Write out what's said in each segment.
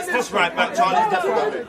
gets this right back, Charlie's definitely.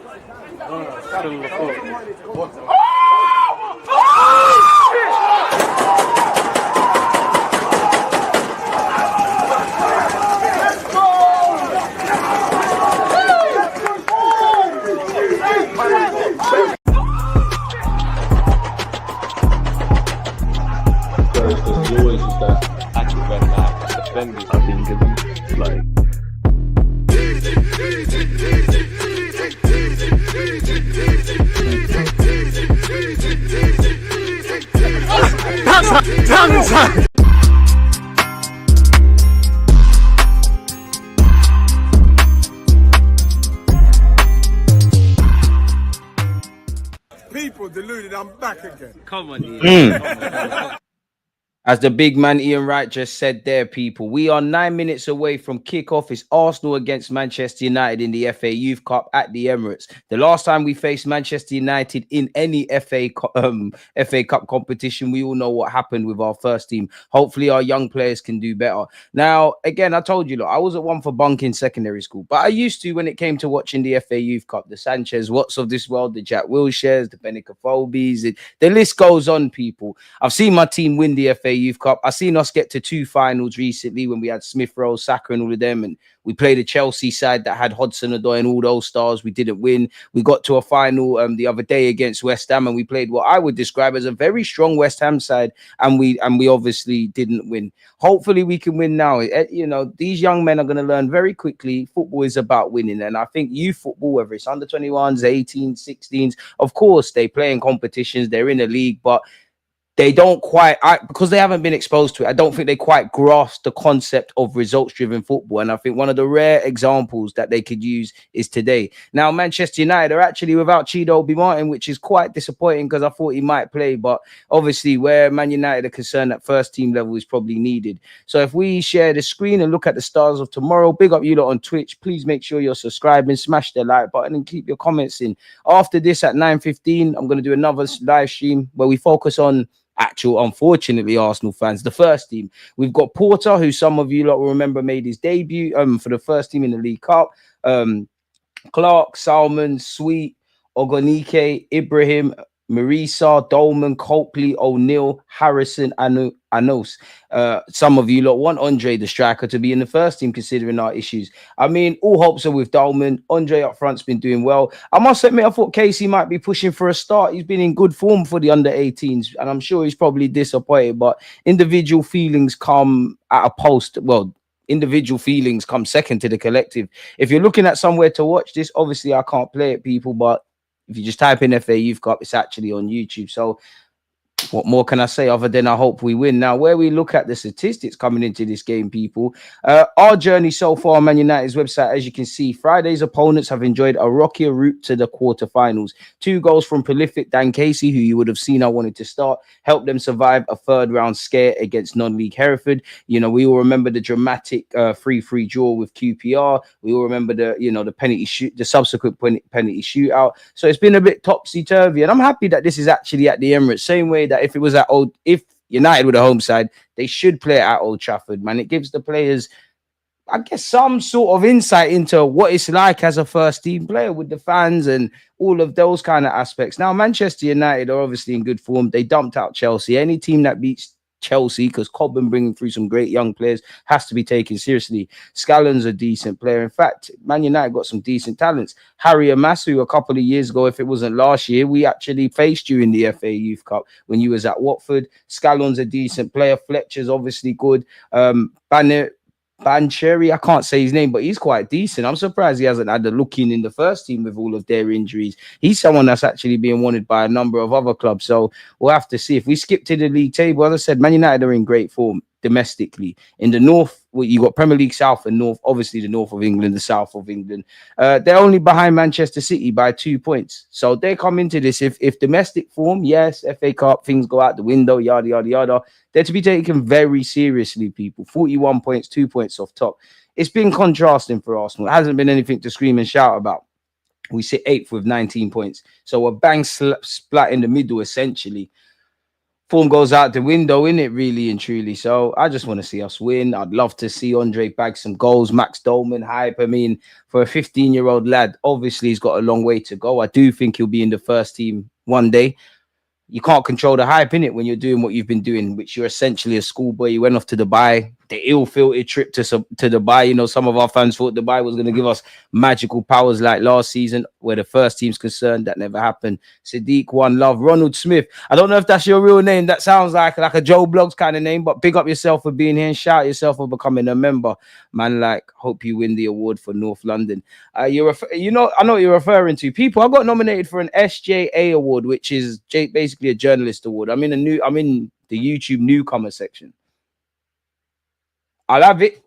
People deluded, I'm back again. Come on, Ian. As the big man Ian Wright just said there, people, we are 9 minutes away from kickoff. It's Arsenal against Manchester United in the FA Youth Cup at the Emirates. The last time we faced Manchester United in any FA Cup competition, we all know what happened with our first team. Hopefully our young players can do better. Now, again, I told you, look, I wasn't one for bunking secondary school, but I used to when it came to watching the FA Youth Cup, the Sanchez Watts of this world, the Jack Wilsheres, the Benicofobis, the list goes on, people. I've seen my team win the FA Youth Cup. I've seen us get to 2 finals recently when we had Smith Rowe, Saka and all of them, and we played a Chelsea side that had Hudson-Odoi and all those stars. We didn't win. We got to a final the other day against West Ham, and we played what I would describe as a very strong West Ham side, and we obviously didn't win. Hopefully we can win now. You know, these young men are going to learn very quickly. Football is about winning, and I think youth football, whether it's under 21s, 18s, 16s, of course they play in competitions, they're in a league, but they don't quite, because they haven't been exposed to it, I don't think they quite grasp the concept of results-driven football. And I think one of the rare examples that they could use is today. Now, Manchester United are actually without Chido Obi Martin, which is quite disappointing because I thought he might play. But obviously, where Man United are concerned, at first team level is probably needed. So if we share the screen and look at the stars of tomorrow, big up you lot on Twitch. Please make sure you're subscribing, smash the like button and keep your comments in. After this at 9:15, I'm going to do another live stream where we focus on unfortunately, Arsenal fans, the first team. We've got Porter, who some of you lot will remember made his debut for the first team in the League Cup. Clark, Salmon, Sweet, Ogonike, Ibrahim, Marisa, Dolman, Copley, O'Neill, Harrison, Anos. Some of you lot want Andre, the striker, to be in the first team, considering our issues. I mean, all hopes are with Dolman. Andre up front's been doing well. I must admit, I thought Casey might be pushing for a start. He's been in good form for the under-18s, and I'm sure he's probably disappointed, but individual feelings come at a post. Well, individual feelings come second to the collective. If you're looking at somewhere to watch this, obviously I can't play it, people, but if you just type in FA Youth Cup, it's actually on YouTube. So what more can I say other than I hope we win? Now, where we look at the statistics coming into this game, people, our journey so far on Man United's website, as you can see, Friday's opponents have enjoyed a rockier route to the quarterfinals. 2 goals from prolific Dan Casey, who you would have seen I wanted to start, helped them survive a 3rd round scare against non-league Hereford. You know, we all remember the dramatic 3-3 draw with QPR. We all remember the penalty shoot, the subsequent penalty shootout. So it's been a bit topsy-turvy, and I'm happy that this is actually at the Emirates, same way that if it was if United were the home side, they should play it at Old Trafford, man. It gives the players, I guess, some sort of insight into what it's like as a first team player with the fans and all of those kind of aspects. Now, Manchester United are obviously in good form. They dumped out Chelsea. Any team that beats Chelsea, because Cobham bringing through some great young players, has to be taken seriously. Scallon's a decent player. In fact, Man United got some decent talents. Harry Amasu, a couple of years ago, if it wasn't last year, we actually faced you in the FA Youth Cup when you was at Watford. Scallon's a decent player. Fletcher's obviously good. Bancheri, I can't say his name, but he's quite decent. I'm surprised he hasn't had a look in the first team with all of their injuries. He's someone that's actually being wanted by a number of other clubs. So we'll have to see. If we skip to the league table, as I said, Man United are in great form domestically. In the north, well, you got Premier League South and North, obviously the north of England, the south of England. They're only behind Manchester City by 2 points. So they come into this, if domestic form, yes, FA Cup, things go out the window, yada, yada, yada. They're to be taken very seriously, people. 41 points, 2 points off top. It's been contrasting for Arsenal. It hasn't been anything to scream and shout about. We sit 8th with 19 points. So a bang splat in the middle, essentially. form goes out the window, innit, really and truly. So I just want to see us win. I'd love to see Andre bag some goals, Max Dolman hype. I mean, for a 15-year-old lad, obviously he's got a long way to go. I do think he'll be in the first team one day. You can't control the hype in it when you're doing what you've been doing, which you're essentially a schoolboy. You went off to Dubai, the ill-filtered trip to Dubai. You know, some of our fans thought Dubai was going to give us magical powers like last season, where the first team's concerned. That never happened. Sadiq, one love. Ronald Smith. I don't know if that's your real name. That sounds like a Joe Blogs kind of name, but big up yourself for being here and shout yourself for becoming a member. Man, like, hope you win the award for North London. I know what you're referring to. People, I got nominated for an SJA award, which is basically a journalist award. I'm in the YouTube newcomer section. I'll have it,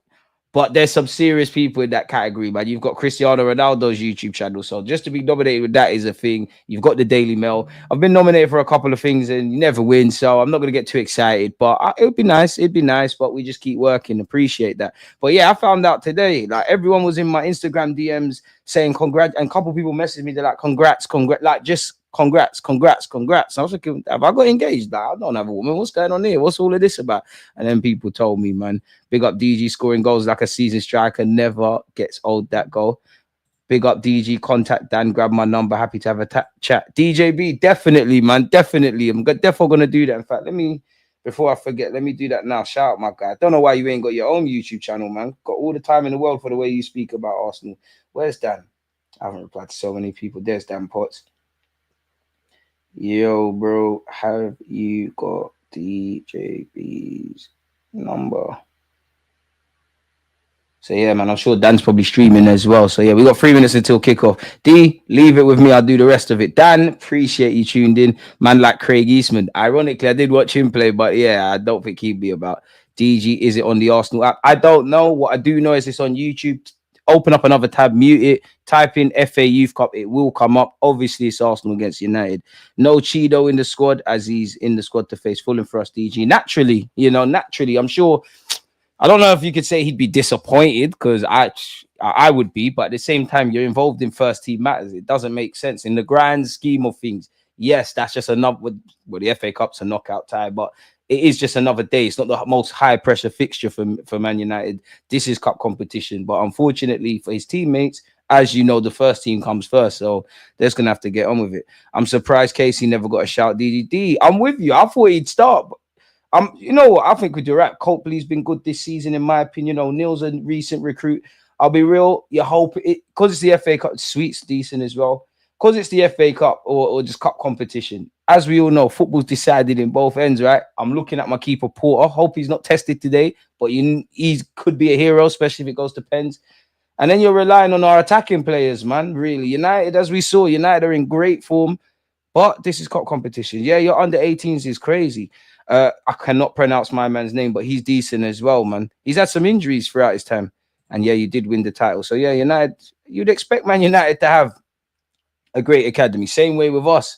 but there's some serious people in that category, man. You've got Cristiano Ronaldo's YouTube channel, so just to be nominated with that is a thing. You've got the Daily Mail. I've been nominated for a couple of things, and you never win, so I'm not going to get too excited. But it would be nice. It'd be nice, but we just keep working. Appreciate that. But yeah, I found out today, like everyone was in my Instagram DMs saying congrats, and a couple of people messaged me. They're like, congrats, like just congrats. I was like, have I got engaged? Like, I don't have a woman. What's going on here? What's all of this about? And then people told me, man, big up DG, scoring goals like a season striker, never gets old, that goal. Big up DG, contact Dan, grab my number, happy to have a chat. DJB, definitely, man, definitely. I'm definitely going to do that. In fact, before I forget, let me do that now. Shout out, my guy. Don't know why you ain't got your own YouTube channel, man. Got all the time in the world for the way you speak about Arsenal. Where's Dan? I haven't replied to so many people. There's Dan Potts. Yo, bro, have you got DJB's number? So yeah, man, I'm sure Dan's probably streaming as well. So yeah, we got 3 minutes until kickoff. D, leave it with me. I'll do the rest of it. Dan, appreciate you tuned in. Man like Craig Eastman. Ironically, I did watch him play, but yeah, I don't think he'd be about. DG, is it on the Arsenal app? I don't know. What I do know is it's on YouTube. Open up another tab, mute it, type in FA Youth Cup, it will come up. Obviously, it's Arsenal against United. No Cheeto in the squad, as he's in the squad to face Fulham for us, DG. Naturally, I'm sure. I don't know if you could say he'd be disappointed, because I would be, but at the same time, you're involved in first team matters. It doesn't make sense in the grand scheme of things. Yes, that's just another. Well, the FA Cup's a knockout tie, but it is just another day. It's not the most high pressure fixture for Man United. This is cup competition, but unfortunately for his teammates, as you know, the first team comes first, so they're just gonna have to get on with it. I'm surprised Casey never got a shout. DDD, I'm with you. I thought he'd start. You know what? I think with Durant, Copley's been good this season, in my opinion. O'Neill's a recent recruit. I'll be real. You hope it, because it's the FA Cup. Sweet's decent as well. Because it's the FA Cup or just cup competition. As we all know, football's decided in both ends, right? I'm looking at my keeper, Porter. Hope he's not tested today, but he could be a hero, especially if it goes to pens. And then you're relying on our attacking players, man, really. United, as we saw, United are in great form, but this is cup competition. Yeah, your under 18s is crazy. I cannot pronounce my man's name, but he's decent as well, man. He's had some injuries throughout his time. And yeah, you did win the title. So yeah, United, you'd expect Man United to have a great academy. Same way with us.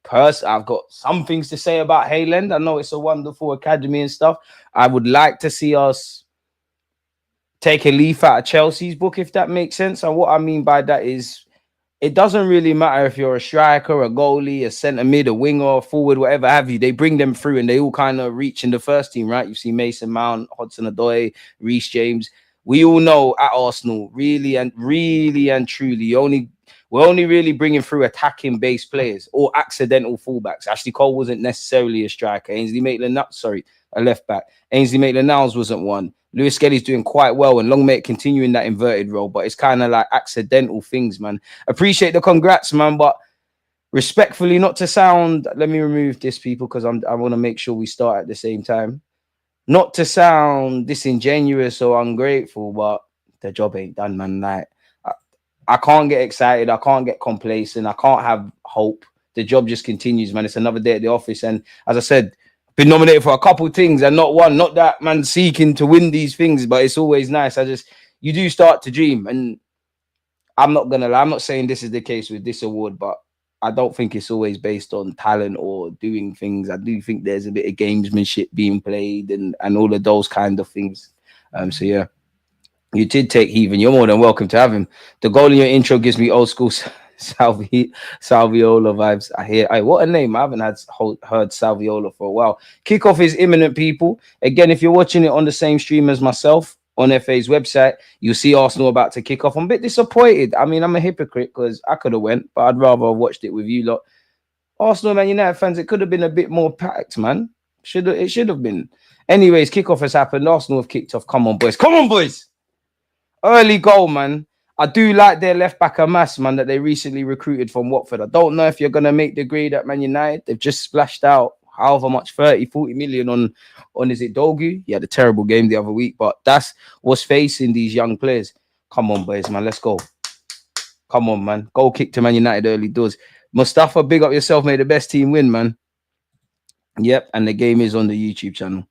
I've got some things to say about Hayland. I know it's a wonderful academy and stuff. I would like to see us take a leaf out of Chelsea's book, if that makes sense. And what I mean by that is, it doesn't really matter if you're a striker, a goalie, a centre mid, a winger, a forward, whatever have you. They bring them through and they all kind of reach in the first team, right? You see Mason Mount, Hudson-Odoi, Reece James. We all know at Arsenal, really and truly, we're only really bringing through attacking-based players or accidental fullbacks. Ashley Cole wasn't necessarily a striker. Ainsley Maitland-Niles, a left-back. Ainsley Maitland-Niles wasn't one. Lewis Skelly's doing quite well, and Long may continue in that inverted role, but it's kind of like accidental things, man. Appreciate the congrats, man, but respectfully, not to sound, let me remove this, people, because I want to make sure we start at the same time. Not to sound disingenuous or ungrateful, but the job ain't done, man. Like, I can't get excited. I can't get complacent. I can't have hope. The job just continues, man. It's another day at the office. And as I said, been nominated for a couple things and not one. Not that man seeking to win these things, but it's always nice. You do start to dream. And I'm not going to lie. I'm not saying this is the case with this award, but I don't think it's always based on talent or doing things. I do think there's a bit of gamesmanship being played and all of those kind of things. So, yeah. You did take Heathen. You're more than welcome to have him. The goal in your intro gives me old school. Salviola vibes. I hear. What a name. I haven't heard Salviola for a while. Kickoff is imminent, people. Again, if you're watching it on the same stream as myself on FA's website, you'll see Arsenal about to kick off. I'm a bit disappointed. I mean, I'm a hypocrite because I could have went, but I'd rather have watched it with you lot. Arsenal, Man United fans, it could have been a bit more packed, man. It should have been. Anyways, kickoff has happened. Arsenal have kicked off. Come on, boys. Come on, boys. Early goal, man. I do like their left back Amas, man, that they recently recruited from Watford. I don't know if you're going to make the grade at Man United. They've just splashed out however much, 30, 40 million on is it Dogu? He had a terrible game the other week, but that's what's facing these young players. Come on, boys, man. Let's go. Come on, man. Goal kick to Man United early doors. Mustafa, big up yourself, made the best team win, man. Yep, and the game is on the YouTube channel.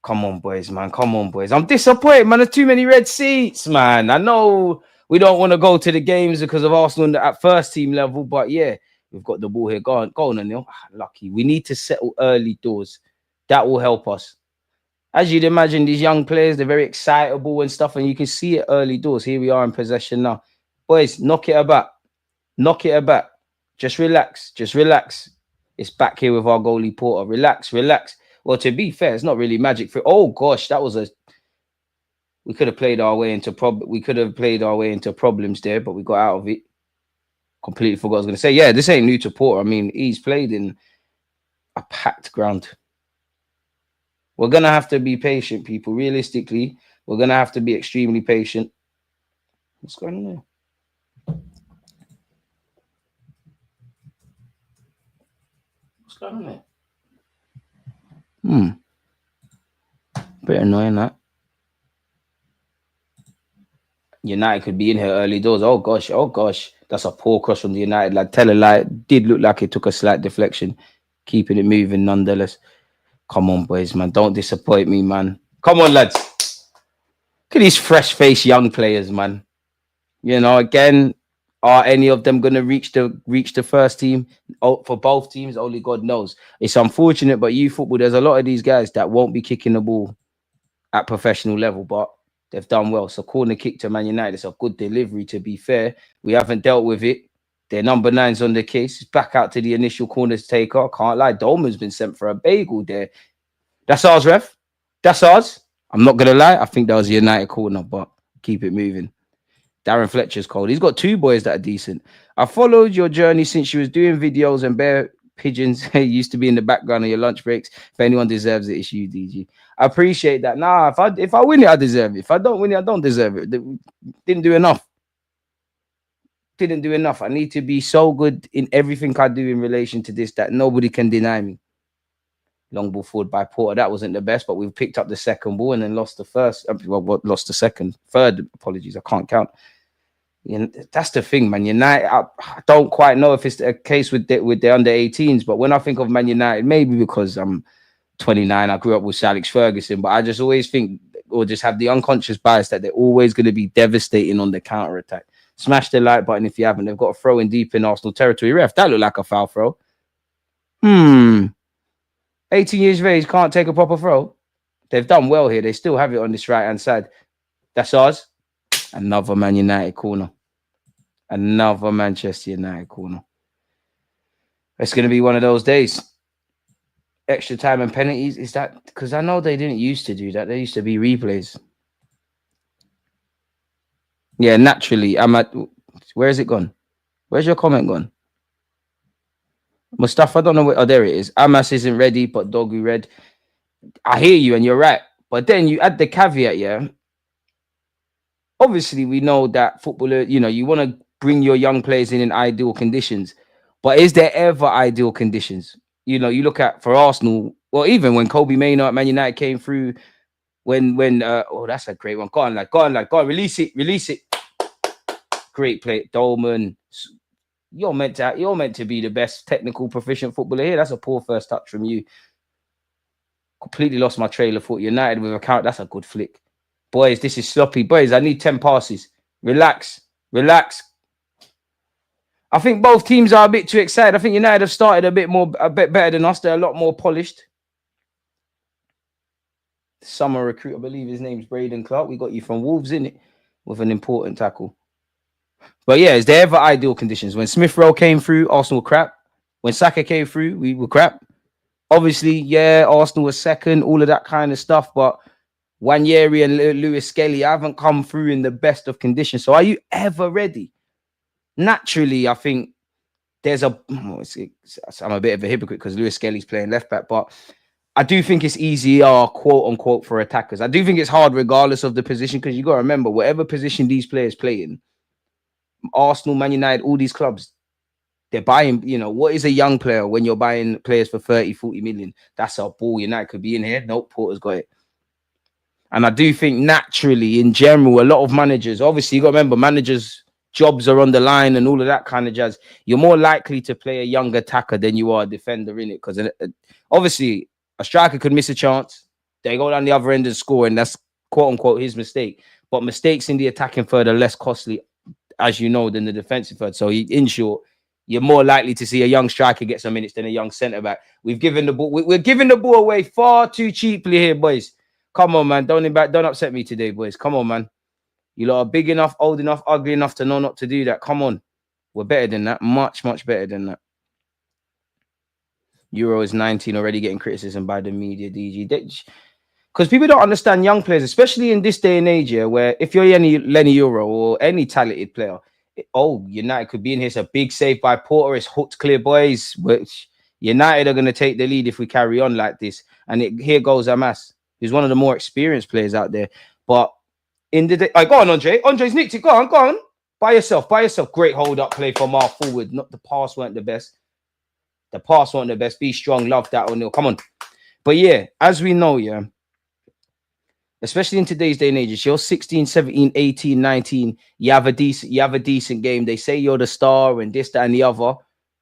Come on, boys, man. Come on, boys. I'm disappointed, man. There's too many red seats, man. I know we don't want to go to the games because of Arsenal at first team level, but yeah, we've got the ball here. Go on, Anil. Lucky. We need to settle early doors. That will help us. As you'd imagine, these young players, they're very excitable and stuff, and you can see it early doors. Here we are in possession now. Boys, knock it about. Knock it about. Just relax. Just relax. It's back here with our goalie Porter. Relax, relax. Well, to be fair, it's not really magic for. Oh gosh, that was a. We could have played our way into problems there, but we got out of it. Completely forgot what I was going to say. Yeah, this ain't new to Porter. I mean, he's played in a packed ground. We're gonna have to be patient, people. Realistically, we're gonna have to be extremely patient. What's going on there? What's going on there? Bit annoying that. United could be in here early doors. Oh gosh. That's a poor cross from the United lad. Tell a lie. Did look like it took a slight deflection. Keeping it moving nonetheless. Come on, boys, man. Don't disappoint me, man. Come on, lads. Look at these fresh-faced young players, man. You know, again, are any of them going to reach the first team? Oh, for both teams, only God knows. It's unfortunate, but youth football, there's a lot of these guys that won't be kicking the ball at professional level, but they've done well. So corner kick to Man United. It's a good delivery, to be fair. We haven't dealt with it. Their number 9's on the case. It's back out to the initial corners taker. Can't lie. Dolman's been sent for a bagel there. That's ours, ref. That's ours. I'm not going to lie. I think that was a United corner, but keep it moving. Darren Fletcher's cold. He's got 2 boys that are decent. I followed your journey since you was doing videos and bare pigeons used to be in the background of your lunch breaks. If anyone deserves it, it's you, DG. I appreciate that. Nah, if I win it, I deserve it. If I don't win it, I don't deserve it. Didn't do enough. Didn't do enough. I need to be so good in everything I do in relation to this that nobody can deny me. Long ball forward by Porter. That wasn't the best, but we've picked up the second ball and then lost the first. Well, lost the second. Third, apologies. I can't count. Yeah, that's the thing, man. United, I don't quite know if it's a case with the under 18s, but when I think of Man United, maybe because I'm 29, I grew up with Sir Alex Ferguson, but I just always think, or just have the unconscious bias that they're always going to be devastating on the counter attack. Smash the like button if you haven't. They've got a throw in deep in Arsenal territory. Ref, that looked like a foul throw. 18 years of age, can't take a proper throw. They've done well here. They still have it on this right-hand side. That's ours. Another Man United corner. Another Manchester United corner. It's going to be one of those days. Extra time and penalties. Is that because I know they didn't used to do that? There used to be replays. Yeah, naturally. I'm at. Where is it gone? Where's your comment gone? Mustafa, I don't know where. Oh, there it is. Amas isn't ready, but Dogu red. I hear you, and you're right. But then you add the caveat, yeah. Obviously, we know that footballer, you want to bring your young players in ideal conditions. But is there ever ideal conditions? You look at for Arsenal, or even when Kobe Mainoo at Man United came through, when that's a great one. Go on, release it. Great play, Dolman. You're meant to be the best technical proficient footballer here. That's a poor first touch from you. Completely lost my trail of thought. United with a count. That's a good flick. Boys, this is sloppy. Boys, I need 10 passes. Relax. I think both teams are a bit too excited. I think United have started a bit better than us. They're a lot more polished. Summer recruit, I believe his name's Braden Clark. We got you from Wolves, innit? With an important tackle. But yeah, is there ever ideal conditions? When Smith Rowe came through, Arsenal were crap. When Saka came through, we were crap. Obviously, yeah, Arsenal was second, all of that kind of stuff. But Wanyeri and Lewis Skelly haven't come through in the best of conditions. So are you ever ready? Naturally, I think there's I'm a bit of a hypocrite because Lewis Skelly's playing left back, but I do think it's easier, quote unquote, for attackers. I do think it's hard regardless of the position because you got to remember, whatever position these players play in, Arsenal, Man United, all these clubs, they're buying, what is a young player when you're buying players for 30, 40 million? That's a ball. United could be in here. Nope, Porter's got it. And I do think naturally, in general, a lot of managers, obviously, you got to remember, managers' jobs are on the line and all of that kind of jazz. You're more likely to play a young attacker than you are a defender in it. Because obviously, a striker could miss a chance. They go down the other end and score, and that's quote unquote his mistake. But mistakes in the attacking third are less costly, as you know, than the defensive third. So in short, you're more likely to see a young striker get some minutes than a young centre back. We've given the ball. We're giving the ball away far too cheaply here, boys. Come on, man. Don't upset me today, boys. Come on, man. You lot are big enough, old enough, ugly enough to know not to do that. Come on. We're better than that. Much, much better than that. Euro is 19, already getting criticism by the media, DG. Because people don't understand young players, especially in this day and age, where if you're Lenny Euro or any talented player, United could be in here. It's a big save by Porter. It's hooked clear, boys. Which United are going to take the lead if we carry on like this. And here goes Amas, who's one of the more experienced players out there. But in the day, go on, Andre. Andre's nicked it. Go on. By yourself. Great hold up play from our forward. Not the pass weren't the best. Be strong. Love that, O'Neal. Come on. But yeah, as we know, especially in today's day and age, if you're 16, 17, 18, 19, you have a decent game. They say you're the star and this, that, and the other.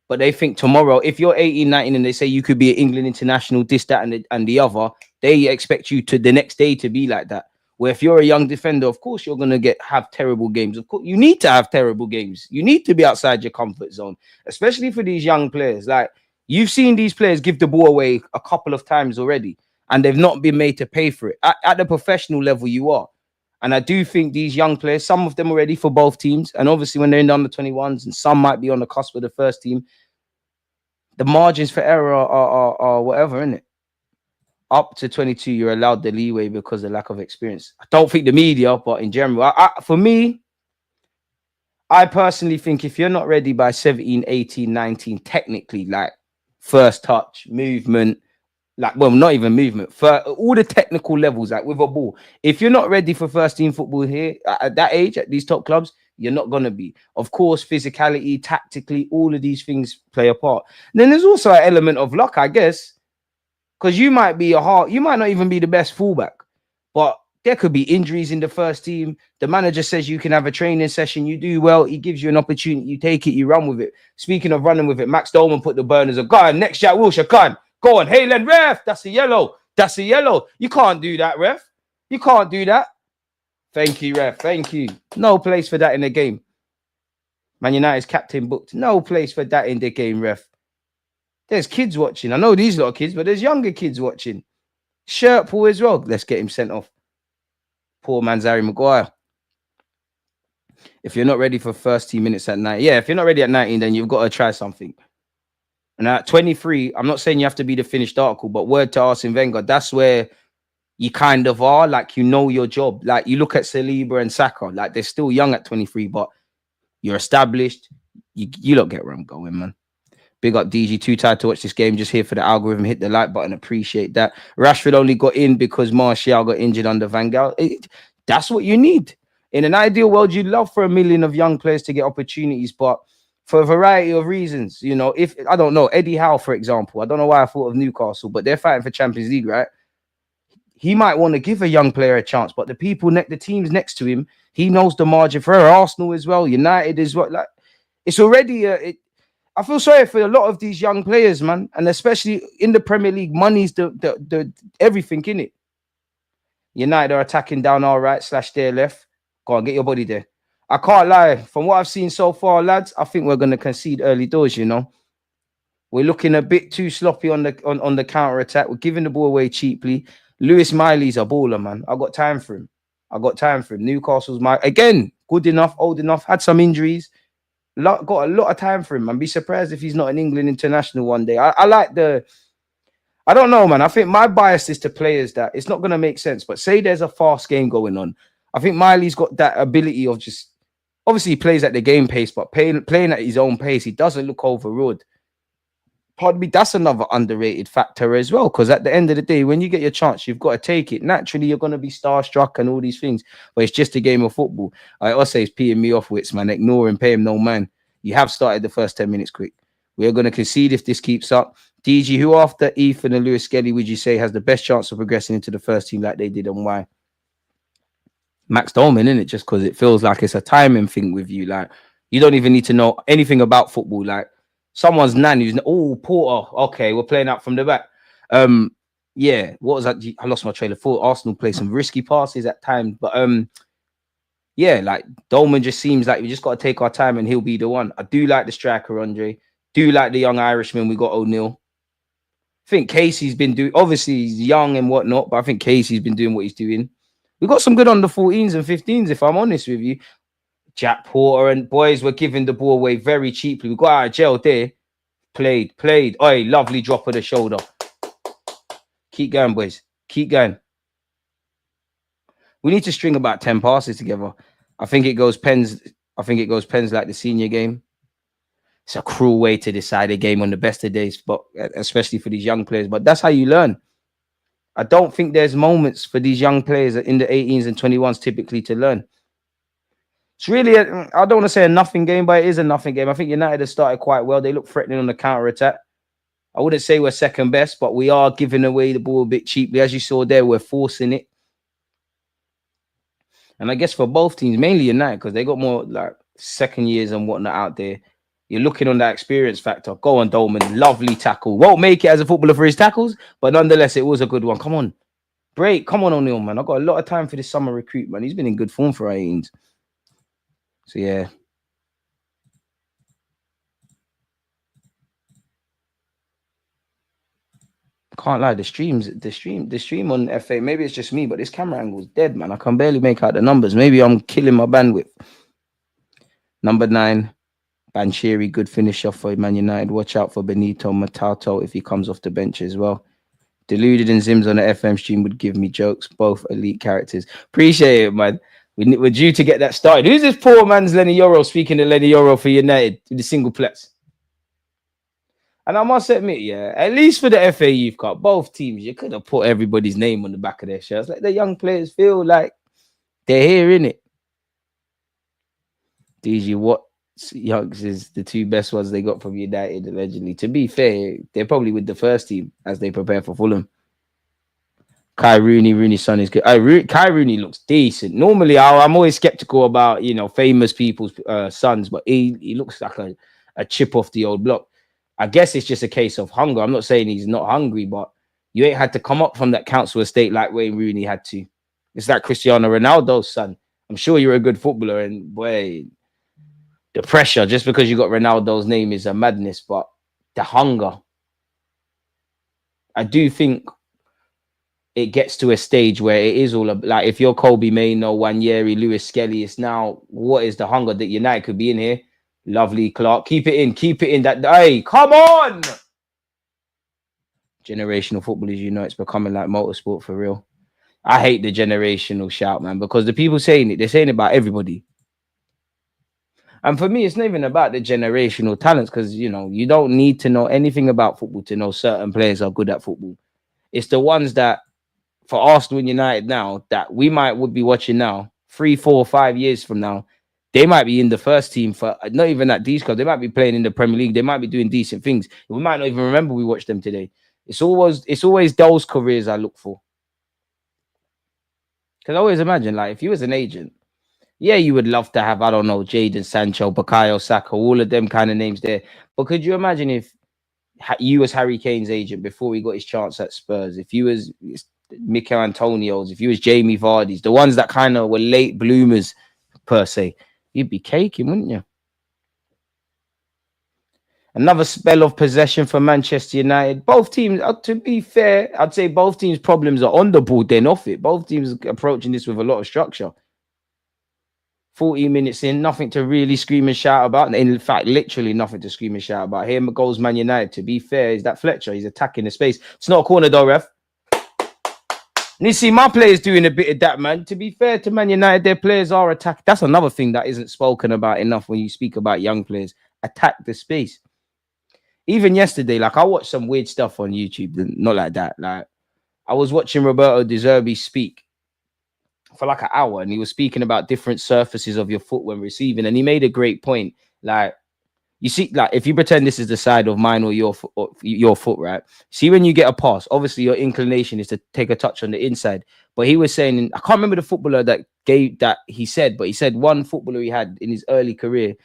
But they think tomorrow, if you're 18, 19, and they say you could be an England international, this, that, and the other, they expect you to the next day to be like that. Where if you're a young defender, of course, you're going to have terrible games. Of course, you need to have terrible games. You need to be outside your comfort zone, especially for these young players. Like, you've seen these players give the ball away a couple of times already, and they've not been made to pay for it. At the professional level, you are. And I do think these young players, some of them are ready for both teams. And obviously, when they're in the under-21s, and some might be on the cusp of the first team, the margins for error are whatever, isn't it? Up to 22, you're allowed the leeway because of lack of experience. I don't think the media, but in general, for me, I personally think if you're not ready by 17, 18, 19, technically, like first touch, movement, not even movement, for all the technical levels, like with a ball, if you're not ready for first team football here at that age, at these top clubs, you're not going to be. Of course, physicality, tactically, all of these things play a part. And then there's also an element of luck, I guess, because you might not even be the best fullback, but there could be injuries in the first team. The manager says you can have a training session. You do well. He gives you an opportunity. You take it. You run with it. Speaking of running with it, Max Dolman put the burners of God. Next Jack Wilshere, go on. Hey, Len, ref. That's a yellow. You can't do that, ref. You can't do that. Thank you, ref. Thank you. No place for that in the game. Man United's captain booked. No place for that in the game, ref. There's kids watching. I know these lot of kids, but there's younger kids watching. Shirt pull as well. Let's get him sent off. Poor man, Harry Maguire. If you're not ready for first 10 minutes at night, if you're not ready at 19, then you've got to try something. And at 23, I'm not saying you have to be the finished article, but word to Arsene Wenger, that's where you kind of are, like, you know your job. Like, you look at Saliba and Saka, like, they're still young at 23, but you're established. You don't get where I'm going, man. Big up DG, too tired to watch this game, just here for the algorithm. Hit the like button, appreciate that. Rashford only got in because Martial got injured under Van Gaal. That's what you need. In an ideal world, you'd love for 1 million of young players to get opportunities, but for a variety of reasons, if I don't know, Eddie Howe, for example, I don't know why I thought of Newcastle, but they're fighting for Champions League, right? He might want to give a young player a chance, but the teams next to him, he knows the margin for her. Arsenal as well, United as well. Like, it's already I feel sorry for a lot of these young players, man, and especially in the Premier League, money's the everything in it. United are attacking down our right / their left. Go on, get your body there. I can't lie. From what I've seen so far, lads, I think we're going to concede early doors. We're looking a bit too sloppy on the counter attack. We're giving the ball away cheaply. Lewis Miley's a baller, man. I got time for him. Newcastle's again. good enough, old enough, had some injuries, got a lot of time for him. I'd be surprised if he's not an England international one day. I like I don't know, man. I think my bias is to players that it's not going to make sense, but say there's a fast game going on. I think Miley's got that ability of just, obviously he plays at the game pace, but playing at his own pace, he doesn't look overawed. Pardon me, that's another underrated factor as well, because at the end of the day, when you get your chance, you've got to take it. Naturally, you're going to be starstruck and all these things, but it's just a game of football. I also is peeing me off, Wits, man. Ignore him, pay him no man. You have started the first 10 minutes quick. We are going to concede if this keeps up. DG, who after Ethan and Lewis Skelly would you say has the best chance of progressing into the first team like they did, and why? Max Dolman, isn't it? Just because it feels like it's a timing thing with you. Like, you don't even need to know anything about football. Like, someone's nan who's, oh, Porter, okay, we're playing out from the back. Yeah, what was that? I lost my trail of thought. Arsenal play some risky passes at times, but yeah, like Dolman just seems like we just got to take our time and he'll be the one. I do like the striker, Andre. Do like the young Irishman. We got O'Neill. I think Casey's been doing, obviously he's young and whatnot, but I think Casey's been doing what he's doing. We got some good under 14s and 15s, if I'm honest with you. Jack Porter and boys were giving the ball away very cheaply. We got out of jail there. Played. Oi, lovely drop of the shoulder. Keep going, boys. Keep going. We need to string about 10 passes together. I think it goes pens like the senior game. It's a cruel way to decide a game on the best of days, but especially for these young players. But that's how you learn. I don't think there's moments for these young players in the 18s and 21s typically to learn. It's really, I don't want to say a nothing game, but it is a nothing game. I think United have started quite well. They look threatening on the counter-attack. I wouldn't say we're second best, but we are giving away the ball a bit cheaply. As you saw there, we're forcing it. And I guess for both teams, mainly United, because they got more like second years and whatnot out there. You're looking on that experience factor. Go on, Dolman. Lovely tackle. Won't make it as a footballer for his tackles, but nonetheless, it was a good one. Come on. Break. Come on, O'Neill, man. I've got a lot of time for this summer recruit, man. He's been in good form for 18s. So, yeah. Can't lie, the stream on FA, maybe it's just me, but this camera angle's dead, man. I can barely make out the numbers. Maybe I'm killing my bandwidth. Number 9. Bancheri, good finisher for Man United. Watch out for Benito Matato if he comes off the bench as well. Deluded and Zims on the FM stream would give me jokes. Both elite characters. Appreciate it, man. We're due to get that started. Who's this poor man's Lenny Yoro speaking to Lenny Yoro for United with the single plex? And I must admit, yeah, at least for the FA Youth Cup, both teams, you could have put everybody's name on the back of their shirts. Like the young players feel like they're here, innit? DG, what Youngs is the two best ones they got from United, allegedly. To be fair, they're probably with the first team as they prepare for Fulham. Kai Rooney's son is good. Kai Rooney looks decent. Normally, I'm always skeptical about, famous people's sons, but he looks like a chip off the old block. I guess it's just a case of hunger. I'm not saying he's not hungry, but you ain't had to come up from that council estate like Wayne Rooney had to. It's like Cristiano Ronaldo's son. I'm sure you're a good footballer, and boy, the pressure just because you got Ronaldo's name is a madness, but the hunger. I do think it gets to a stage where it is all like if you're Kobe Maino, Wanyeri, Lewis Skelly, it's now what is the hunger that United could be in here? Lovely, Clark. Keep it in. That hey, come on! Generational football, as you know, it's becoming like motorsport for real. I hate the generational shout, man, because the people saying it, they're saying it about everybody. And for me, it's not even about the generational talents because, you don't need to know anything about football to know certain players are good at football. It's the ones that, for Arsenal and United now, that would be watching now, 3, 4, 5 years from now, they might be in the first team for not even at these clubs. They might be playing in the Premier League. They might be doing decent things. We might not even remember we watched them today. It's always those careers I look for. Because I always imagine, like, if you was an agent, yeah, you would love to have, I don't know, Jadon Sancho, Bukayo Saka, all of them kind of names there. But could you imagine if you was Harry Kane's agent before he got his chance at Spurs? If you was Mikel Antonio's, if you was Jamie Vardy's, the ones that kind of were late bloomers per se, you'd be caking, wouldn't you? Another spell of possession for Manchester United. Both teams, to be fair, I'd say both teams' problems are on the ball, then off it. Both teams are approaching this with a lot of structure. 40 minutes in, nothing to really scream and shout about. In fact, literally nothing to scream and shout about. Here goes Man United. To be fair, is that Fletcher? He's attacking the space. It's not a corner though, ref. And you see my players doing a bit of that, man. To be fair to Man United, their players are attacking. That's another thing that isn't spoken about enough when you speak about young players. Attack the space. Even yesterday, like I watched some weird stuff on YouTube. Not like that. Like I was watching Roberto De Zerbi speak for like an hour, and he was speaking about different surfaces of your foot when receiving, and he made a great point. Like you see, like if you pretend this is the side of mine or your foot, right? See, when you get a pass, obviously your inclination is to take a touch on the inside. But he was saying, I can't remember the footballer that gave that he said, but he said one footballer he had in his early career,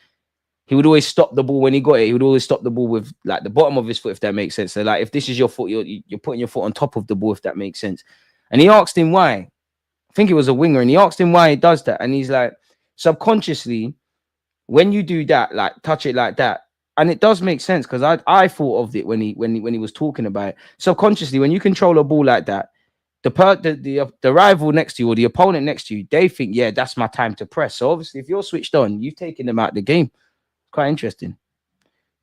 he would always stop the ball when he got it. He would always stop the ball with like the bottom of his foot, if that makes sense. So like if this is your foot, you're putting your foot on top of the ball, if that makes sense. And he asked him why. I think it was a winger, and he asked him why he does that. And he's like, subconsciously, when you do that, like touch it like that, and it does make sense because I thought of it when he was talking about it. Subconsciously, when you control a ball like that, the rival next to you or the opponent next to you, they think, yeah, that's my time to press. So obviously, if you're switched on, you've taken them out of the game. Quite interesting.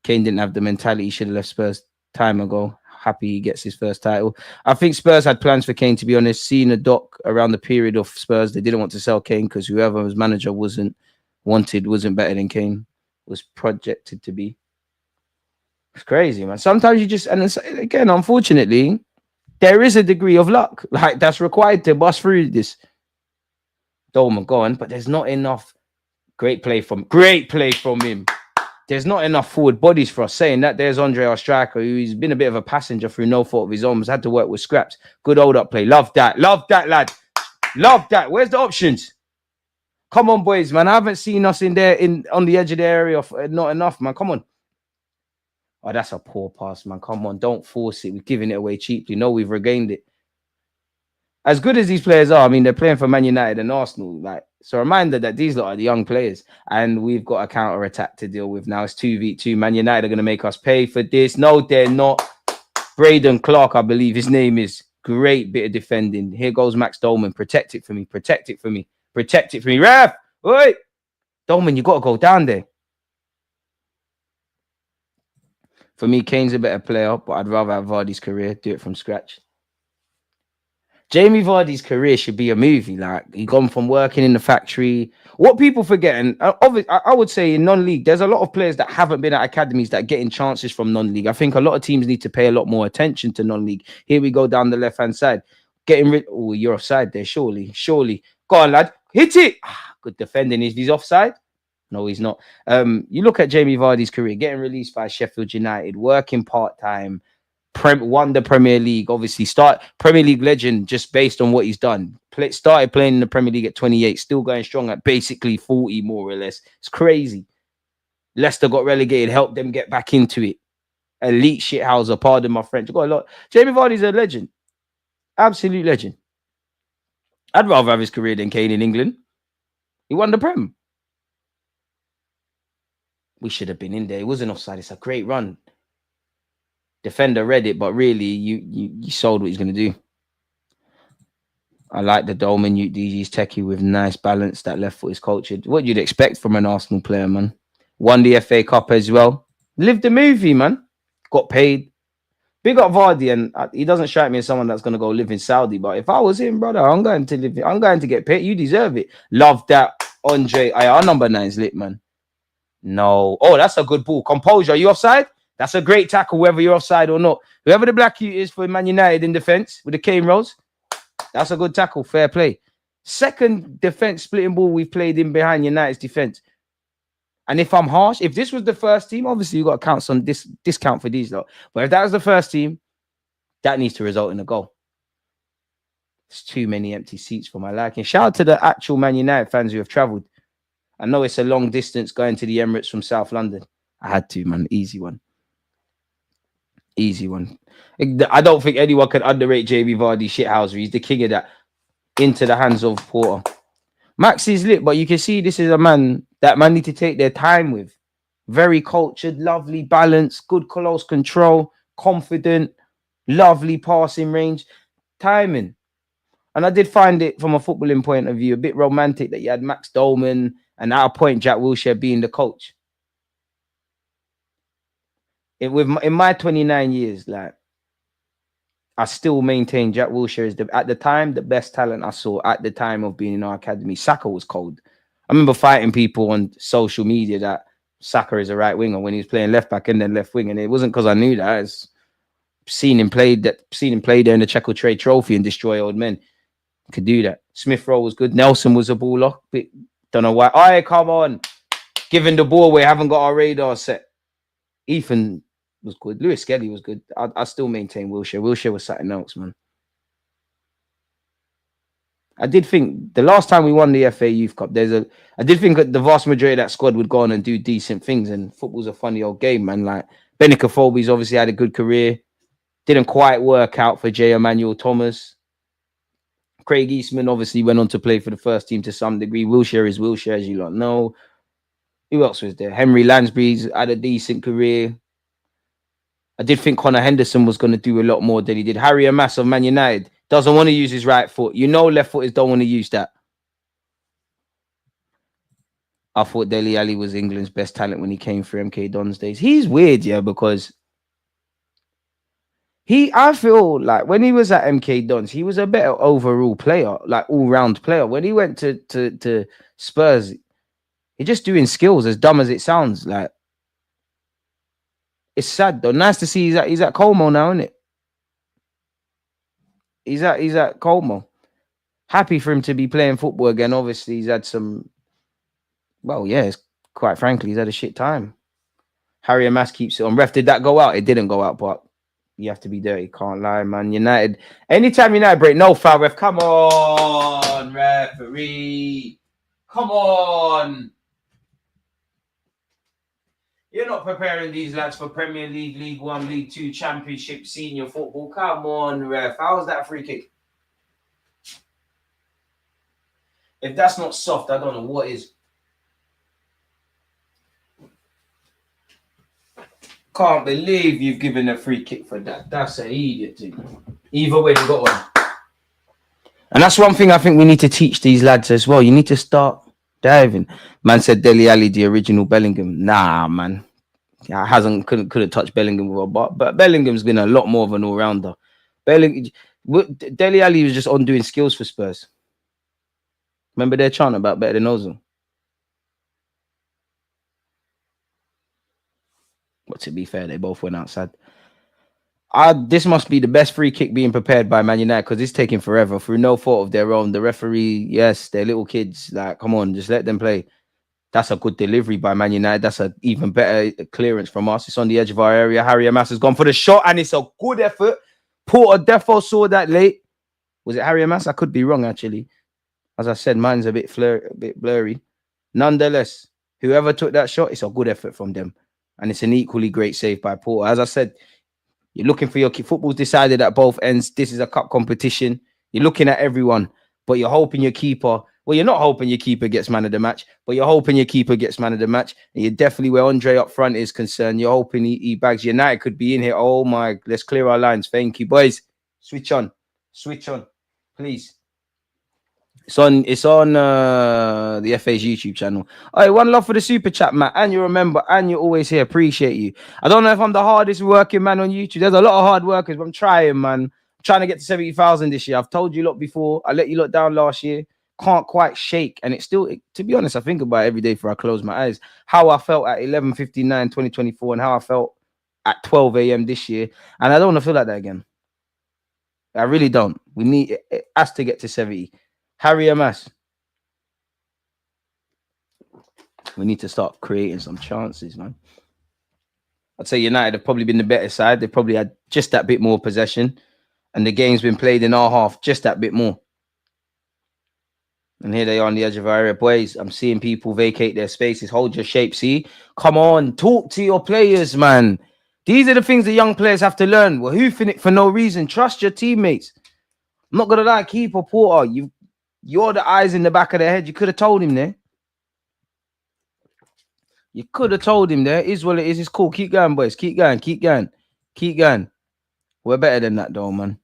Kane didn't have the mentality. He should have left Spurs time ago. Happy he gets his first title. I think Spurs had plans for Kane, to be honest. Seeing a doc around the period of Spurs, they didn't want to sell Kane because whoever was manager wasn't better than Kane, was projected to be. It's crazy, man. Sometimes you just, and again, unfortunately, there is a degree of luck like that's required to bust through this. Dolman gone, but there's not enough. Great play from him. There's not enough forward bodies for us. Saying that, there's Andre, our striker, who's been a bit of a passenger through no fault of his own. Has had to work with scraps. Good old up play. Love that, lad. Love that. Where's the options? Come on, boys, man. I haven't seen us in there on the edge of the area. Not enough, man. Come on. Oh, that's a poor pass, man. Come on, don't force it. We're giving it away cheaply. No, we've regained it. As good as these players are, I mean, they're playing for Man United and Arsenal. Like, it's a reminder that these lot are the young players, and we've got a counter attack to deal with now. It's 2v2. Man United are going to make us pay for this. No, they're not. Braden Clark, I believe his name is. Great bit of defending. Here goes Max Dolman. Protect it for me. Protect it for me. Protect it for me. Ref! Oi! Dolman, you got to go down there. For me, Kane's a better player, but I'd rather have Vardy's career. Do it from scratch. Jamie Vardy's career should be a movie. Like, he gone from working in the factory. What people forget, and obviously, I would say in non-league, there's a lot of players that haven't been at academies that are getting chances from non-league. I think a lot of teams need to pay a lot more attention to non-league. Here we go down the left-hand side. Getting rid. Oh, you're offside there. Surely. Go on, lad. Hit it. Good defending. Is he's offside? No, he's not. You look at Jamie Vardy's career, getting released by Sheffield United, working part-time, won the Premier League, obviously start Premier League legend just based on what he's done. Started playing in the Premier League at 28, still going strong at basically 40 more or less. It's crazy. Leicester got relegated, helped them get back into it. Elite shithouser, pardon my French. Got a lot. Jamie Vardy's a legend. Absolute legend. I'd rather have his career than Kane in England. He won the Prem. We should have been in there. It wasn't offside. It's a great run. Defender read it, but really, you sold what he's going to do. I like the Dolman UDG's techie with nice balance. That left foot is cultured. What you'd expect from an Arsenal player, man. Won the FA Cup as well. Lived the movie, man. Got paid. Big up Vardy, and he doesn't strike me as someone that's going to go live in Saudi. But if I was him, brother, I'm going to get paid. You deserve it. Love that, Andre. Our number 9's lit, man. No. Oh, that's a good ball. Composure. Are you offside? That's a great tackle, whether you're offside or not. Whoever the black you is for Man United in defense with the Kane rolls, that's a good tackle. Fair play. Second defense splitting ball we've played in behind United's defense. And if I'm harsh, if this was the first team, obviously you've got to count some discount for these lot. But if that was the first team, that needs to result in a goal. There's too many empty seats for my liking. Shout out to the actual Man United fans who have travelled. I know it's a long distance going to the Emirates from South London. I had to, man. Easy one. Easy one. I don't think anyone can underrate Jamie Vardy shithousery. He's the king of that. Into the hands of Porter. Max is lit, but you can see this is a man that man need to take their time with. Very cultured, lovely balance, good close control, confident, lovely passing range, timing. And I did find it from a footballing point of view a bit romantic that you had Max Dolman And at a point, Jack Wilshere being the coach. In my 29 years, like, I still maintain Jack Wilshere is at the time the best talent I saw at the time of being in our academy. Saka was cold. I remember fighting people on social media that Saka is a right winger when he was playing left back and then left wing, and it wasn't because I knew that. It's seen him play there in the Checo Trade Trophy and destroy old men. Could do that. Smith Rowe was good. Nelson was a baller. Don't know why. All right, come on. Giving the ball away, haven't got our radar set. Ethan was good. Lewis Skelly was good. I still maintain Wilshere. Wilshere was something else, man. I did think the last time we won the FA Youth Cup, I did think that the vast majority of that squad would go on and do decent things, and football's a funny old game, man. Like, Benica Folby's obviously had a good career. Didn't quite work out for J. Emmanuel Thomas. Craig Eastman obviously went on to play for the first team to some degree. Wilshere is Wilshere, as you lot know. Who else was there? Henry Lansbury's had a decent career. I did think Connor Henderson was going to do a lot more than he did. Harry Amass of Man United doesn't want to use his right foot. You know, left footers don't want to use that. I thought Dele Alli was England's best talent when he came through MK Dons days. He's weird, yeah, because I feel like when he was at MK Dons, he was a better overall player, like all-round player. When he went to Spurs, he's just doing skills, as dumb as it sounds. Like, it's sad though. Nice to see he's at Como now, isn't it? He's at Como. Happy for him to be playing football again. Obviously, he's had some. Well, yeah, quite frankly, he's had a shit time. Harry Amass keeps it on. Ref, did that go out? It didn't go out, but you have to be dirty. Can't lie, man. United. Anytime United break, no foul, ref. Come on, referee. Come on. You're not preparing these lads for Premier League, League One, League Two, Championship, Senior Football. Come on, ref. How's that free kick? If that's not soft, I don't know what is. Can't believe you've given a free kick for that. That's an idiot thing. Either way, they got one. And that's one thing I think we need to teach these lads as well. You need to start diving. Man said Dele Alli, the original Bellingham. Nah, man. Couldn't touch Bellingham with a bar. But Bellingham's been a lot more of an all-rounder. Dele Alli was just on doing skills for Spurs. Remember their chant about better than Ozil? But to be fair, they both went outside. This must be the best free kick being prepared by Man United, because it's taking forever through no fault of their own. The referee, yes, they're little kids. Like, come on, just let them play. That's a good delivery by Man United. That's an even better clearance from us. It's on the edge of our area. Harry Amass has gone for the shot, and it's a good effort. Porter defo saw that late. Was it Harry Amass? I could be wrong, actually. As I said, mine's a bit blurry. Nonetheless, whoever took that shot, it's a good effort from them. And it's an equally great save by Porter. As I said, you're looking for your football's decided at both ends. This is a cup competition. You're looking at everyone, but you're hoping your keeper. Well, you're not hoping your keeper gets man of the match, but you're hoping your keeper gets man of the match. And you're definitely where Andre up front is concerned. You're hoping he bags. United could be in here. Oh my, let's clear our lines. Thank you, boys. Switch on, please. It's on the FA's YouTube channel. All right, one love for the super chat, Matt. And you remember, and you're always here. Appreciate you. I don't know if I'm the hardest working man on YouTube. There's a lot of hard workers, but I'm trying, man. I'm trying to get to 70,000 this year. I've told you lot before. I let you lot down last year. Can't quite shake. And it's still, to be honest, I think about it every day before I close my eyes. How I felt at 11:59, 2024, and how I felt at 12 a.m. this year. And I don't want to feel like that again. I really don't. It has to get to 70. Harry Amass. We need to start creating some chances, man. I'd say United have probably been the better side. They've probably had just that bit more possession. And the game's been played in our half just that bit more. And here they are on the edge of our area. Boys, I'm seeing people vacate their spaces. Hold your shape, see? Come on, talk to your players, man. These are the things the young players have to learn. We're hoofing it for no reason. Trust your teammates. I'm not going to lie, keeper Porter, you're the eyes in the back of their head. You could have told him there. You could have told him there. Is what it is. It's cool. Keep going, boys. Keep going. We're better than that, though, man.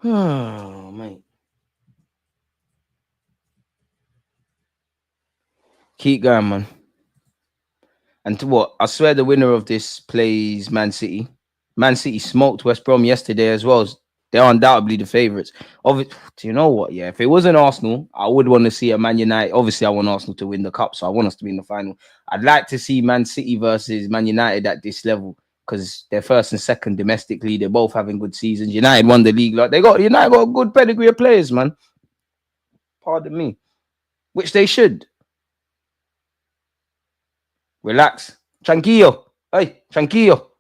Oh, mate. Keep going, man. And to what? I swear the winner of this plays Man City. Man City smoked West Brom yesterday as well. They're undoubtedly the favourites. Do you know what? Yeah, if it wasn't Arsenal, I would want to see a Man United. Obviously, I want Arsenal to win the cup, so I want us to be in the final. I'd like to see Man City versus Man United at this level because they're first and second domestically. They're both having good seasons. United won the league. Like United got a good pedigree of players, man. Pardon me. Which they should. Relax. Tranquillo. Hey, tranquillo.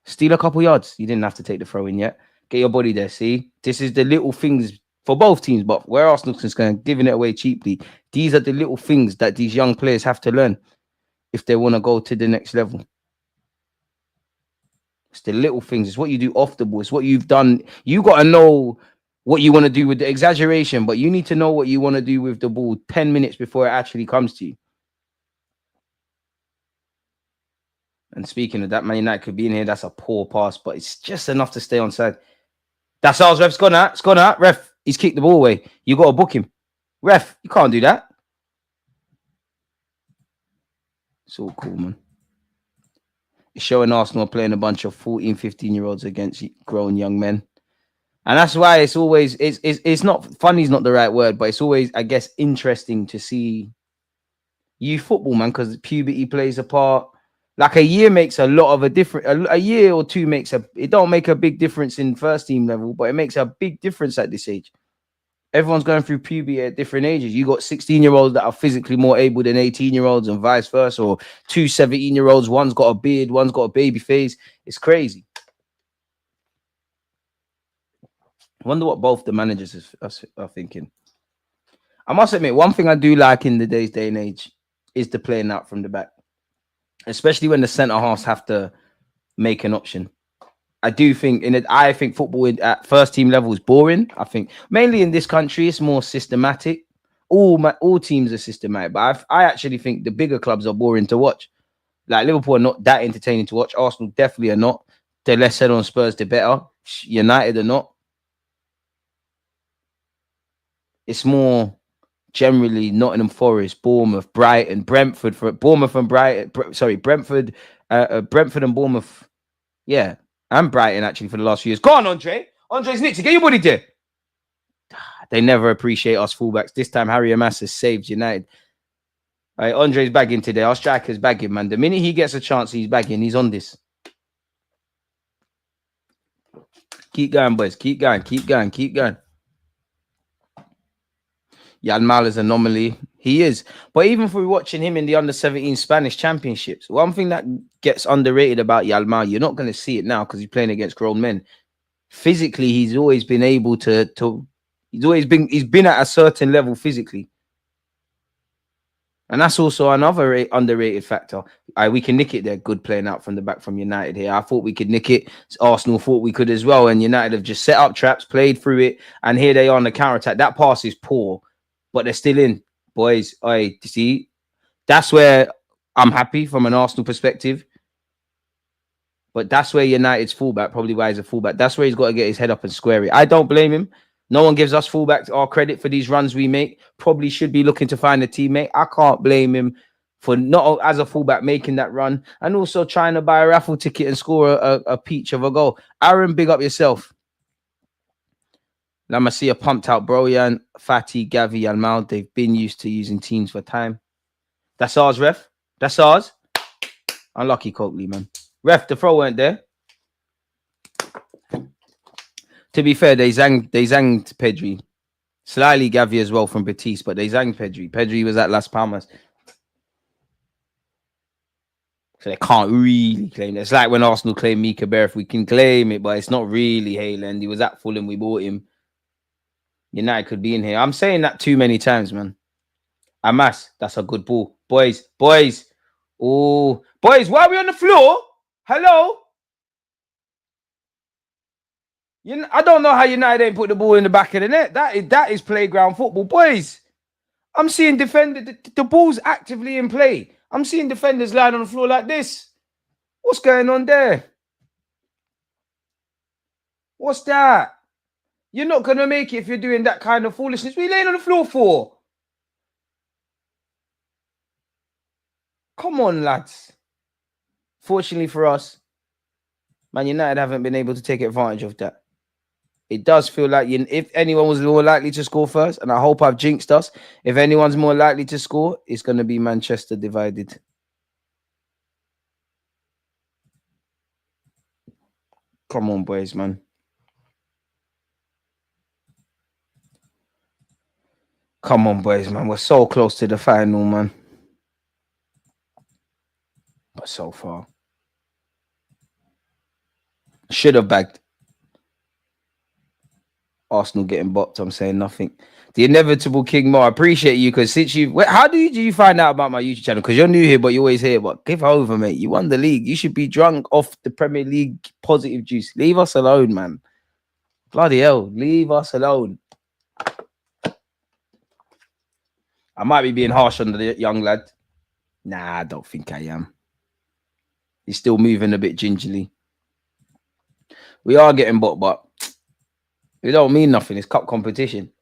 Steal a couple yards. You didn't have to take the throw in yet. Get your body there. See, this is the little things for both teams, but where Arsenal's concerned, giving it away cheaply. These are the little things that these young players have to learn if they want to go to the next level. It's the little things. It's what you do off the ball. It's what you've done. You got to know what you want to do with the exaggeration, but you need to know what you want to do with the ball 10 minutes before it actually comes to you. And speaking of that, Man United could be in here. That's a poor pass, but it's just enough to stay onside. That's ours, ref. It's gone out. It's gone out. Ref, he's kicked the ball away. You got to book him. Ref, you can't do that. It's all cool, man. It's showing Arsenal playing a bunch of 14, 15-year-olds against grown young men. And that's why it's always, it's not, funny is not the right word, but it's always, I guess, interesting to see youth football, man, because puberty plays a part. Like a year makes a lot of a difference. A year or two it don't make a big difference in first team level, but it makes a big difference at this age. Everyone's going through puberty at different ages. You got 16-year-olds that are physically more able than 18-year-olds and vice versa, or two 17-year-olds. One's got a beard, one's got a baby face. It's crazy. I wonder what both the managers are thinking. I must admit, one thing I do like in the day and age is the playing out from the back, especially when the centre halves have to make an option. I do think I think football at first team level is boring. I think mainly in this country it's more systematic. All teams are systematic, but I actually think the bigger clubs are boring to watch. Like Liverpool are not that entertaining to watch. Arsenal definitely are not. The less said on Spurs, the better. United are not. It's more generally Nottingham Forest, Bournemouth, Brighton, Brentford for Bournemouth and Brighton. Sorry, Brentford and Bournemouth. Yeah. And Brighton, actually, for the last few years. Go on, Andre. Andre's Nixie, get your body there. They never appreciate us fullbacks. This time, Harry Amas has saved United. All right, Andre's bagging today. Our striker's bagging, man. The minute he gets a chance, he's bagging. He's on this. Keep going, boys. Keep going. Keep going. Keep going. Yamal is an anomaly. He is. But even if we're watching him in the under-17 Spanish championships, one thing that gets underrated about Yamal, you're not going to see it now because he's playing against grown men. Physically, he's always been able he's been at a certain level physically. And that's also another underrated factor. We can nick it there. Good playing out from the back from United here. I thought we could nick it. Arsenal thought we could as well. And United have just set up traps, played through it. And here they are on the counter-attack. That pass is poor, but they're still in. Boys, see, that's where I'm happy from an Arsenal perspective. But that's where United's fullback, probably why he's a fullback, that's where he's got to get his head up and square it. I don't blame him. No one gives us fullbacks our credit for these runs we make. Probably should be looking to find a teammate. I can't blame him for not, as a fullback, making that run and also trying to buy a raffle ticket and score a peach of a goal. Aaron, big up yourself. Let me see a pumped out Brojan, Fatty, Gavi, and Mal. They've been used to using teams for time. That's ours, ref. That's ours. Unlucky Coakley, man. Ref, the throw weren't there. To be fair, they zanged Pedri. Slightly Gavi as well from Batiste, but they zanged Pedri. Pedri was at Las Palmas. So they can't really claim it. It's like when Arsenal claim Mika Bear. If we can claim it, but it's not really Hayland. He was at Fulham. We bought him. United could be in here. I'm saying that too many times, man. Amas, that's a good ball. Boys. Oh, boys, why are we on the floor? Hello? I don't know how United ain't put the ball in the back of the net. That is playground football. Boys, I'm seeing defenders. The ball's actively in play. I'm seeing defenders lying on the floor like this. What's going on there? What's that? You're not going to make it if you're doing that kind of foolishness. What are you laying on the floor for? Come on, lads. Fortunately for us, Man United haven't been able to take advantage of that. It does feel like if anyone was more likely to score first, and I hope I've jinxed us, if anyone's more likely to score, it's going to be Manchester divided. Come on, boys, man. Come on, boys, man. We're so close to the final, man. But so far. Should have bagged. Arsenal getting bopped. I'm saying nothing. The inevitable King Mo. I appreciate you because since how do you find out about my YouTube channel? Because you're new here, but you're always here. But give over, mate. You won the league. You should be drunk off the Premier League positive juice. Leave us alone, man. Bloody hell. Leave us alone. I might be being harsh on the young lad. Nah, I don't think I am. He's still moving a bit gingerly. We are getting bopped, but it don't mean nothing. It's cup competition.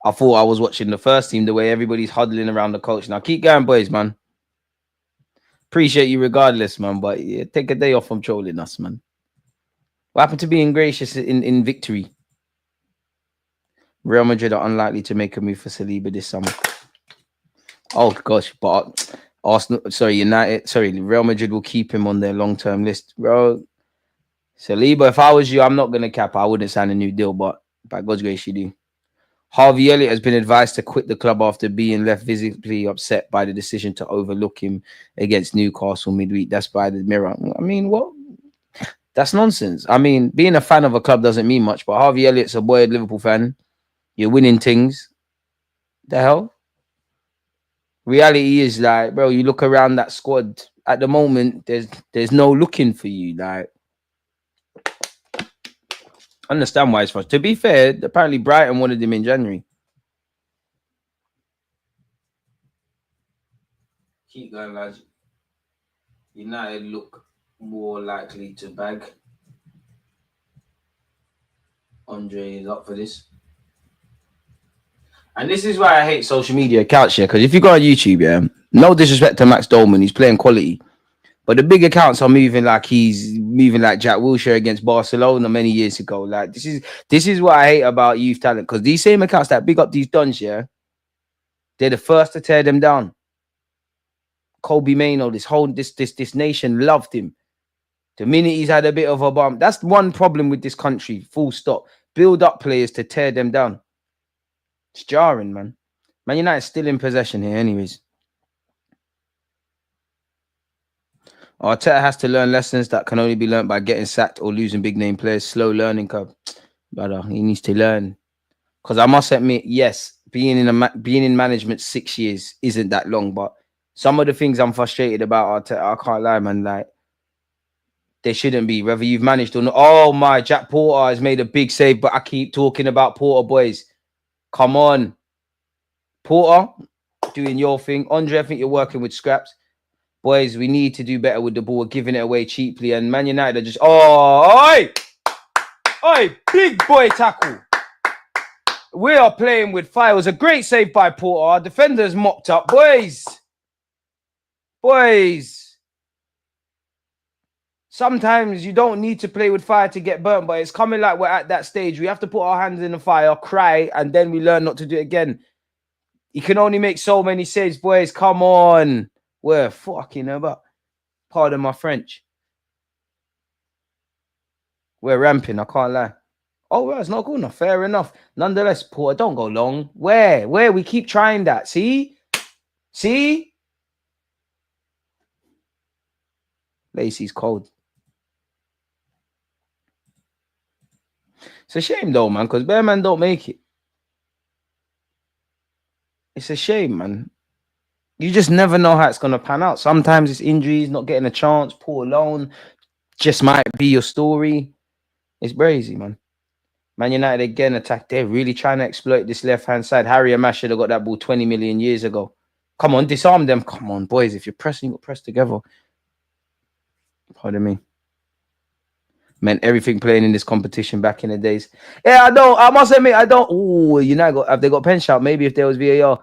I thought I was watching the first team the way everybody's huddling around the coach. Now keep going, boys, man. Appreciate you regardless, man. But yeah, take a day off from trolling us, man. What happened to being gracious in victory? Real Madrid are unlikely to make a move for Saliba this summer. Oh gosh, but Real Madrid will keep him on their long-term list, bro. Saliba, if I was you, I'm not gonna cap. I wouldn't sign a new deal, but by God's grace, you do. Harvey Elliott has been advised to quit the club after being left visibly upset by the decision to overlook him against Newcastle midweek. That's by the Mirror. I mean, what? That's nonsense. I mean, being a fan of a club doesn't mean much, but Harvey Elliott's a boy Liverpool fan. You're winning things. The hell? Reality is like, bro, you look around that squad at the moment, there's no looking for you. Like, understand why it's for. To be fair, apparently Brighton wanted him in January. Keep going, lads. United look more likely to bag. Andre is up for this. And this is why I hate social media accounts here. Because if you go on YouTube, yeah, no disrespect to Max Dolman, he's playing quality. But the big accounts are moving like he's moving like Jack Wilshere against Barcelona many years ago. Like this is what I hate about youth talent. Because these same accounts that big up these dons, yeah, they're the first to tear them down. Kobe Mano, this nation loved him. The minute he's had a bit of a bump, that's one problem with this country. Full stop. Build up players to tear them down. It's jarring, man. Man United's still in possession here, anyways. Arteta has to learn lessons that can only be learned by getting sacked or losing big name players. Slow learning curve, brother. He needs to learn. Because I must admit, yes, being in management 6 years isn't that long, but some of the things I'm frustrated about Arteta, I can't lie, man. Like, they shouldn't be, whether you've managed or not. Oh my, Jack Porter has made a big save, but I keep talking about Porter, boys. Come on. Porter, doing your thing. Andre, I think you're working with scraps. Boys, we need to do better with the ball, giving it away cheaply. And Man United are just, big boy tackle. We are playing with fire. It was a great save by Porter. Our defenders mopped up. Boys. Sometimes you don't need to play with fire to get burnt, but it's coming like we're at that stage. We have to put our hands in the fire, cry, and then we learn not to do it again. You can only make so many saves, boys. Come on. We're fucking about. Pardon my French. We're ramping, I can't lie. Oh, well, it's not good enough. Fair enough. Nonetheless, Porter, don't go long. Where? We keep trying that. See? Lacey's cold. It's a shame, though, man, because Bearman don't make it. It's a shame, man. You just never know how it's going to pan out. Sometimes it's injuries, not getting a chance, poor loan. Just might be your story. It's crazy, man. Man United again attack. They're really trying to exploit this left-hand side. Harry Amash should have got that ball 20 million years ago. Come on, disarm them. Come on, boys. If you're pressing, you got to press together. Pardon me. Meant everything playing in this competition back in the days. Yeah, I must admit, I don't. Oh, United have they got pen shout? Maybe if there was VAR.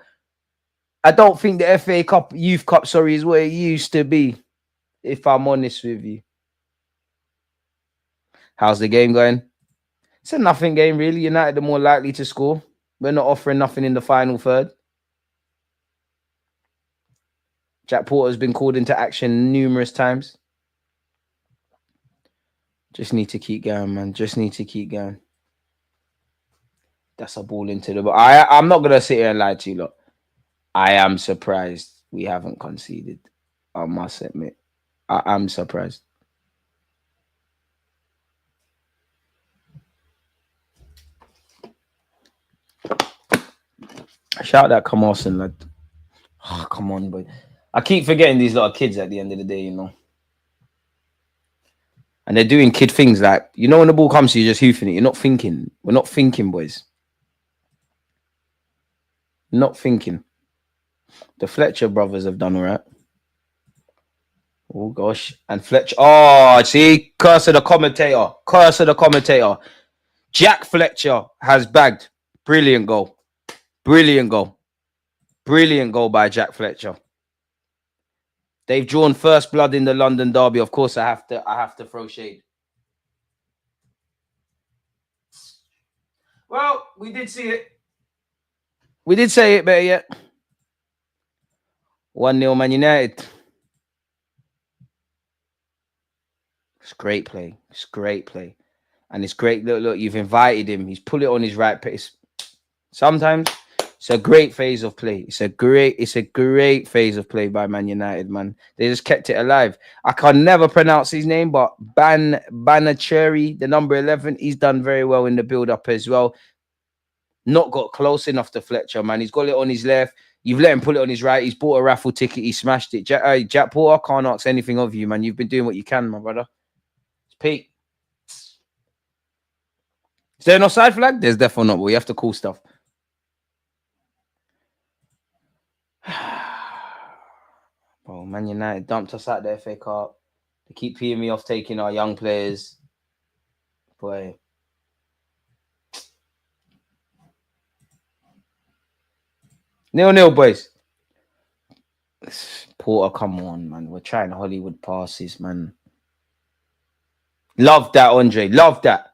I don't think the FA Cup, Youth Cup, sorry, is what it used to be, if I'm honest with you. How's the game going? It's a nothing game, really. United are more likely to score. We're not offering nothing in the final third. Jack Porter's been called into action numerous times. Just need to keep going, man. Just need to keep going. That's a ball into the... I'm not going to sit here and lie to you, look. I am surprised we haven't conceded. I must admit. I am surprised. Shout out Kamarson, lad. Oh, come on, boy. I keep forgetting these lot of kids at the end of the day, you know. And they're doing kid things like, you know, when the ball comes to you, you're just hoofing it. You're not thinking. We're not thinking, boys. Not thinking. The Fletcher brothers have done all right. Oh, gosh. And Fletcher. Oh, see? Curse of the commentator. Curse of the commentator. Jack Fletcher has bagged. Brilliant goal. Brilliant goal. Brilliant goal by Jack Fletcher. They've drawn first blood in the London derby. Of course, I have to throw shade. Well, we did see it. We did say it better yet. 1-0 Man United. It's great play. It's great play. And it's great. Look, you've invited him. He's put it on his right pace. Sometimes it's a great phase of play. It's a great phase of play by Man United, man. They just kept it alive. I can never pronounce his name, but Banacheri, the number 11, he's done very well in the build-up as well. Not got close enough to Fletcher, man. He's got it on his left. You've let him pull it on his right. He's bought a raffle ticket. He smashed it. Jack Porter, can't ask anything of you, man. You've been doing what you can, my brother. It's peak. Is there an offside flag? There's definitely not, but we have to call stuff. Bro, Man United dumped us out the FA Cup. They keep peeing me off taking our young players. Boy. Nil, boys. Porter, come on, man. We're trying Hollywood passes, man. Love that, Andre. Love that.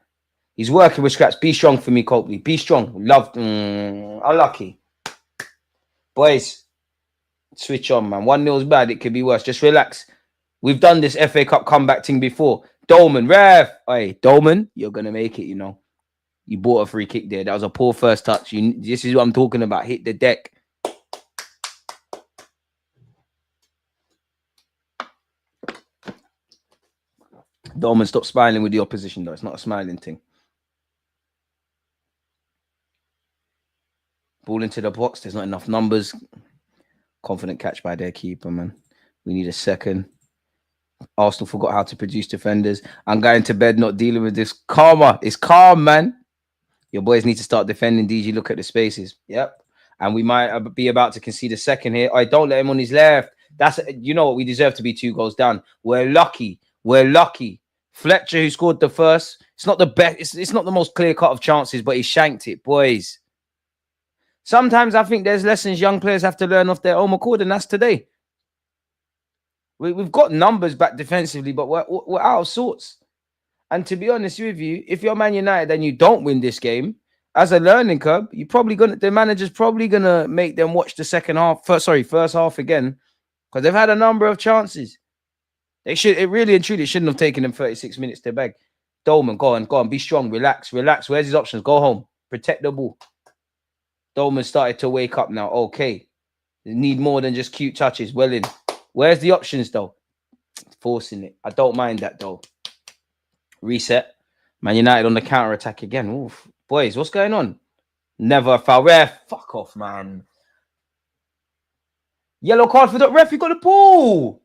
He's working with scraps. Be strong for me, Copley. Be strong. Love. Unlucky. Boys, switch on, man. 1-0 is bad. It could be worse. Just relax. We've done this FA Cup comeback thing before. Dolman, ref. Hey, Dolman, you're going to make it, you know. You bought a free kick there. That was a poor first touch. This is what I'm talking about. Hit the deck. Dolman, stop smiling with the opposition, though. It's not a smiling thing. Ball into the box. There's not enough numbers. Confident catch by their keeper, man. We need a second. Arsenal forgot how to produce defenders. I'm going to bed not dealing with this. Karma. It's calm, man. Your boys need to start defending, DG. Look at the spaces. Yep. And we might be about to concede a second here. Don't let him on his left. That's, you know what? We deserve to be 2 goals down. We're lucky. We're lucky. Fletcher, who scored the first. It's not the best. It's not the most clear cut of chances, but he shanked it, boys. Sometimes I think there's lessons young players have to learn off their own accord, and that's today. We've got numbers back defensively, but we're out of sorts. And to be honest with you, if you're Man United and you don't win this game, as a learning curve, the manager's probably gonna make them watch the first half again, because they've had a number of chances. It really and truly shouldn't have taken them 36 minutes to bag. Dolman, go on, be strong, relax. Where's his options? Go home, protect the ball. Dolman started to wake up now. Okay. They need more than just cute touches. Well in. Where's the options, though? Forcing it. I don't mind that, though. Reset. Man United on the counter-attack again. Oof. Boys, what's going on? Never a foul. Ref. Fuck off, man. Yellow card for the ref. You got the ball.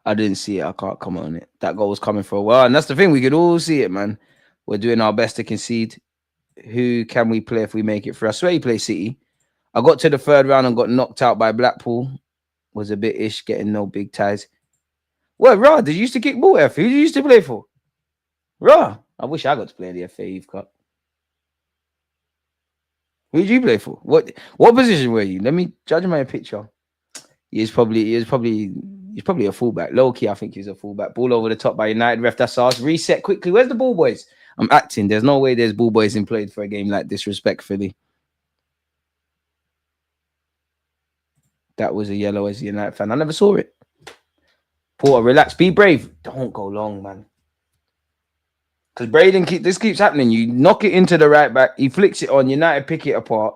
I didn't see it. I can't comment on it. That goal was coming for a while. And that's the thing. We could all see it, man. We're doing our best to concede. Who can we play if we make it through? I swear he plays City. I got to the 3rd round and got knocked out by Blackpool. Was a bit ish, getting no big ties. What, Raw? Did you used to kick ball, F? Who did you used to play for? Raw. I wish I got to play in the FA Youth Cup. Who did you play for? What position were you? Let me judge my picture. He's probably a fullback. Low key, I think he's a fullback. Ball over the top by United. Ref, that's ours. Reset quickly. Where's the ball boys? I'm acting. There's no way there's ball boys in played for a game like this, respectfully. That was a yellow as a United fan. I never saw it. Porter, relax. Be brave. Don't go long, man. Because Braden, this keeps happening. You knock it into the right back. He flicks it on. United pick it apart.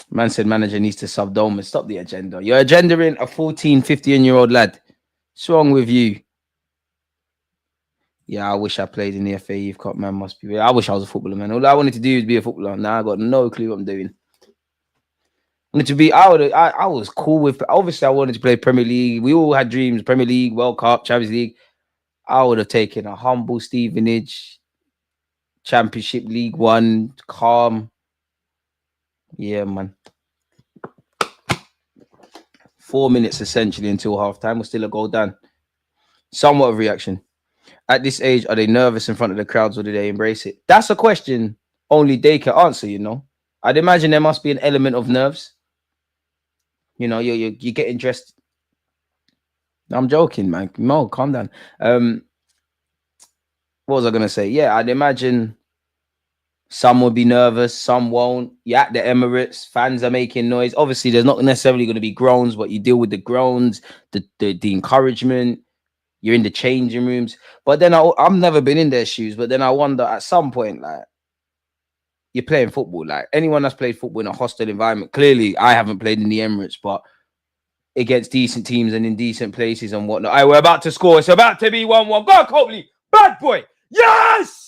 Man said manager needs to sub Dolman. Stop the agenda. You're agendaing a 14, 15-year-old lad. What's wrong with you? Yeah, I wish I played in the FA Youth Cup, man. Must be. I wish I was a footballer, man. All I wanted to do was be a footballer. Now I got no clue what I'm doing. I wanted to be. I was cool with. Obviously, I wanted to play Premier League. We all had dreams: Premier League, World Cup, Champions League. I would have taken a humble Stevenage, Championship League One, calm. Yeah, man. 4 minutes essentially until half time. We're still a goal down. Somewhat of reaction. At this age, are they nervous in front of the crowds or do they embrace it? That's a question only they can answer, you know. I'd imagine there must be an element of nerves. You know, you're getting dressed. I'm joking, man. No, calm down. What was I going to say? Yeah, I'd imagine some will be nervous, some won't. You're at the Emirates, fans are making noise. Obviously, there's not necessarily going to be groans, but you deal with the groans, the encouragement. You're in the changing rooms. But then I've never been in their shoes. But then I wonder at some point, like, you're playing football. Like, anyone that's played football in a hostile environment, clearly I haven't played in the Emirates, but against decent teams and in decent places and whatnot. All right, we're about to score. It's about to be 1-1. Go on, Copley. Bad boy. Yes!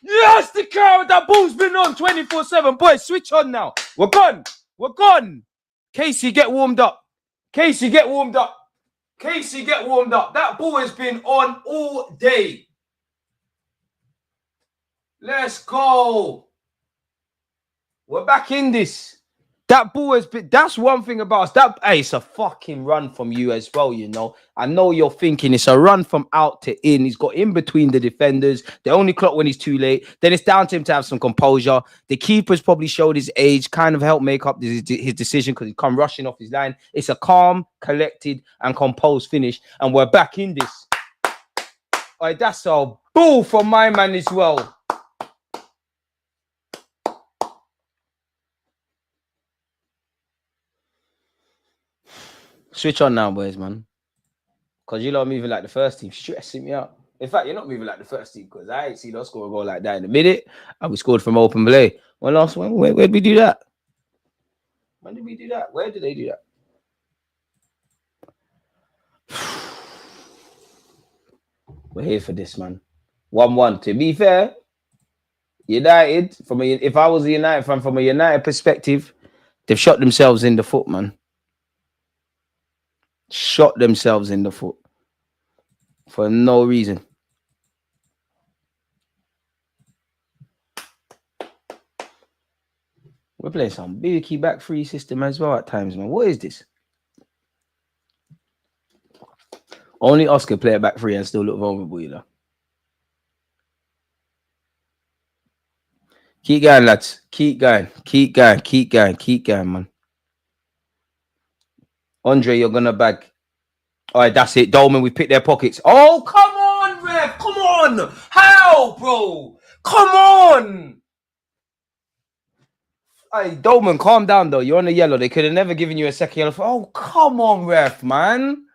Yes, the crowd. That ball's been on 24/7. Boys, switch on now. We're gone. We're gone. Casey, get warmed up. Casey, get warmed up. Casey, get warmed up. That ball has been on all day. Let's go. We're back in this. That ball has been, that's one thing about us. That, hey, it's a fucking run from you as well, you know. I know you're thinking it's a run from out to in. He's got in between the defenders. They only clock when he's too late. Then it's down to him to have some composure. The keeper's probably showed his age, kind of helped make up his decision because he come rushing off his line. It's a calm, collected, and composed finish. And we're back in this. All right, that's a ball from my man as well. Switch on now, boys, man. Because you lot are moving like the first team. Stressing me out. In fact, you're not moving like the first team because I ain't seen us score a goal like that in a minute. And we scored from open play. When last one? Where did we do that? When did we do that? Where did they do that? We're here for this, man. 1-1. To be fair, United, if I was a United fan, from a United perspective, they've shot themselves in the foot, man. Shot themselves in the foot for no reason. We're playing some bookie back free system as well at times, man. What is this? Only Oscar play it back free and still look vulnerable, you know. Keep going, lads. Keep going. Keep going. Keep going. Keep going, man. Andre, you're gonna bag. All right, that's it. Dolman, we picked their pockets. Oh, come on, ref. Come on. How, bro? Come on. Hey, Dolman, calm down, though. You're on the yellow. They could have never given you a second yellow. Oh, come on, ref, man.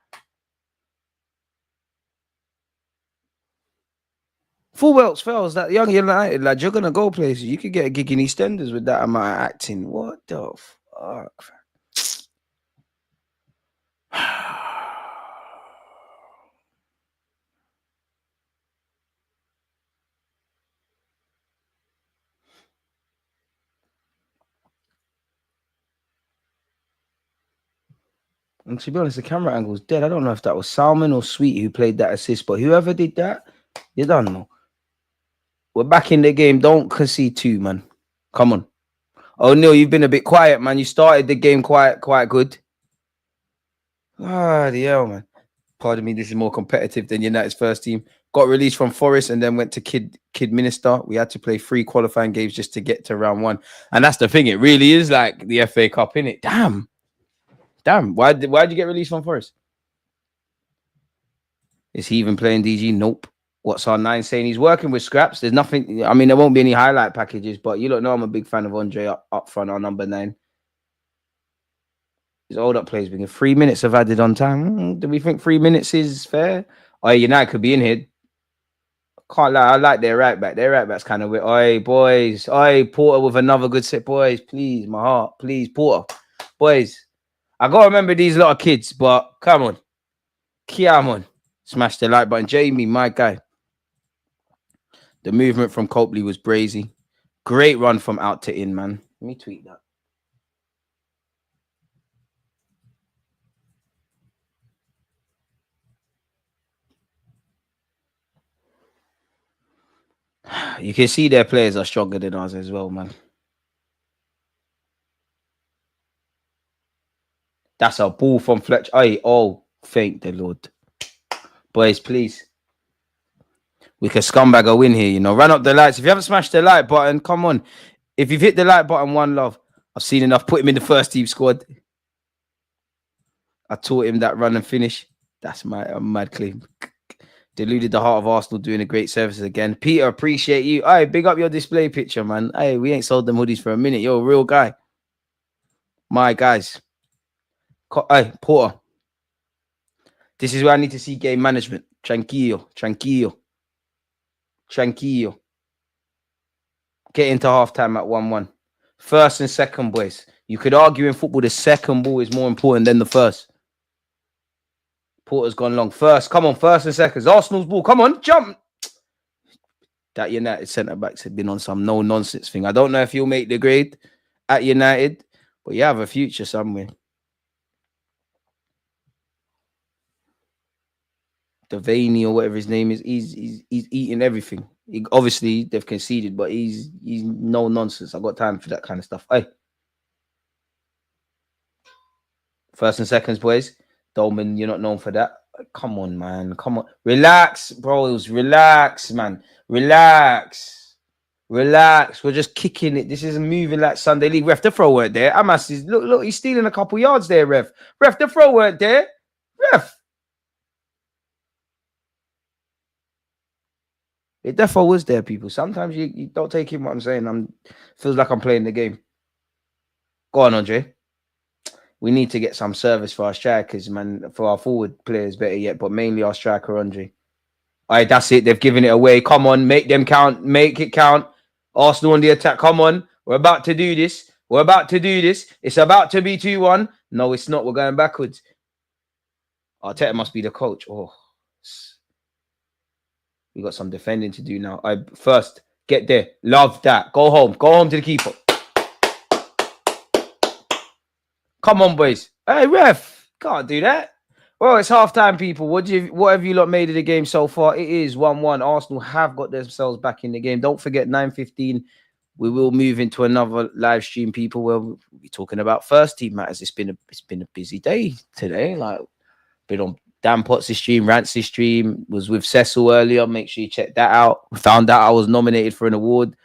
Full belts fails that young United, lad. You're gonna go places. You could get a gig in EastEnders with that amount of acting. What the fuck? And to be honest, the camera angle's dead. I don't know if that was Salmon or Sweet who played that assist, but whoever did that, you don't know. We're back in the game. Don't concede two, man. Come on. Oh, Neil, you've been a bit quiet, man. You started the game quite good. Ah, the hell, man. Pardon me, this is more competitive than United's first team. Got released from Forest and then went to Kidminster. We had to play 3 qualifying games just to get to round 1. And that's the thing. It really is like the FA Cup, innit? Damn. Why'd you get released from Forest? Is he even playing DG? Nope. What's R9 saying? He's working with scraps. There's nothing. I mean, there won't be any highlight packages, but you don't know I'm a big fan of Andre up front on number 9. His old up plays being 3 minutes have added on time. Do we think 3 minutes is fair? Oh, United could be in here. Can't lie. I like their right back. Their right back's kind of weird. Oi, boys. Oi, Porter with another good set. Boys, please, my heart. Please, Porter. Boys, I got to remember these lot of kids, but come on. Come on. Smash the like button. Jamie, my guy. The movement from Copley was brazy. Great run from out to in, man. Let me tweet that. You can see their players are stronger than us as well, man. That's a ball from Fletcher. Oh, thank the Lord. Boys, please. We can scumbag a win here, you know. Run up the lights. If you haven't smashed the like button, come on. If you've hit the like button, one love. I've seen enough. Put him in the first team squad. I taught him that run and finish. That's my mad claim. Deluded the heart of Arsenal, doing a great service again. Peter, appreciate you. Hey, big up your display picture, man. Hey, we ain't sold them hoodies for a minute. You're a real guy. My guys. Hey, Porter. This is where I need to see game management. Tranquillo. Get into halftime at 1-1. First and second, boys. You could argue in football the second ball is more important than the first. Porter's gone long. First, come on, first and seconds. Arsenal's ball. Come on, jump. That United centre-backs have been on some no-nonsense thing. I don't know if you'll make the grade at United, but you have a future somewhere. Devaney or whatever his name is, he's eating everything. Obviously, they've conceded, but he's no nonsense. I got time for that kind of stuff. Hey. First and seconds, boys. Dolman, you're not known for that. Come on, man. Come on. Relax, bros. Relax, man. Relax. We're just kicking it. This isn't moving like Sunday League. Ref, the throw weren't there. Amas is look, he's stealing a couple yards there, ref. Ref, the throw weren't there. Ref. It definitely was there, people. Sometimes you don't take in what I'm saying. Feels like I'm playing the game. Go on, Andre. We need to get some service for our strikers, man. For our forward players, better yet. But mainly our striker, Andre. All right, that's it. They've given it away. Come on, make them count. Make it count. Arsenal on the attack. Come on. We're about to do this. It's about to be 2-1. No, it's not. We're going backwards. Arteta must be the coach. Oh. We got some defending to do now. First, get there. Love that. Go home. Go home to the keeper. Come on, boys. Hey, ref. Can't do that. Well, it's half-time, people. What have you lot made of the game so far? It is 1-1. Arsenal have got themselves back in the game. Don't forget, 9:15. We will move into another live stream, people, where we'll be talking about first team matters. It's been a busy day today. Like, been on Dan Potts' stream, Rance's stream, was with Cecil earlier. Make sure you check that out. Found out I was nominated for an award.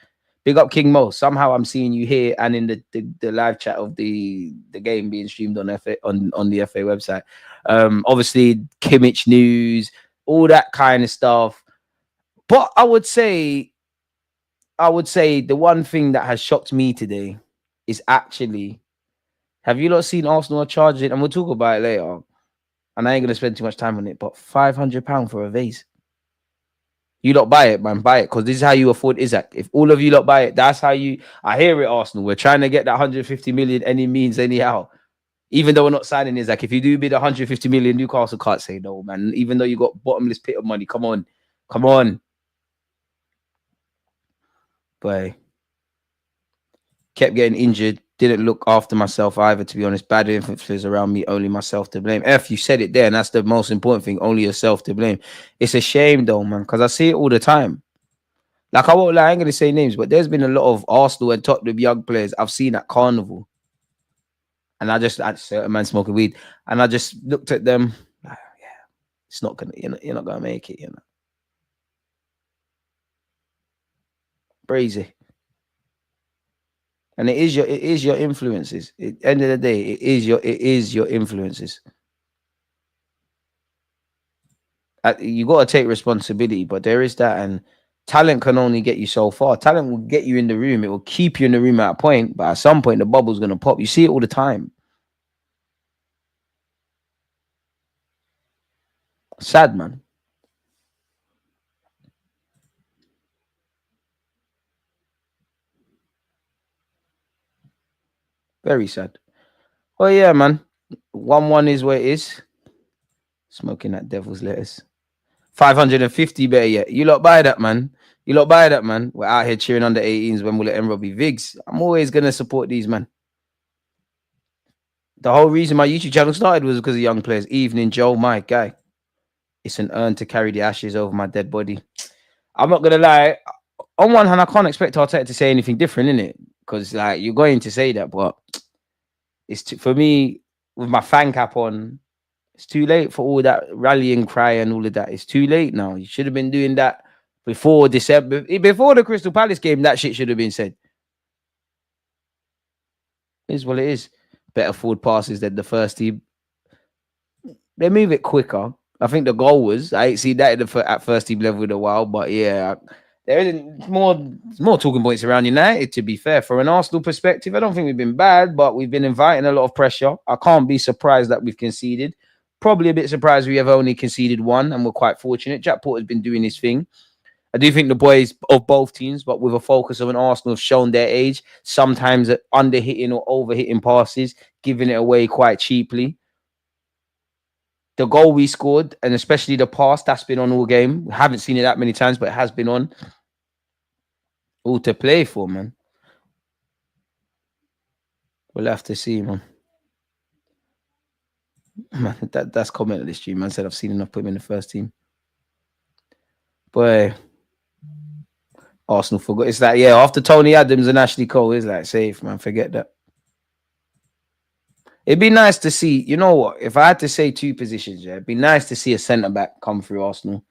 Big up King Mo. Somehow I'm seeing you here and in the live chat of the game being streamed on the FA website. Obviously, Kimmich news, all that kind of stuff. But I would say the one thing that has shocked me today is actually, have you not seen Arsenal charge it? And we'll talk about it later. And I ain't going to spend too much time on it, but £500 for a vase. You lot buy it, man. Buy it, because this is how you afford Isaac. If all of you lot buy it, that's how you... I hear it, Arsenal. We're trying to get that 150 million any means, anyhow. Even though we're not signing Isaac. If you do bid 150 million, Newcastle can't say no, man. Even though you got bottomless pit of money. Come on. Come on. But kept getting injured. Didn't look after myself either, to be honest. Bad influences around me, only myself to blame. You said it there, and that's the most important thing. Only yourself to blame. It's a shame, though, man, because I see it all the time. Like I won't lie, I ain't gonna say names, but there's been a lot of Arsenal and Tottenham young players I've seen at Carnival, and I certain man smoking weed, and I just looked at them. Like, yeah, it's not gonna, you're not gonna make it, Crazy. And it is your influences. At the end of the day, it is your influences. You got to take responsibility, but there is that, and talent can only get you so far. Talent will get you in the room. It will keep you in the room at a point, but at some point the bubble's gonna pop. You see it all the time. Sad, man. Very sad. Well, yeah, man. 1-1 is where it is. Smoking that devil's lettuce. 550 better yet. You lot buy that, man. You lot buy that, man. We're out here cheering under 18s when we'll let Robbie Viggs. I'm always gonna support these, man. The whole reason my YouTube channel started was because of young players. Evening Joe, my guy. It's an urn to carry the ashes over my dead body. I'm not gonna lie. On one hand, I can't expect Arteta to say anything different, innit? Because like you're going to say that, but for me with my fan cap on. It's too late for all that rallying cry and all of that. It's too late now. You should have been doing that before December, before the Crystal Palace game. That shit should have been said. It is what it is. Better forward passes than the first team. They move it quicker. I think the goal was. I ain't seen that at first team level in a while, but yeah, there isn't more talking points around United. To be fair, from an Arsenal perspective, I don't think we've been bad, but we've been inviting a lot of pressure. I can't be surprised that we've conceded. Probably a bit surprised we have only conceded one, and we're quite fortunate. Jack Porter's been doing his thing. I do think the boys of both teams, but with a focus of an Arsenal, have shown their age. Sometimes at under-hitting or over-hitting passes, giving it away quite cheaply. The goal we scored, and especially the pass, that's been on all game. We haven't seen it that many times, but it has been on. All to play for, man. We'll have to see, man. Man, that's comment of the stream. Man said I've seen enough put him in the first team. Boy, Arsenal forgot. It's like, yeah, after Tony Adams and Ashley Cole, it's like safe, man. Forget that. It'd be nice to see, you know what? If I had to say two positions, yeah, it'd be nice to see a centre-back come through Arsenal.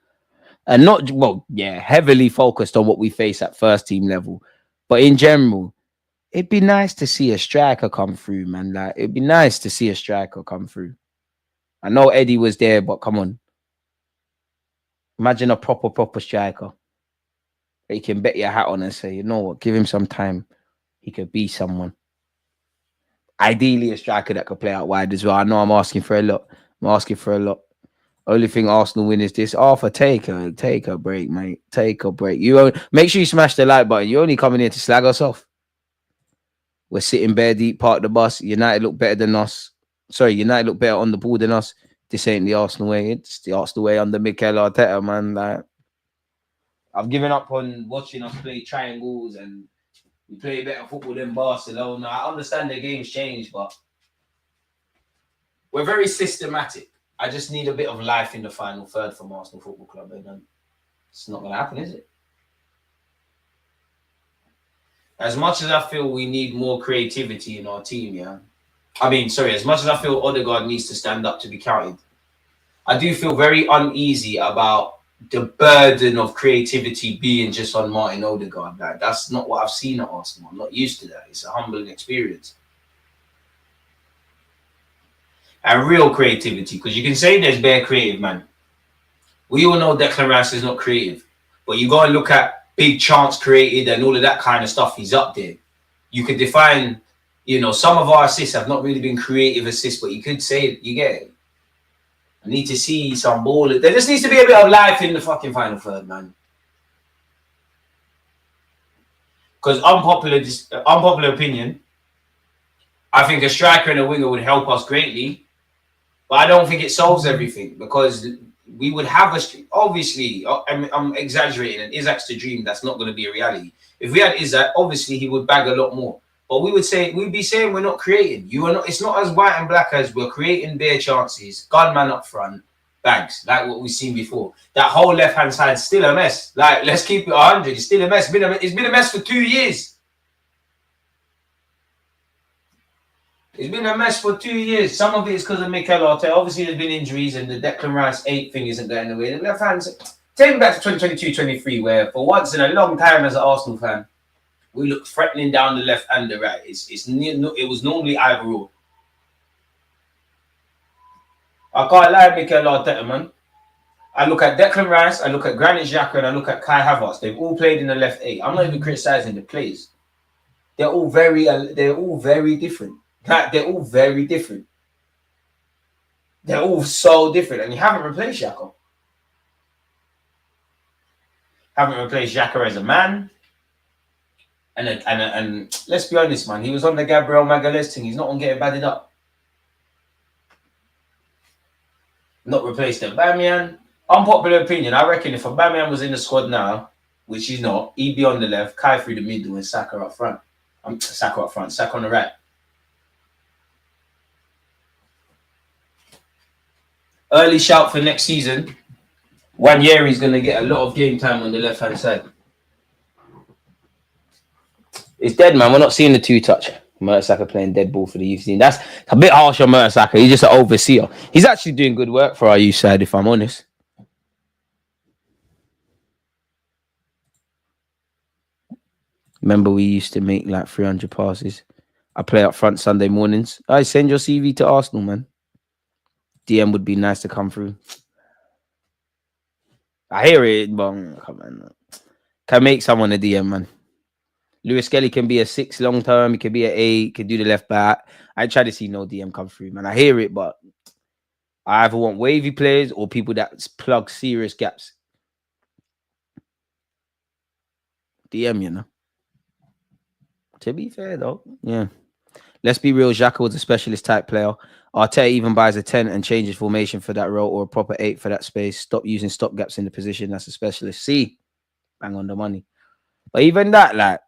And not, well, yeah, heavily focused on what we face at first team level. But in general, it'd be nice to see a striker come through, man. Like, it'd be nice to see a striker come through. I know Eddie was there, but come on. Imagine a proper striker. You can bet your hat on and say, you know what, give him some time. He could be someone. Ideally, a striker that could play out wide as well. I know I'm asking for a lot. Only thing Arsenal win is this. Arthur, take a break, mate. Take a break. Make sure you smash the like button. You're only coming here to slag us off. We're sitting bare deep, part of the bus. United look better than us. Sorry, United look better on the ball than us. This ain't the Arsenal way. It's the Arsenal way under Mikel Arteta, man. Like, I've given up on watching us play triangles and we play better football than Barcelona. I understand the game's changed, but we're very systematic. I just need a bit of life in the final third from Arsenal Football Club, and then it's not going to happen, is it? As much as I feel we need more creativity in our team, yeah. As much as I feel Odegaard needs to stand up to be counted, I do feel very uneasy about the burden of creativity being just on Martin Odegaard. Like, that's not what I've seen at Arsenal. I'm not used to that. It's a humbling experience. And real creativity, because you can say there's bare creative, man. We all know Declan Rice is not creative, but you go and look at big chance created and all of that kind of stuff. He's up there. You could define, some of our assists have not really been creative assists, but you could say, you get it. I need to see some ball. There just needs to be a bit of life in the fucking final third, man. Because unpopular opinion, I think a striker and a winger would help us greatly, but I don't think it solves everything, because we would have obviously, I'm exaggerating, and Isaac's the dream. That's not going to be a reality. If we had Isaac, obviously he would bag a lot more. But we'd be saying we're not creating. It's not as white and black as we're creating bare chances, gunman up front, bags, like what we've seen before. That whole left-hand side still a mess. Like, let's keep it 100. It's still a mess. It's been a mess for 2 years. It's been a mess for 2 years. Some of it is because of Mikel Arteta. Obviously, there's been injuries, and the Declan Rice 8 thing isn't going away. The left hand, take me back to 2022-23, where for once in a long time as an Arsenal fan, we looked threatening down the left and the right. It was normally either or. I can't lie, Mikel Arteta, man. I look at Declan Rice, I look at Granit Xhaka, and I look at Kai Havertz. They've all played in the left 8. I'm not even criticizing the plays. They're all very different. They're all very different. They're all so different, and you haven't replaced Xhaka. Haven't replaced Xhaka as a man. And let's be honest, man. He was on the Gabriel Magalhaes thing. He's not on getting batted up. Not replaced Aubameyang. Unpopular opinion. I reckon if Aubameyang was in the squad now, which he's not, he'd be on the left, Kai through the middle, and Saka up front. Saka up front, Saka on the right. Early shout for next season. 1 year he's going to get a lot of game time on the left-hand side. It's dead, man. We're not seeing the 2-touch. Mertesacker playing dead ball for the youth team. That's a bit harsh on Mertesacker. He's just an overseer. He's actually doing good work for our youth side, if I'm honest. Remember, we used to make like 300 passes. I play up front Sunday mornings. I send your CV to Arsenal, man. DM would be nice to come through. I hear it, but come on. Can make someone a DM, man. Lewis Kelly can be a 6 long term. He can be an 8. Can do the left back. I try to see no DM come through, man. I hear it, but I either want wavy players or people that plug serious gaps. DM, you know. To be fair, though, yeah. Let's be real. Xhaka was a specialist type player. Arteta even buys a 10 and changes formation for that role or a proper 8 for that space. Stop using stop gaps in the position. That's a specialist. See, bang on the money. But even that, like,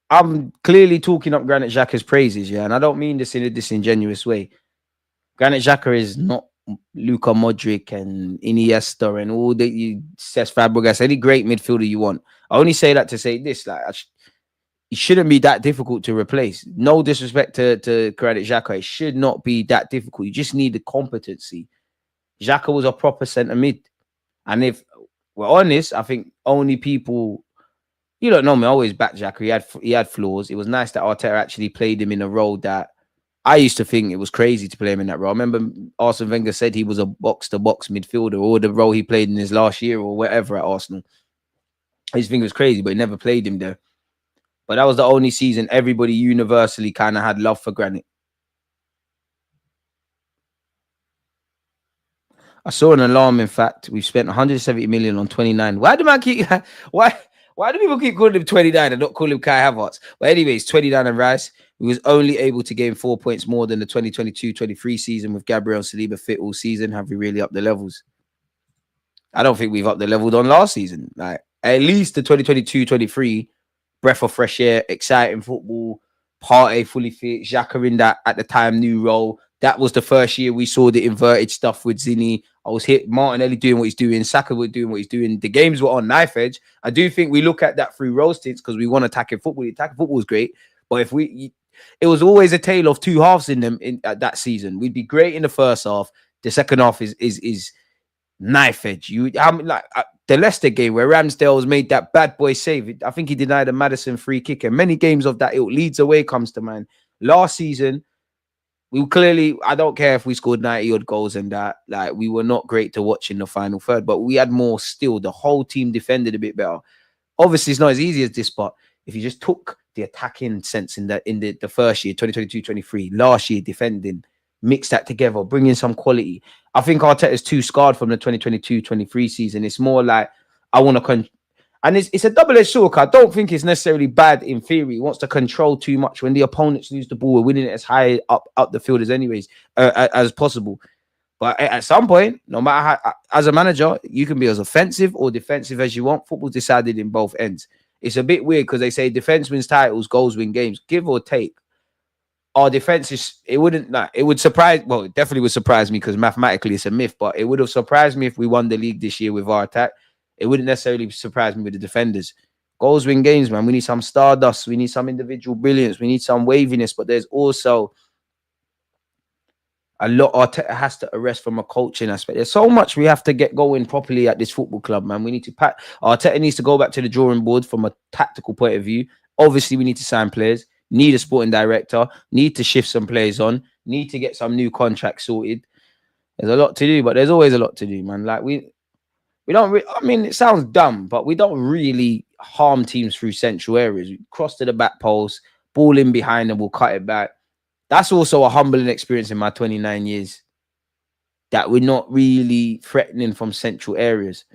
I'm clearly talking up Granit Xhaka's praises, yeah, and I don't mean this in a disingenuous way. Granit Xhaka is not Luka Modric and Iniesta and all the Cesc Fabregas, any great midfielder you want. I only say that to say this, like, it shouldn't be that difficult to replace. No disrespect to Granit Xhaka. It should not be that difficult. You just need the competency. Xhaka was a proper centre mid. And if we're honest, I think only people... You don't know me, I always back Xhaka. He had flaws. It was nice that Arteta actually played him in a role that I used to think it was crazy to play him in that role. I remember Arsene Wenger said he was a box-to-box midfielder, or the role he played in his last year or whatever at Arsenal. I just think it was crazy, but he never played him there. But that was the only season everybody universally kind of had love for Granit. I saw an alarming fact. We've spent 170 million on 29. Why do people keep calling him 29 and not call him Kai Havertz? But anyways, 29 and Rice. We was only able to gain 4 points more than the 2022-23 season with Gabriel Saliba fit all season. Have we really upped the levels? I don't think we've upped the level on last season. Like, at least the 2022-23, breath of fresh air, exciting football, Partey fully fit, Xhaka in that, at the time, new role. That was the first year we saw the inverted stuff with Zinni. I was hit. Martinelli doing what he's doing. Saka was doing what he's doing. The games were on knife edge. I do think we look at that through rose tints because we want attacking football. Attacking football was great, but it was always a tale of two halves in them at that season. We'd be great in the first half. The second half is knife edge. The Leicester game where Ramsdale's made that bad boy save. I think he denied a Maddison free kick, and many games of that ilk. Leeds away comes to mind. Last season, we clearly, I don't care if we scored 90 odd goals and that, like, we were not great to watch in the final third, but we had more still. The whole team defended a bit better. Obviously, it's not as easy as this, but if you just took the attacking sense in the first year, 2022-23, last year defending, mix that together, bring in some quality. I think Arteta is too scarred from the 2022-23 season. It's more like, I want to... And it's a double-edged sword. I don't think it's necessarily bad in theory. He wants to control too much. When the opponents lose the ball, we're winning it as high up the field as possible. But at some point, no matter how, as a manager, you can be as offensive or defensive as you want. Football's decided in both ends. It's a bit weird because they say defense wins titles, goals win games. Give or take. our defense is, it wouldn't, like, it would surprise, well, it definitely would surprise me because mathematically it's a myth, but it would have surprised me if we won the league this year with our attack. It wouldn't necessarily surprise me with the defenders. Goals win games, man. We need some stardust. We need some individual brilliance. We need some waviness, but there's also a lot Arteta has to arrest from a coaching aspect. There's so much we have to get going properly at this football club, man. We need to Arteta needs to go back to the drawing board from a tactical point of view. Obviously, we need to sign players. Need a sporting director, need to shift some players on, need to get some new contracts sorted. There's a lot to do, but there's always a lot to do, man. Like we don't, I mean, it sounds dumb, but we don't really harm teams through central areas. We cross to the back post, ball in behind and we'll cut it back. That's also a humbling experience in my 29 years, that we're not really threatening from central areas.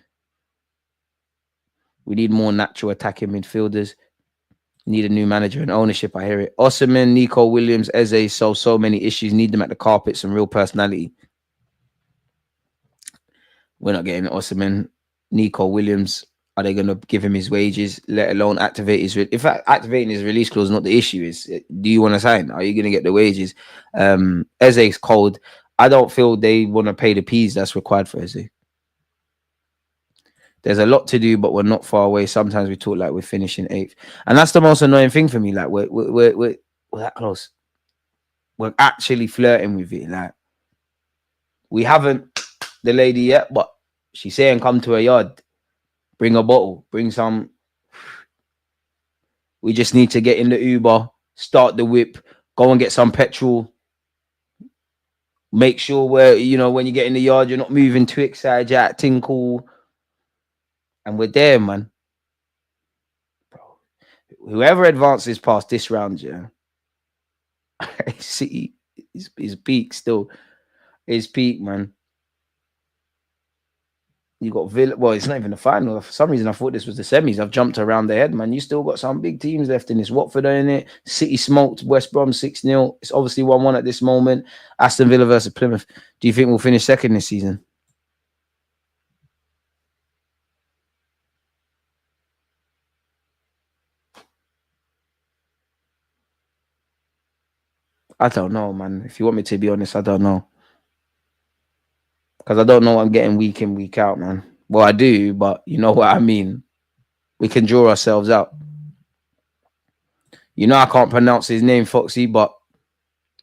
We need more natural attacking midfielders. Need a new manager and ownership. I hear it. Osimhen, Nico Williams, Eze solve so many issues. Need them at the carpet, some real personality. We're not getting Osimhen. Nico Williams, are they going to give him his wages, let alone activate his... In fact, activating his release clause is not the issue. Is, do you want to sign? Are you going to get the wages? Eze's cold. I don't feel they want to pay the fees that's required for Eze. There's a lot to do, but we're not far away. Sometimes we talk like we're finishing 8th. And that's the most annoying thing for me. Like, we're that close. We're actually flirting with it. Like, we haven't the lady yet, but she's saying come to her yard. Bring a bottle. Bring some. We just need to get in the Uber, start the whip, go and get some petrol. Make sure where, you know, when you get in the yard, you're not moving too excited, you're acting cool. And we're there, man. Bro, whoever advances past this round, yeah, City is peak still. His peak, man. You got Villa. Well, it's not even the final. For some reason, I thought this was the semis. I've jumped around the head, man. You still got some big teams left in this. Watford are in it. City smoked West Brom 6-0. It's obviously 1-1 at this moment. Aston Villa versus Plymouth. Do you think we'll finish second this season? I don't know, man. If you want me to be honest, I don't know. Because I don't know what I'm getting week in, week out, man. Well, I do, but you know what I mean. We can draw ourselves out. You know I can't pronounce his name, Foxy, but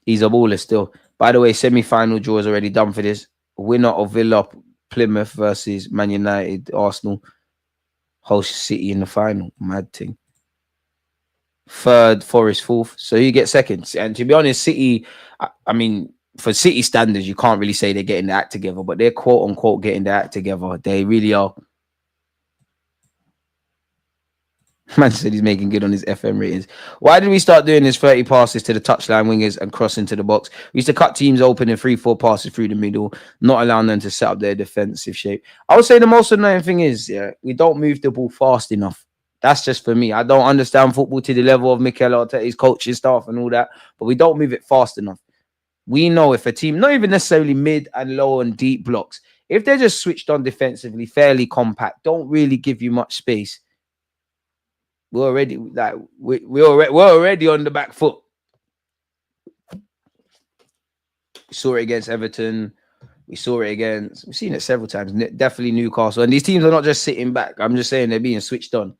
he's a baller still. By the way, semi-final draw is already done for this. Winner of Villa, Plymouth versus Man United, Arsenal. Host City in the final. Mad thing. Third, Forest fourth. So you get second. And to be honest, City, I mean, for City standards, you can't really say they're getting the act together, but they're quote unquote getting the act together. They really are. Man said he's making good on his FM ratings. Why did we start doing this 30 passes to the touchline wingers and cross into the box? We used to cut teams open in 3-4 passes through the middle, not allowing them to set up their defensive shape. I would say the most annoying thing is, yeah, we don't move the ball fast enough. That's just for me. I don't understand football to the level of Mikel Arteta's coaching staff and all that, but we don't move it fast enough. We know if a team, not even necessarily mid and low and deep blocks, if they're just switched on defensively, fairly compact, don't really give you much space, we're already like we're already on the back foot. We saw it against Everton. We've seen it several times. Definitely Newcastle. And these teams are not just sitting back. I'm just saying they're being switched on.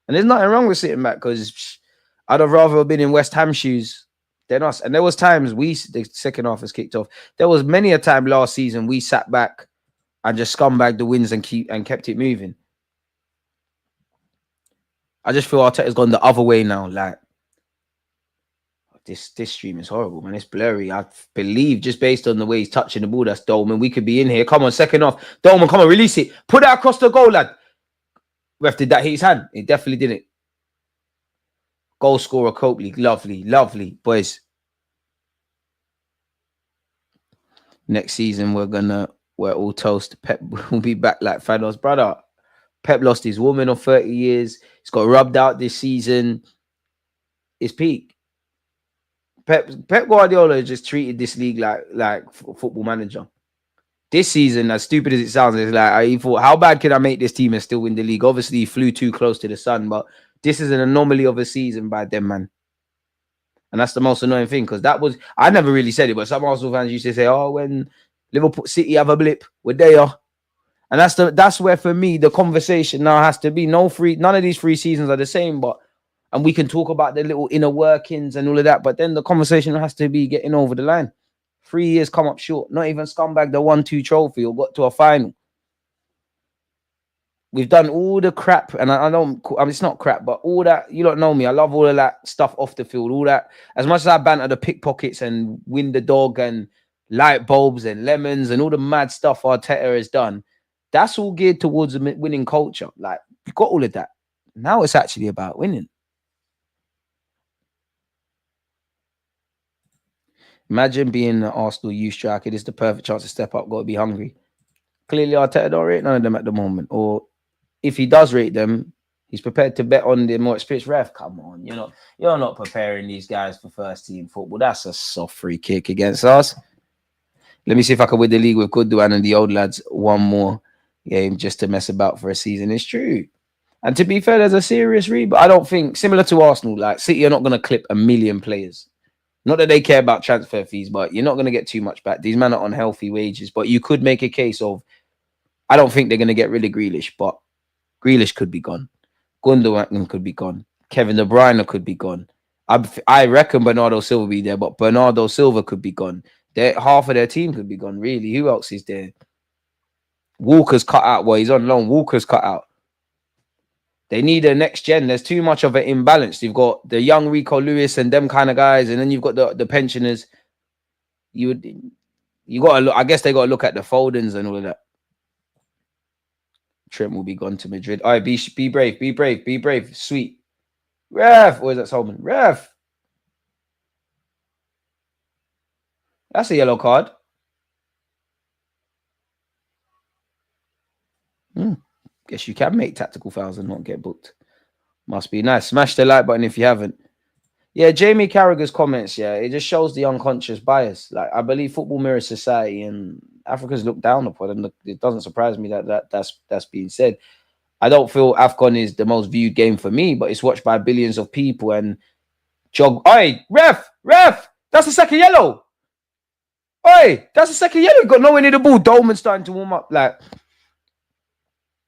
And there's nothing wrong with sitting back because I'd have rather have been in West Ham shoes than us. And there was times the second half has kicked off. There was many a time last season we sat back and just scumbagged the wins and kept it moving. I just feel Arteta's gone the other way now. Like this stream is horrible, man. It's blurry. I believe just based on the way he's touching the ball, that's Dolman. We could be in here. Come on, second off. Dolman, come on, release it. Put that across the goal, lad. Ref, did that hit his hand? It definitely didn't. Goal scorer Copley. Lovely, lovely. Boys. Next season, we're all toast. Pep will be back like Thanos. Brother, Pep lost his woman of 30 years. He's got rubbed out this season. It's peak. Pep Guardiola just treated this league like a football manager. This season, as stupid as it sounds, it's like he thought, how bad can I make this team and still win the league? Obviously, he flew too close to the sun, but this is an anomaly of a season by them, man. And that's the most annoying thing, because that was, I never really said it, but some Arsenal fans used to say, oh, when Liverpool City have a blip, we're there. And that's where, for me, the conversation now has to be. None of these 3 seasons are the same, and we can talk about the little inner workings and all of that, but then the conversation has to be getting over the line. 3 years come up short. Not even scumbag the 1-2 trophy or got to a final. We've done all the crap, and I mean, it's not crap, but all that, you don't know me. I love all of that stuff off the field, all that. As much as I banter the pickpockets and win the dog and light bulbs and lemons and all the mad stuff Arteta has done, that's all geared towards a winning culture. Like, you've got all of that. Now it's actually about winning. Imagine being an Arsenal youth striker. It is the perfect chance to step up. Got to be hungry. Clearly, Arteta don't rate none of them at the moment. Or if he does rate them, he's prepared to bet on the more experienced ref. Come on, you're not preparing these guys for first team football. That's a soft free kick against us. Let me see if I can win the league with Gooner and the old lads one more game just to mess about for a season. It's true. And to be fair, there's a serious read, but I don't think, similar to Arsenal, like City are not going to clip 1 million players. Not that they care about transfer fees, but you're not going to get too much back. These men are on healthy wages, but you could make a case of, I don't think they're going to get rid of Grealish, but Grealish could be gone. Gundogan could be gone. Kevin De Bruyne could be gone. I reckon Bernardo Silva will be there, but Bernardo Silva could be gone. Half of their team could be gone, really. Who else is there? Walker's cut out. Well, he's on loan. Walker's cut out. They need a next gen. There's too much of an imbalance. You've got the young Rico Lewis and them kind of guys, and then you've got the pensioners. You got to look. I guess they got to look at the Foldens and all of that. Trent will be gone to Madrid. All right, be brave, be brave, be brave. Sweet. Ref, or is that Solomon? Ref. That's a yellow card. Guess you can make tactical fouls and not get booked. Must be nice. Smash the like button if you haven't. Yeah, Jamie Carragher's comments, yeah, it just shows the unconscious bias. Like, I believe football mirrors society, and Africa's looked down upon, and it doesn't surprise me that's being said. I don't feel AFCON is the most viewed game for me, but it's watched by billions of people. And Oi, ref, that's the second yellow. Oi, that's the second yellow. Got nowhere near the ball. Dolman's starting to warm up. Like,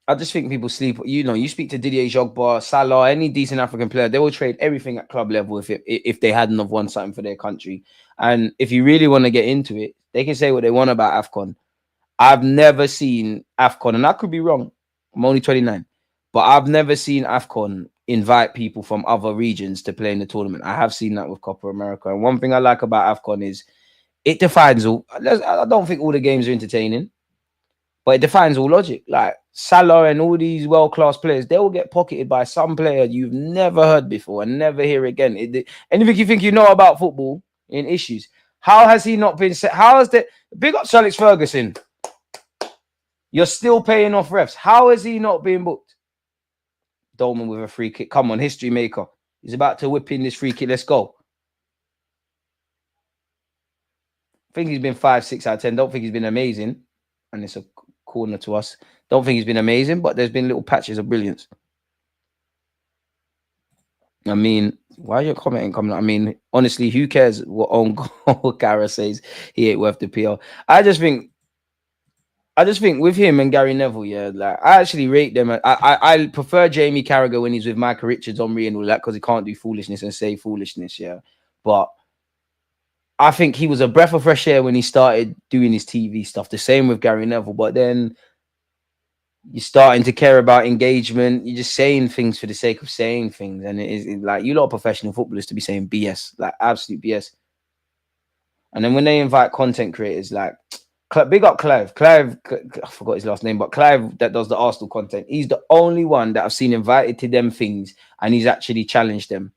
I just think people sleep. You speak to Didier Drogba, Salah, any decent African player, they will trade everything at club level if they hadn't have won something for their country. And if you really want to get into it, they can say what they want about AFCON. I've never seen AFCON, and I could be wrong. I'm only 29, but I've never seen AFCON invite people from other regions to play in the tournament. I have seen that with Copa America. And one thing I like about AFCON is it defines all. I don't think all the games are entertaining, but it defines all logic. Like Salah and all these world-class players, they will get pocketed by some player you've never heard before and never hear again. Anything you think you know about football in issues, how has he not been set? How has the big up Alex Ferguson? You're still paying off refs. How has he not been booked? Dolman with a free kick. Come on, history maker. He's about to whip in this free kick. Let's go. I think he's been 5, 6 out of 10. Don't think he's been amazing. And it's a corner to us. Don't think he's been amazing, but there's been little patches of brilliance. I mean, why are you commenting? I mean, honestly, who cares what own goal Gara says? He ain't worth the PL. I just think with him and Gary Neville, yeah, like I actually rate them. I prefer Jamie Carragher when he's with Michael Richards, Omri, and all that, because he can't do foolishness and say foolishness, yeah. But I think he was a breath of fresh air when he started doing his TV stuff. The same with Gary Neville, but then you're starting to care about engagement. You're just saying things for the sake of saying things, and it's like, you lot are professional footballers to be saying BS, like absolute BS. And then when they invite content creators, like big up Clive, I forgot his last name, but Clive that does the Arsenal content, he's the only one that I've seen invited to them things, and he's actually challenged them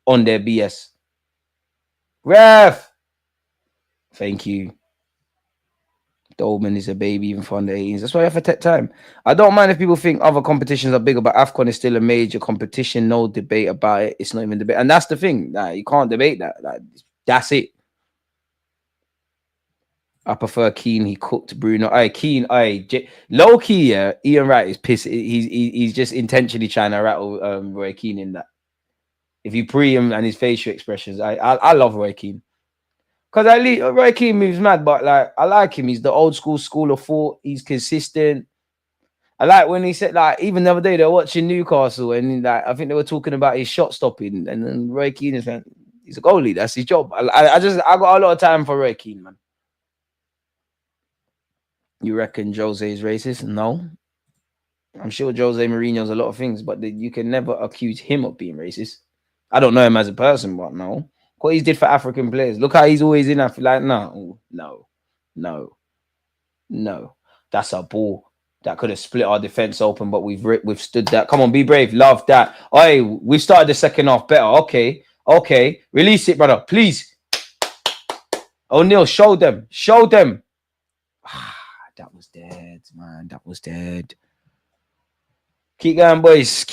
on their BS. Ref, thank you. Dolman is a baby even for under 18s. That's why you have to take time. I don't mind if people think other competitions are bigger, but AFCON is still a major competition. No debate about it. It's not even debate. And that's the thing. Like, you can't debate that. Like, that's it. I prefer Keane. He cooked Bruno. Low key, yeah. Ian Wright is pissed. He's just intentionally trying to rattle Roy Keane in that. If you pre him and his facial expressions, I love Roy Keane. Because Roy Keane moves mad, but like I like him. He's the old school of thought. He's consistent. I like when he said, like, even the other day they were watching Newcastle and like I think they were talking about his shot stopping, and then Roy Keane is like, he's a goalie. That's his job. I got a lot of time for Roy Keane, man. You reckon Jose is racist? No. I'm sure Jose Mourinho's a lot of things, but you can never accuse him of being racist. I don't know him as a person, but no. What he did for African players. Look how he's always in Africa. Like, no. That's a ball that could have split our defense open, but we've withstood that. Come on, be brave. Love that. Oi, we've started the second half better. Okay. Release it, brother. Please. O'Neal, show them. That was dead, man. That was dead. Keep going, boys.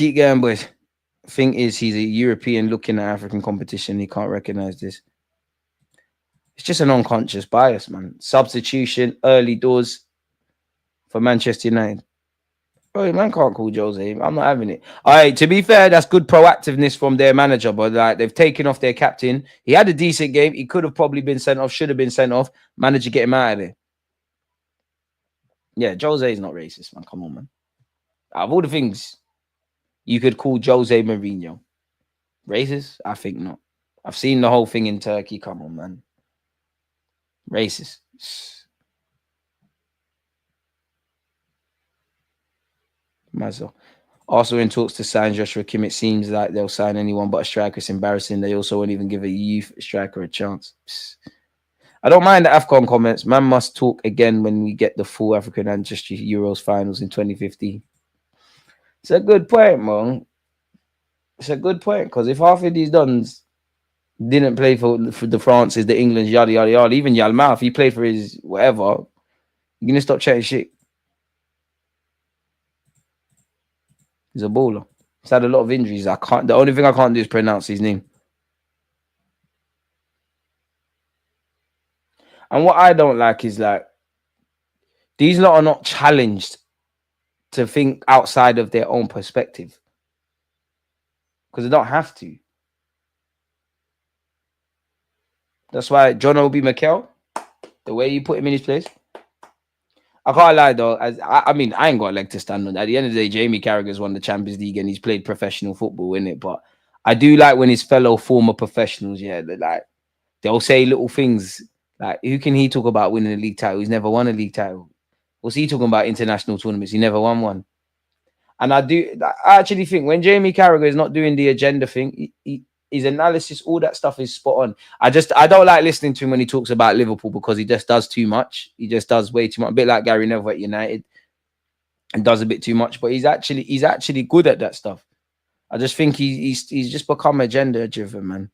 Thing is, he's a European looking at African competition. He can't recognize this. It's just an unconscious bias, man. Substitution, early doors for Manchester United. Oh, man can't call Jose. I'm not having it. All right, to be fair, that's good proactiveness from their manager, but like they've taken off their captain. He had a decent game. He could have probably been sent off, should have been sent off. Manager get him out of there. Yeah, Jose is not racist, man. Come on, man. Out of all the things you could call Jose Mourinho racist, I think not. I've seen the whole thing in Turkey. Come on, man. Racist. Myself. Also in talks to sign Joshua Kim, it seems like they'll sign anyone but a striker. It's embarrassing. They also won't even give a youth striker a chance. I don't mind the AFCON comments. Man must talk again when we get the full African Ancestry Euros finals in 2015. It's a good point, man. It's a good point, because if half of these dons didn't play for the Frances, the Englands, yada, yada, yada, even Yalmar, if he played for his whatever, you're going to stop chatting shit. He's a baller. He's had a lot of injuries. The only thing I can't do is pronounce his name. And what I don't like is like, these lot are not challenged to think outside of their own perspective. Because they don't have to. That's why John Obi Mikel, the way you put him in his place, I can't lie though. I mean, I ain't got a leg to stand on. At the end of the day, Jamie Carragher's won the Champions League and he's played professional football in it. But I do like when his fellow former professionals, they'll say little things like, who can he talk about winning a league title? He's never won a league title. What's he talking about? International tournaments. He never won one. And I actually think when Jamie Carragher is not doing the agenda thing, his analysis, all that stuff is spot on. I don't like listening to him when he talks about Liverpool, because he just does too much. He just does way too much. A bit like Gary Neville at United, and does a bit too much. But he's actually good at that stuff. I just think he's just become agenda driven, man.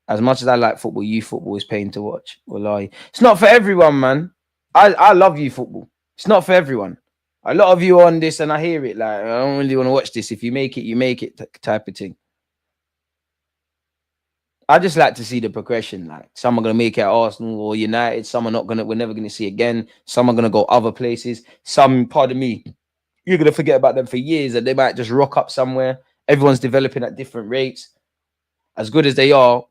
As much as I like football, youth football is pain to watch. Wallahi. It's not for everyone, man. I love youth football. It's not for everyone. A lot of you on this, and I hear it, like, I don't really want to watch this. If you make it, you make it type of thing. I just like to see the progression. Like, some are going to make it at Arsenal or United. Some are not going to, we're never going to see again. Some are going to go other places. Some, pardon me, you're going to forget about them for years, and they might just rock up somewhere. Everyone's developing at different rates. As good as they are,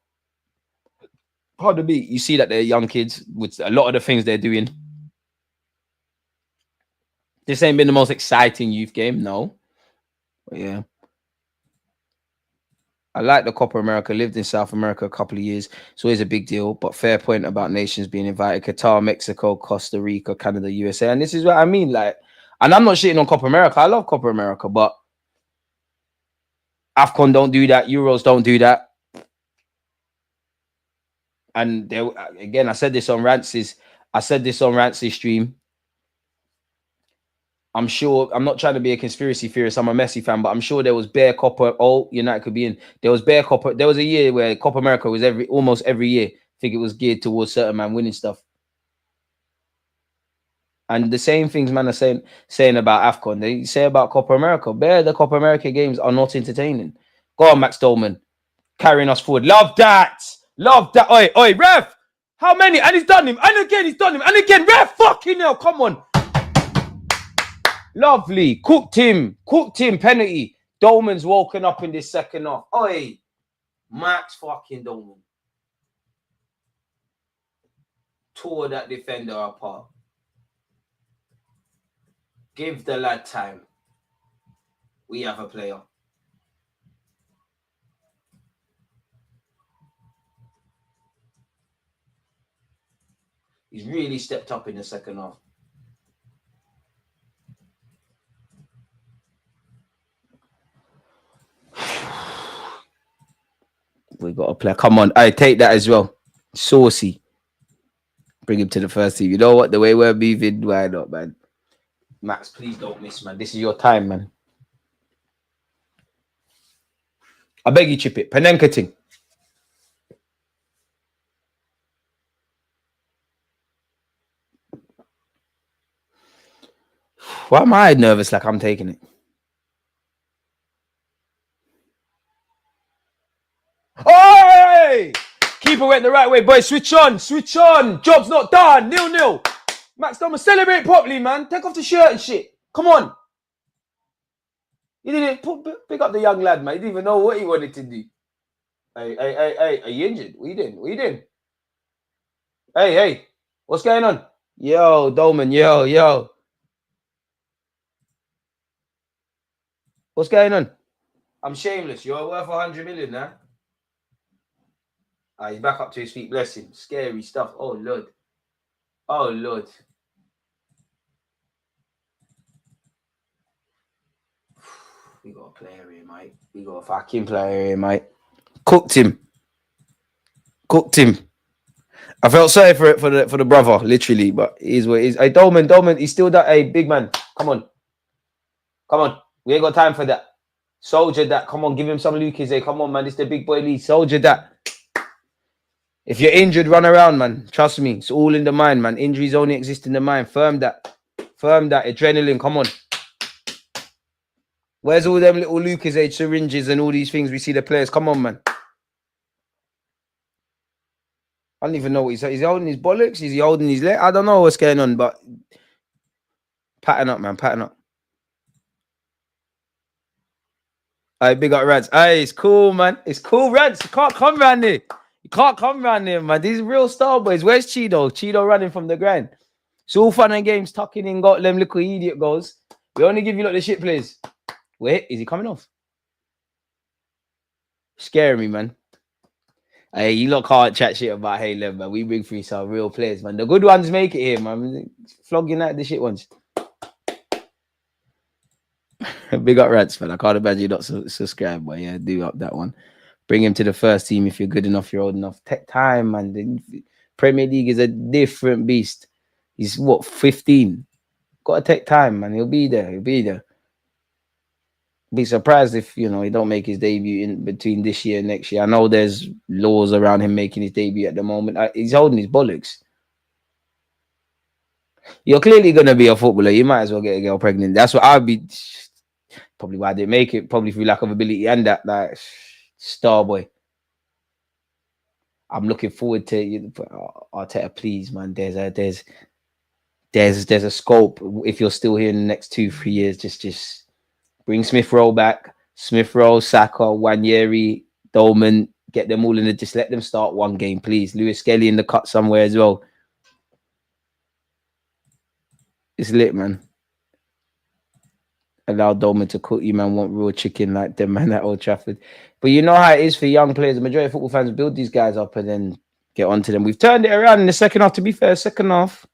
pardon me, you see that they're young kids with a lot of the things they're doing. This ain't been the most exciting youth game, no. But yeah. I like the Copa America. Lived in South America a couple of years. It's always a big deal. But fair point about nations being invited. Qatar, Mexico, Costa Rica, Canada, USA. And this is what I mean. Like, and I'm not shitting on Copa America. I love Copa America. But AFCON don't do that. Euros don't do that. And there, again, I said this on Rance's stream. I'm sure, I'm not trying to be a conspiracy theorist. I'm a Messi fan, but I'm sure there was bare Copa. Oh, United could be in. There was bare Copa. There was a year where Copa America was almost every year. I think it was geared towards certain man winning stuff. And the same things man are saying about AFCON. They say about Copa America. Bare the Copa America games are not entertaining. Go on, Max Dolman. Carrying us forward. Love that. Love that. Oi, ref. How many? And he's done him. And again, he's done him. And again, ref. Fucking hell. Come on. Lovely. Cooked him. Penalty. Dolman's woken up in this second half. Oi, Max fucking Dolman. Tore that defender apart. Give the lad time. We have a player. He's really stepped up in the second half. We got a player. Come on. I take that as well. Saucy. Bring him to the first team. You know what? The way we're moving, why not, man? Max, please don't miss, man. This is your time, man. I beg you, chip it. Panenka thing. Why am I nervous like I'm taking it? Hey! Keeper went the right way, boys. Switch on. Switch on. Job's not done. 0-0. Max, don't celebrate properly, man. Take off the shirt and shit. Come on. He didn't pick up the young lad, man. He didn't even know what he wanted to do. Hey. Are you injured? What you doing? What you doing? Hey. What's going on? Yo, Dolman. Yo. What's going on? I'm shameless. You're worth 100 million now. He's back up to his feet. Bless him. Scary stuff. Oh, Lord. We got a player here, mate. We got a fucking player here, mate. Cooked him. I felt sorry for the brother, literally, but he's what it is. Hey, Dolman, he's still that. Hey, big man. Come on. We ain't got time for that. Soldier that. Come on, give him some Lucas. Hey, come on, man. This is the big boy league. Soldier that. If you're injured, run around, man. Trust me. It's all in the mind, man. Injuries only exist in the mind. Firm that. Adrenaline. Come on. Where's all them little Lucas age syringes and all these things we see the players? Come on, man. I don't even know what he's saying. Is he holding his bollocks? Is he holding his leg? I don't know what's going on, but pattern up, man. Pattern up. Hey, big up Rants. Hey, it's cool, man. It's cool, Rants. You can't come around here. Man. These real star boys. Where's Cheeto? Cheeto running from the grind. It's all fun and games. Tucking in, got them little idiot goals. We only give you the shit plays. Wait, is he coming off? Scaring me, man. Hey, you lot can't chat shit about Halo, man. We bring through some real players, man. The good ones make it here, man. Flogging out the shit ones. Big up Rants, man. I can't imagine you're not subscribed, but yeah, do up that one. Bring him to the first team if you're good enough, you're old enough. Take time, man. The Premier League is a different beast. He's what, 15? Gotta take time, man. He'll be there. Be surprised if he don't make his debut in between this year and next year. I know there's laws around him making his debut at the moment. He's holding his bollocks. You're clearly gonna be a footballer. You might as well get a girl pregnant. That's what I'd be. Probably why I didn't make it. Probably through lack of ability and that like star boy. I'm looking forward to Arteta. Please, man. There's a scope if you're still here in the next 2-3 years. Just. Bring Smith Rowe back. Smith Rowe, Saka, Wanyeri, Dolman. Get them all in the. Just let them start one game, please. Lewis Skelly in the cut somewhere as well. It's lit, man. Allow Dolman to cook you, man. Want real chicken like them, man, at Old Trafford. But you know how it is for young players. The majority of football fans build these guys up and then get onto them. We've turned it around in the second half, to be fair. Second half,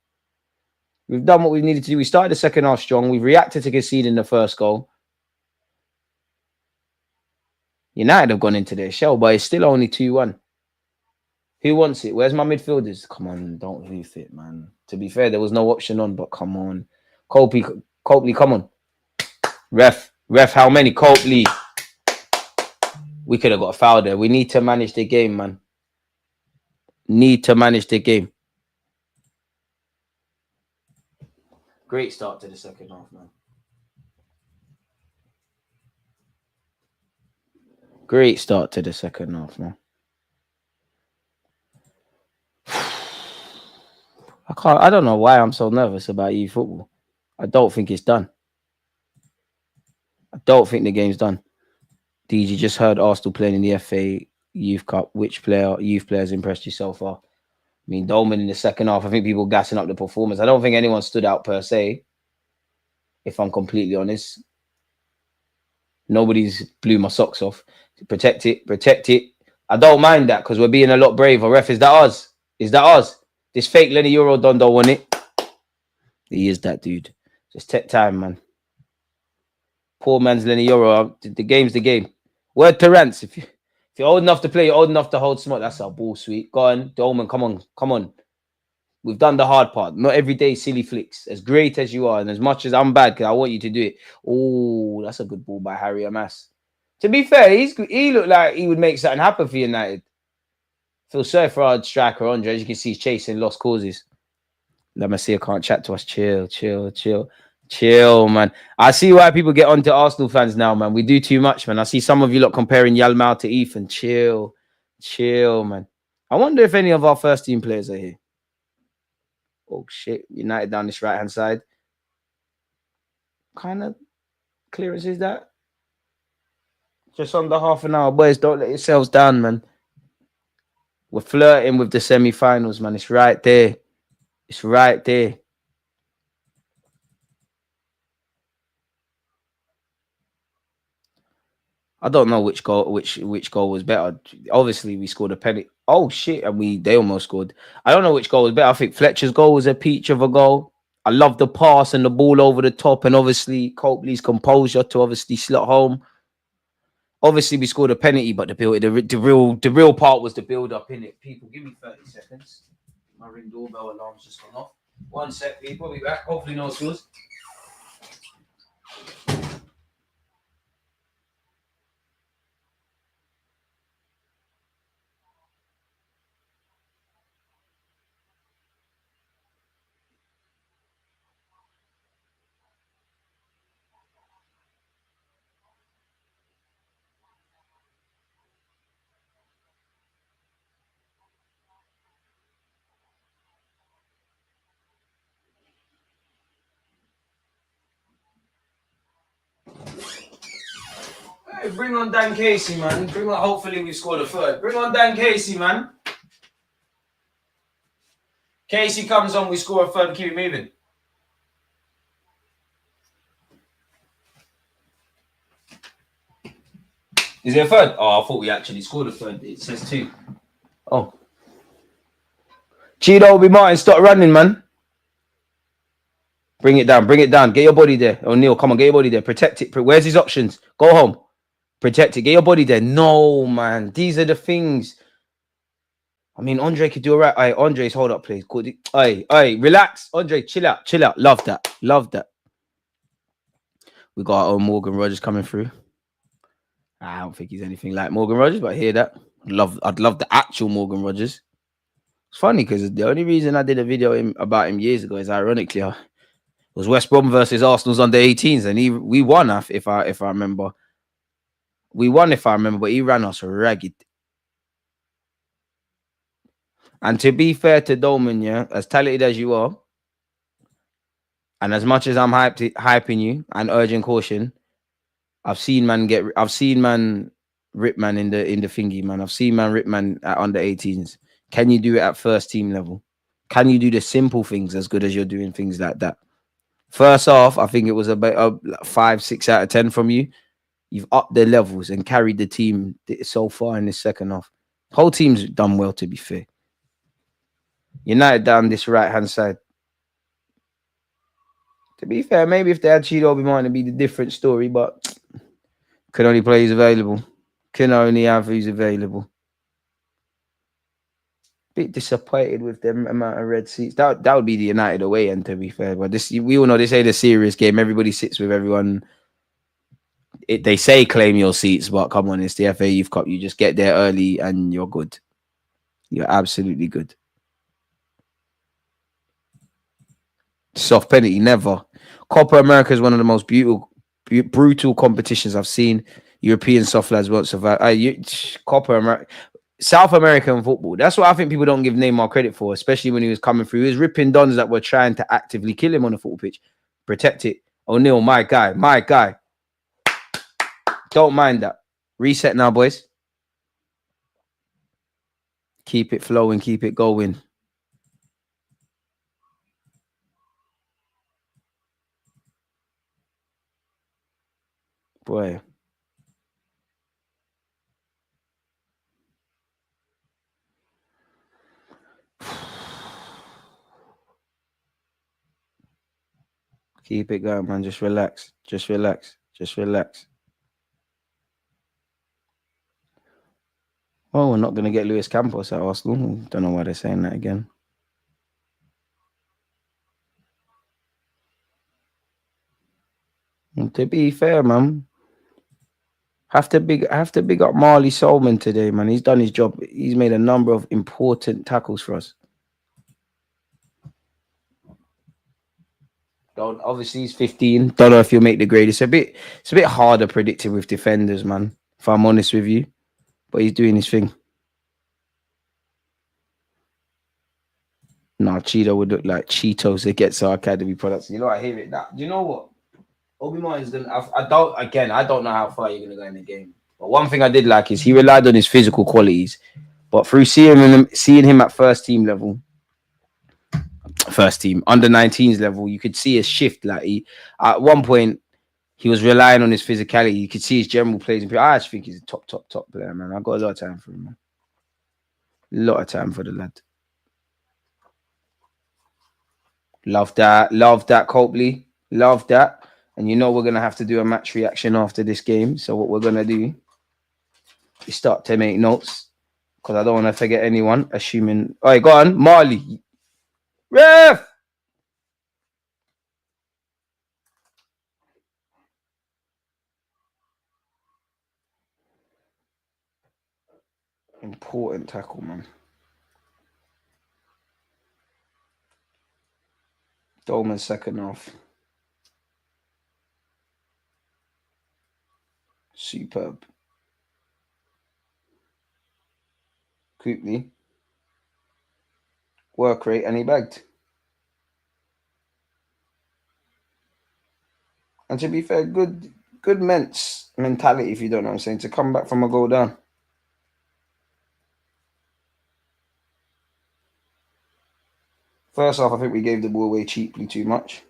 we've done what we needed to do. We started the second half strong. We've reacted to conceding the first goal. United have gone into their shell, but it's still only 2-1. Who wants it? Where's my midfielders? Come on, don't leave it, man. To be fair, there was no option on, but come on. Copley, come on. Ref, how many? Copley. We could have got a foul there. We need to manage the game, man. Need to manage the game. Great start to the second half, man. Great start to the second half, man. I don't know why I'm so nervous about eFootball. I don't think it's done. I don't think the game's done. DG just heard Arsenal playing in the FA Youth Cup. Which youth players impressed you so far? I mean, Dolman in the second half, I think people gassing up the performance. I don't think anyone stood out per se, if I'm completely honest. Nobody's blew my socks off. Protect it, protect it. I don't mind that because we're being a lot braver. Ref, is that us? Is that us? This fake Lenny Euro don't want it. He is that dude. Just take time, man. Poor man's Lenny Euro. The game's the game. Word to Rance. If you're old enough to play, you're old enough to hold smart. That's our ball, sweet. Go on, Dolman. Come on, come on. We've done the hard part. Not every day silly flicks. As great as you are, and as much as I'm bad, because I want you to do it. Oh, that's a good ball by Harry Amas. To be fair, he looked like he would make something happen for United. Feel sorry for our striker, Andre. As you can see, he's chasing lost causes. Let me see. I can't chat to us. Chill, chill, chill. Chill, man. I see why people get onto Arsenal fans now, man. We do too much, man. I see some of you lot comparing Yalmao to Ethan. Chill. Chill, man. I wonder if any of our first team players are here. Oh, shit. United down this right-hand side. Kind of clearance is that? Just under half an hour. Boys, don't let yourselves down, man. We're flirting with the semi-finals, man. It's right there. It's right there. I don't know which goal was better. Obviously, we scored a penalty. Oh shit, and they almost scored. I don't know which goal was better. I think Fletcher's goal was a peach of a goal. I love the pass and the ball over the top, and obviously Copley's composure to obviously slot home. Obviously, we scored a penalty, but the real part was the build up in it. People, give me 30 seconds. My ring doorbell alarm's just gone off. 1 sec, people. We'll be back. Hopefully, no scores. Hey, bring on Dan Casey, man. Hopefully we scored a third. Bring on Dan Casey, man. Casey comes on, we score a third, keep it moving. Is it a third? Oh, I thought we actually scored a third. It says 2. Oh. Cheeto will be Martin, stop running, man. Bring it down, bring it down. Get your body there. O'Neal, come on, get your body there. Protect it. Where's his options? Go home. Protect it. Get your body there. No, man. These are the things. I mean, Andre could do all right. Hey, Andre's hold up, please. Hey, relax. Andre, chill out, chill out. Love that. Love that. We got our own Morgan Rogers coming through. I don't think he's anything like Morgan Rogers, but I hear that. I'd love the actual Morgan Rogers. It's funny because the only reason I did a video about him years ago is ironically it was West Brom versus Arsenal's under 18s, and we won if I remember. We won if I remember, but he ran us ragged. And to be fair to Dolman, yeah, as talented as you are, and as much as I'm hyping you and urging caution, I've seen man rip man in the thingy, man. I've seen man rip man at under 18s. Can you do it at first team level? Can you do the simple things as good as you're doing things like that? First off, I think it was about 5, 6 out of 10 from you. You've upped the levels and carried the team so far in this second half. Whole team's done well, to be fair. United down this right-hand side. To be fair, maybe if they had Cheeto Obi Martin, it'd be the different story, but can only play who's available. Can only have who's available. Bit disappointed with the amount of red seats. That would be the United away end, to be fair. But we all know this ain't a serious game. Everybody sits with everyone. They say claim your seats, but come on, it's the FA Youth Cup. You just get there early and you're good. You're absolutely good. Soft penalty, never. Copa America is one of the most brutal competitions I've seen. European soft lads won't survive. Copa America, South American football. That's what I think people don't give Neymar credit for, especially when he was coming through. He was ripping dons that were trying to actively kill him on the football pitch. Protect it. O'Neal, my guy. Don't mind that. Reset now, boys. Keep it flowing, keep it going. Boy. Keep it going, man. Just relax. Just relax. Just relax. Oh, we're not going to get Luis Campos at Arsenal. Don't know why they're saying that again. And to be fair, man, have to big up Marley Solman today, man. He's done his job. He's made a number of important tackles for us. Obviously, he's 15. Don't know if he'll make the grade. It's a bit harder predicting with defenders, man. If I'm honest with you, but he's doing his thing. Nah, Cheeto would look like Cheetos that gets our academy products. You know, I hear it. Do you know what? Obi Martin's gonna. I don't know how far you're gonna go in the game. But one thing I did like is he relied on his physical qualities. But through seeing him at first team level, under 19s level, you could see a shift. Like at one point, he was relying on his physicality. You could see his general plays. I actually think he's a top player, man. I've got a lot of time for him, man. A lot of time for the lad. Love that, Copley. Love that. And you know we're gonna have to do a match reaction after this game. So what we're gonna do is start to make notes because I don't want to forget anyone. Assuming, all right, go on, Marley. Ref. Important tackle, man. Dolman's second half. Superb. Coopney. Work rate, and he bagged. And to be fair, good mentality, if you don't know what I'm saying, to come back from a goal down. First half, I think we gave the ball away cheaply too much.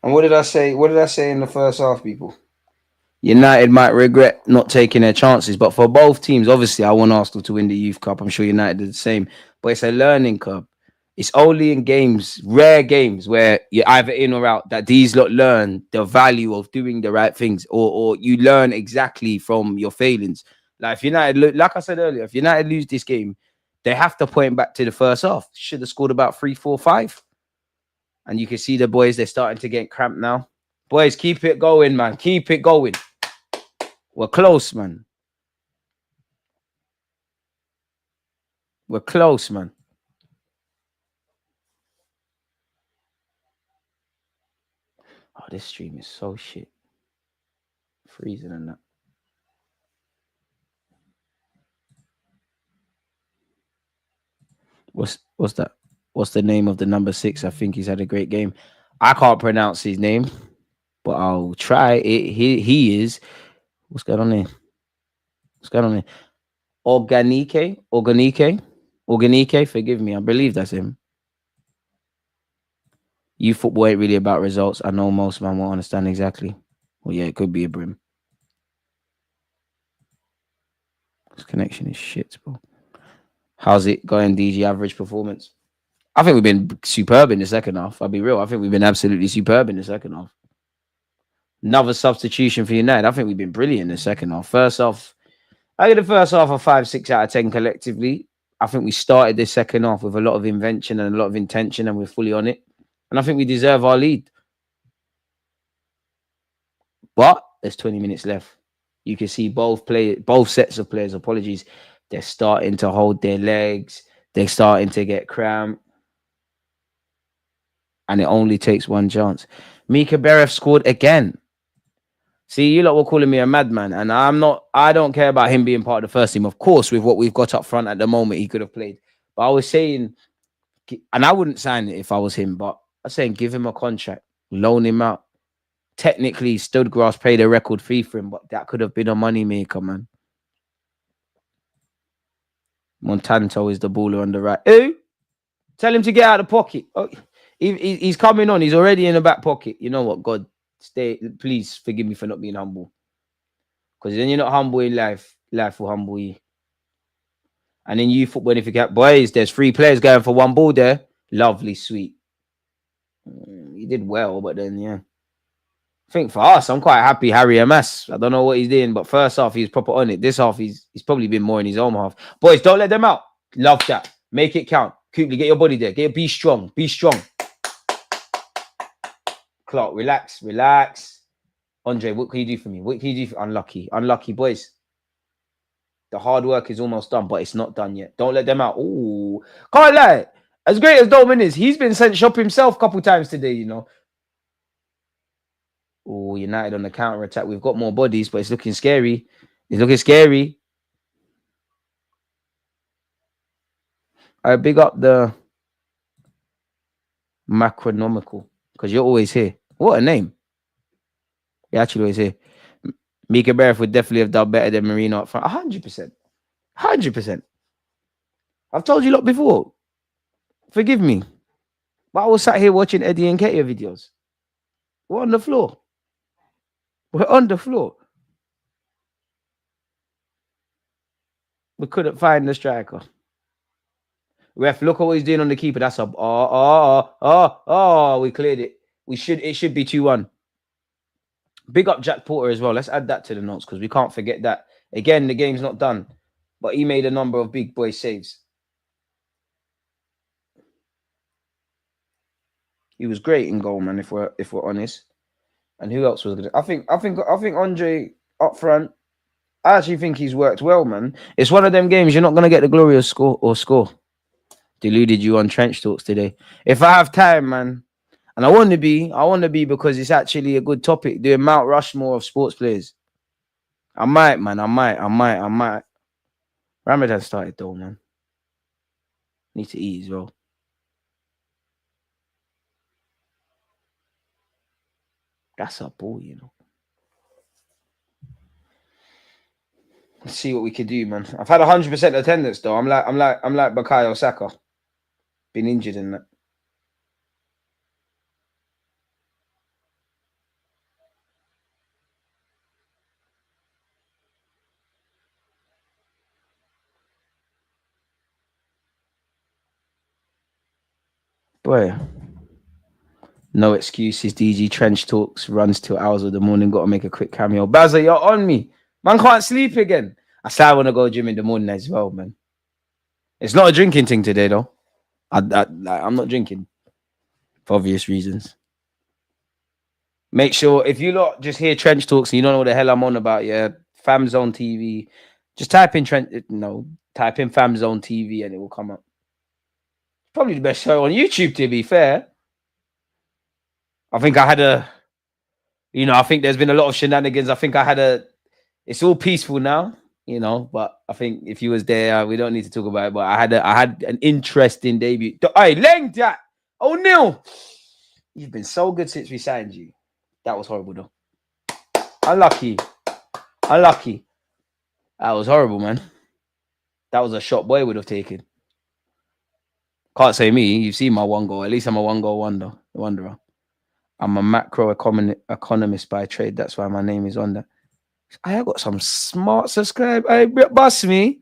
And what did I say? What did I say in the first half, people? United might regret not taking their chances. But for both teams, obviously, I want Arsenal to win the Youth Cup. I'm sure United did the same. But it's a learning curve. It's only in games, rare games, where you're either in or out, that these lot learn the value of doing the right things, or you learn exactly from your failings. Like if United, like I said earlier, if United lose this game, they have to point back to the first half. Should have scored about 3, 4, 5. And you can see the boys, they're starting to get cramped now. Boys, keep it going, man. Keep it going. We're close, man. We're close, man. Oh, this stream is so shit. Freezing and that. What's that? What's the name of the number 6? I think he's had a great game. I can't pronounce his name, but I'll try it. He is. What's going on here? What's going on here? Organique. Forgive me. I believe that's him. You football ain't really about results. I know most man won't understand exactly. Well, yeah, it could be a brim. This connection is shit, bro. How's it going, DG? Average performance? I think we've been superb in the second half. I'll be real. I think we've been absolutely superb in the second half. Another substitution for United. I think we've been brilliant in the second half. First half, I get the first half of 5, 6 out of 10 collectively. I think we started this second half with a lot of invention and a lot of intention, and we're fully on it. And I think we deserve our lead. But there's 20 minutes left. You can see both sets of players, apologies, they're starting to hold their legs. They're starting to get cramped. And it only takes one chance. Mika Berev scored again. See, you lot were calling me a madman, and I don't care about him being part of the first team. Of course, with what we've got up front at the moment, he could have played. But I was saying, and I wouldn't sign it if I was him, but I was saying give him a contract, loan him out. Technically, Studgrass paid a record fee for him, but that could have been a money maker, man. Montanto is the baller on the right. Who? Tell him to get out of the pocket. Oh, he's coming on. He's already in the back pocket. You know what? God, stay. Please forgive me for not being humble. Because then you're not humble in life. Life will humble you. And then you football, if you get boys, there's 3 players going for 1 ball there. Lovely, sweet. He did well, but then, yeah. I think for us, I'm quite happy Harry MS. I don't know what he's doing, but first half, he's proper on it. This half, he's probably been more in his own half. Boys, don't let them out. Love that. Make it count. Cooply, get your body there. Be strong. Be strong. Clark, relax. Relax. Andre, what can you do for me? What can you do for Unlucky. Unlucky, boys. The hard work is almost done, but it's not done yet. Don't let them out. Ooh. Can't lie. As great as Dolman is, he's been sent shop himself a couple times today, you know. Oh, United on the counter attack. We've got more bodies, but it's looking scary. It's looking scary. I big up the Macronomical because you're always here. What a name. You're actually always here. Mika Bereth would definitely have done better than Marino up front. 100%. 100%. I've told you a lot before. Forgive me. But I was sat here watching Eddie and Ketia videos. We're on the floor. We're on the floor. We couldn't find the striker. Ref, look at what he's doing on the keeper. That's a we cleared it. It should be 2-1. Big up Jack Porter as well. Let's add that to the notes because we can't forget that. Again, the game's not done, but he made a number of big boy saves. He was great in goal, man. If we're honest. And who else was good? I think Andre up front. I actually think he's worked well, man. It's one of them games you're not gonna get the glorious score. Deluded you on trench talks today. If I have time, man, and I want to be because it's actually a good topic. Doing Mount Rushmore of sports players. I might, man. I might. Ramadan started though, man. Need to eat as well. That's a ball, you know. Let's see what we can do, man. I've had 100% attendance though. I'm like Bukayo Saka. Been injured in that. Boy. No excuses. DG Trench Talks runs till hours of the morning. Got to make a quick cameo. Bazza, you're on me. Man can't sleep again. I say I want to go gym in the morning as well, man. It's not a drinking thing today, though. I'm not drinking for obvious reasons. Make sure if you lot just hear Trench Talks and you don't know what the hell I'm on about, yeah, Fam Zone TV. Just type in type in Fam Zone TV and it will come up. Probably the best show on YouTube, to be fair. I think I had I think there's been a lot of shenanigans. I think it's all peaceful now, but I think if you was there, we don't need to talk about it, but I had an interesting debut. Hey, Leng that! O'Neal! You've been so good since we signed you. That was horrible, though. Unlucky. That was horrible, man. That was a shot boy would have taken. Can't say me. You've seen my 1 goal. At least I'm a 1 goal wanderer. I'm a macro economist by trade. That's why my name is on that. I got some smart subscribe. Hey, bust me.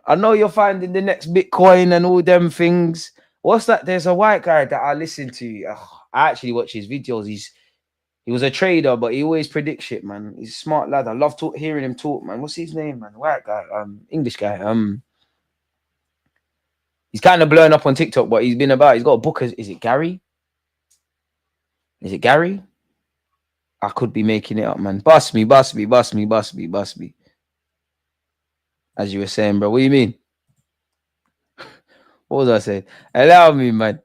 I know you're finding the next Bitcoin and all them things. What's that? There's a white guy that I listen to. I actually watch his videos. He was a trader, but he always predicts shit, man. He's a smart lad. I love hearing him talk, man. What's his name, man? White guy, English guy. He's kind of blowing up on TikTok, but he's got a book. Is it Gary? Is it Gary? I could be making it up, man. Bust me. As you were saying, bro. What do you mean? What was I saying? Allow me, man.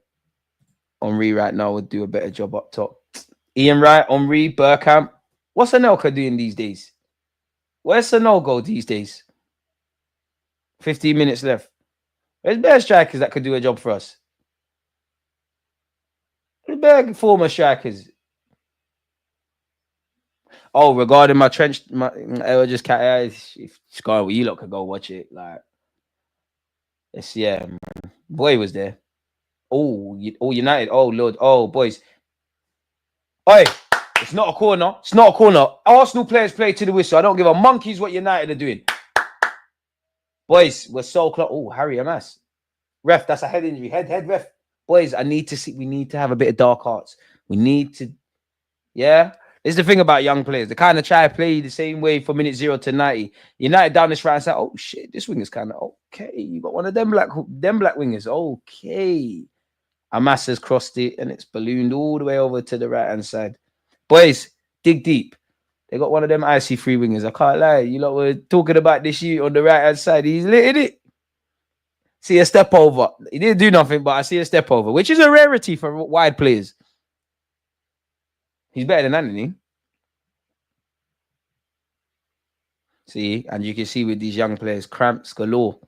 Henri right now would do a better job up top. Ian Wright, Henri, Burkamp. What's Anelka doing these days? Where's Sanogo these days? 15 minutes left. There's better strikers that could do a job for us. There's better former strikers. Oh, regarding my trench, I just can't. It's going. You lot could go watch it. Like, it's man. Boy was there. Oh, United. Oh Lord. Oh boys. Oi, it's not a corner. It's not a corner. Arsenal players play to the whistle. I don't give a monkeys what United are doing. Boys, we're so close. Oh, Harry Amas. Ref, that's a head injury. Head, ref. Boys, I need to see. We need to have a bit of dark arts. We need to. Yeah. This is the thing about young players. They kind of try to play the same way from minute 0 to 90. United down this right side. Oh shit, this wing is kind of okay. You got one of them black wingers. Okay. Amas has crossed it and it's ballooned all the way over to the right hand side. Boys, dig deep. They got one of them icy free wingers. I can't lie. You lot were talking about this shoot on the right hand side. He's lit it. See a step over. He didn't do nothing, but I see a step over, which is a rarity for wide players. He's better than Anthony. See, and you can see with these young players, cramps galore.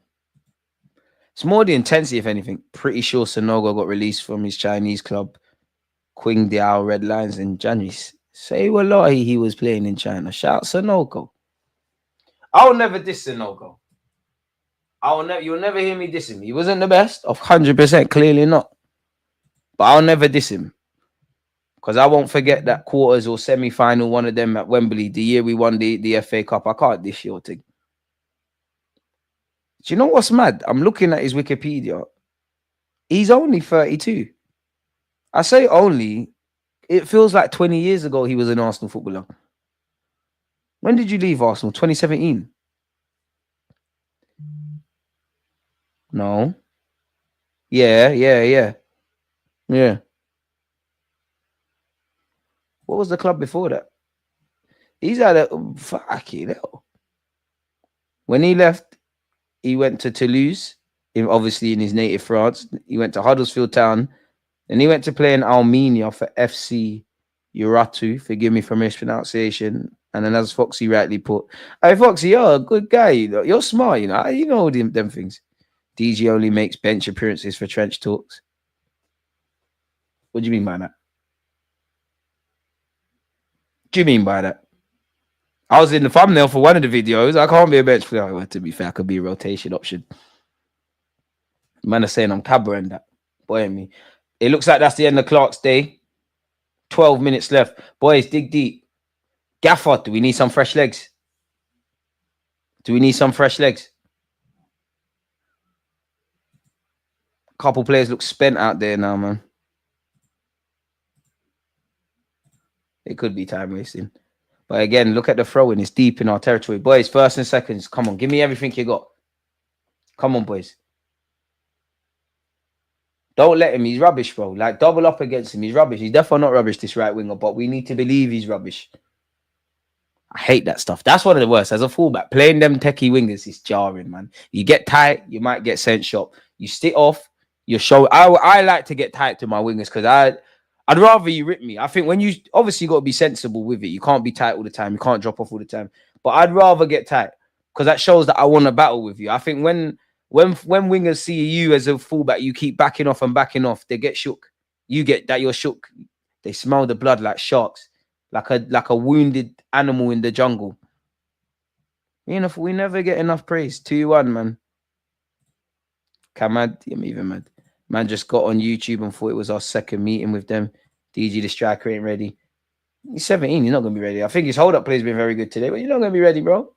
It's more the intensity, if anything. Pretty sure Sonogo got released from his Chinese club, Qingdao Red Lions in January. Say wallahi he was playing in China. Shout Sonogo. I'll never diss Sonogo. You'll never hear me diss him. He wasn't the best, of 100%, clearly not. But I'll never diss him. Because I won't forget that quarters or semi-final, one of them at Wembley, the year we won the FA Cup. I can't dish your thing. Do you know what's mad? I'm looking at his Wikipedia. He's only 32. I say only. It feels like 20 years ago he was an Arsenal footballer. When did you leave Arsenal? 2017? No. Yeah. What was the club before that? He's had a fucking hell. When he left, he went to Toulouse, obviously in his native France. He went to Huddersfield Town. Then he went to play in Armenia for FC Uratu. Forgive me for mispronunciation. And then as Foxy rightly put, hey Foxy, you're a good guy. You're smart, you know. You know them things. DG only makes bench appearances for trench talks. What do you mean by that? What do you mean by that? I was in the thumbnail for one of the videos. I can't be a bench player. Well, to be fair, I could be a rotation option. Man are saying I'm Cabra and that. Boy, me. It looks like that's the end of Clark's day. 12 minutes left. Boys, dig deep. Gaffer, do we need some fresh legs? Couple players look spent out there now, man. It could be time wasting. But again, look at the throw-in. It's deep in our territory. Boys, first and seconds. Come on, give me everything you got. Come on, boys. Don't let him. He's rubbish, bro. Like, double up against him. He's rubbish. He's definitely not rubbish, this right winger, but we need to believe he's rubbish. I hate that stuff. That's one of the worst. As a fullback, playing them techie wingers is jarring, man. You get tight, you might get sent shot. You stick off, you show. I like to get tight to my wingers because I'd rather you rip me. I think when you obviously got to be sensible with it. You can't be tight all the time. You can't drop off all the time. But I'd rather get tight because that shows that I want to battle with you. I think when wingers see you as a fullback, you keep backing off, they get shook. You get that you're shook. They smell the blood like sharks, like a wounded animal in the jungle. You know, we never get enough praise. 2-1, man. Kamad, I'm even mad. Man just got on YouTube and thought it was our second meeting with them. DG, the striker, ain't ready. He's 17. He's not going to be ready. I think his hold-up play has been very good today, but you're not going to be ready, bro.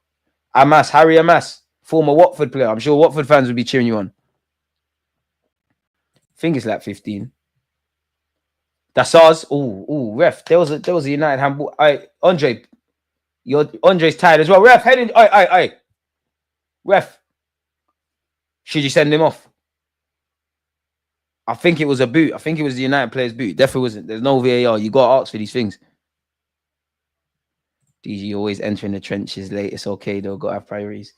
Harry Amas, former Watford player. I'm sure Watford fans will be cheering you on. I think it's like 15. That's ours. Oh, ref. There was a United handball. Andre. Andre's tired as well. Ref, heading. Aye. Ref. Should you send him off? I think it was a boot. I think it was the United player's boot. Definitely wasn't. There's no VAR. You got to ask for these things. DG always entering the trenches late. It's okay though. Got to have priorities.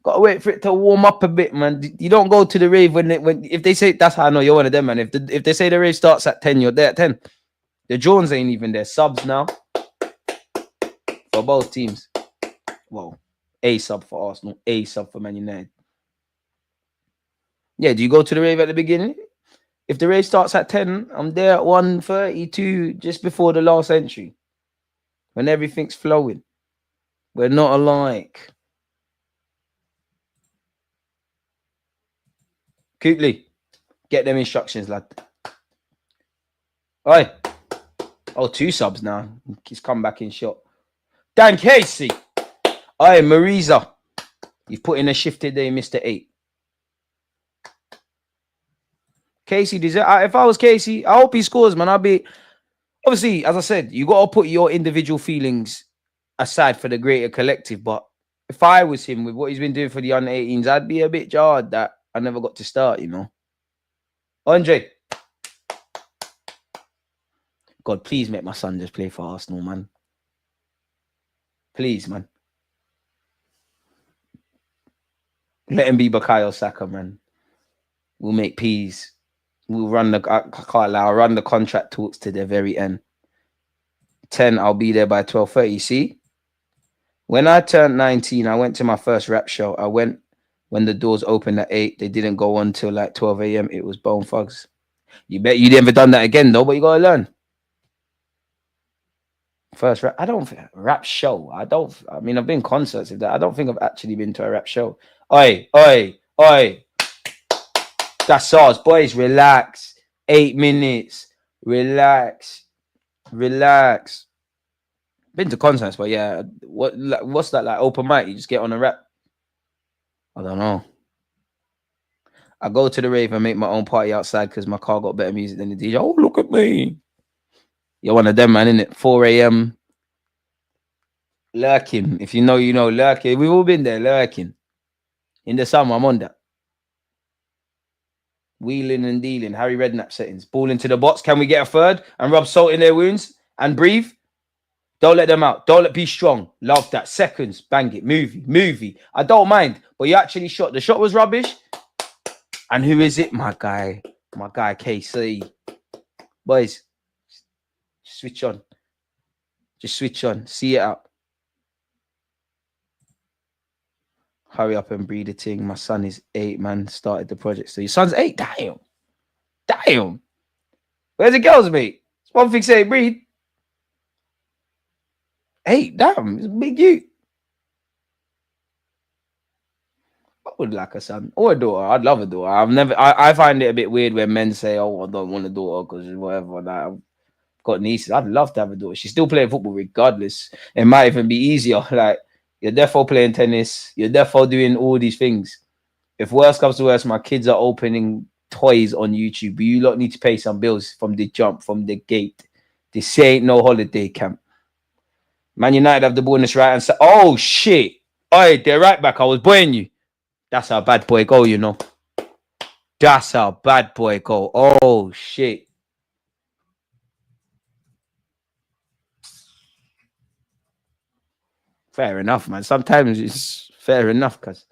Got to wait for it to warm up a bit, man. You don't go to the rave when if they say, that's how I know you're one of them, man. If they say the rave starts at 10, you're there at 10. The Jones ain't even there. Subs now for both teams. Well, A sub for Arsenal, A sub for Man United. Yeah, do you go to the rave at the beginning? If the rave starts at 10, I'm there at 1:32, just before the last entry. when everything's flowing. We're not alike. Cooply, get them instructions, lad. Oi. Oh, 2 subs now. He's come back in shot. Dan Casey. Oi, Marisa. You've put in a shift today, Mr. 8. Casey, if I was Casey, I hope he scores, man. I'll be... Obviously, as I said, you got to put your individual feelings aside for the greater collective. But if I was him with what he's been doing for the under 18s, I'd be a bit jarred that I never got to start, you know. Andre. God, please make my son just play for Arsenal, man. Please, man. Let him be Bukayo Saka, man. We'll make peas. We'll run the... I can't lie. I'll run the contract talks to the very end. 10, I'll be there by 12:30. See? When I turned 19, I went to my first rap show. I went when the doors opened at 8. They didn't go on till like 12 a.m. It was Bone Thugs. You bet you never done that again, though, but you got to learn. First rap... I don't... Rap show. I mean, I've been concerts of that. I don't think I've actually been to a rap show. Oi, oi, oi. That's ours. Boys, relax. 8 minutes. Relax. Relax. Been to concerts, but yeah, what's that like? Open mic? You just get on a rap? I don't know. I go to the rave and make my own party outside because my car got better music than the DJ. Oh, look at me. You're one of them, man, innit? 4 a.m. Lurking. If you know, you know, lurking. We've all been there, lurking. In the summer, I'm on that. Wheeling and dealing. Harry Redknapp settings. Ball into the box. Can we get a third? And rub salt in their wounds and breathe? Don't let them out. Don't be strong. Love that. Seconds. Bang it. Movie. I don't mind. But you actually shot. The shot was rubbish. And who is it? My guy, KC. Boys, switch on. Just switch on. See it out. Hurry up and breed a thing. My son is 8, man. Started the project. So your son's 8? Damn. Where's the girls, mate? It's one thing say breed. 8, damn. It's a big you. I would like a son or a daughter. I'd love a daughter. I find it a bit weird when men say, oh, I don't want a daughter because whatever. Like, I've got nieces. I'd love to have a daughter. She's still playing football regardless. It might even be easier. Like, you're therefore playing tennis. You're therefore doing all these things. If worse comes to worse, my kids are opening toys on YouTube. But you lot need to pay some bills from the jump, from the gate. This ain't no holiday camp. Man United have the bonus right and say, oh, shit. Oi, they're right back. I was boying you. That's our bad boy goal, you know. That's our bad boy goal. Oh, shit. Fair enough, man. Sometimes it's fair enough because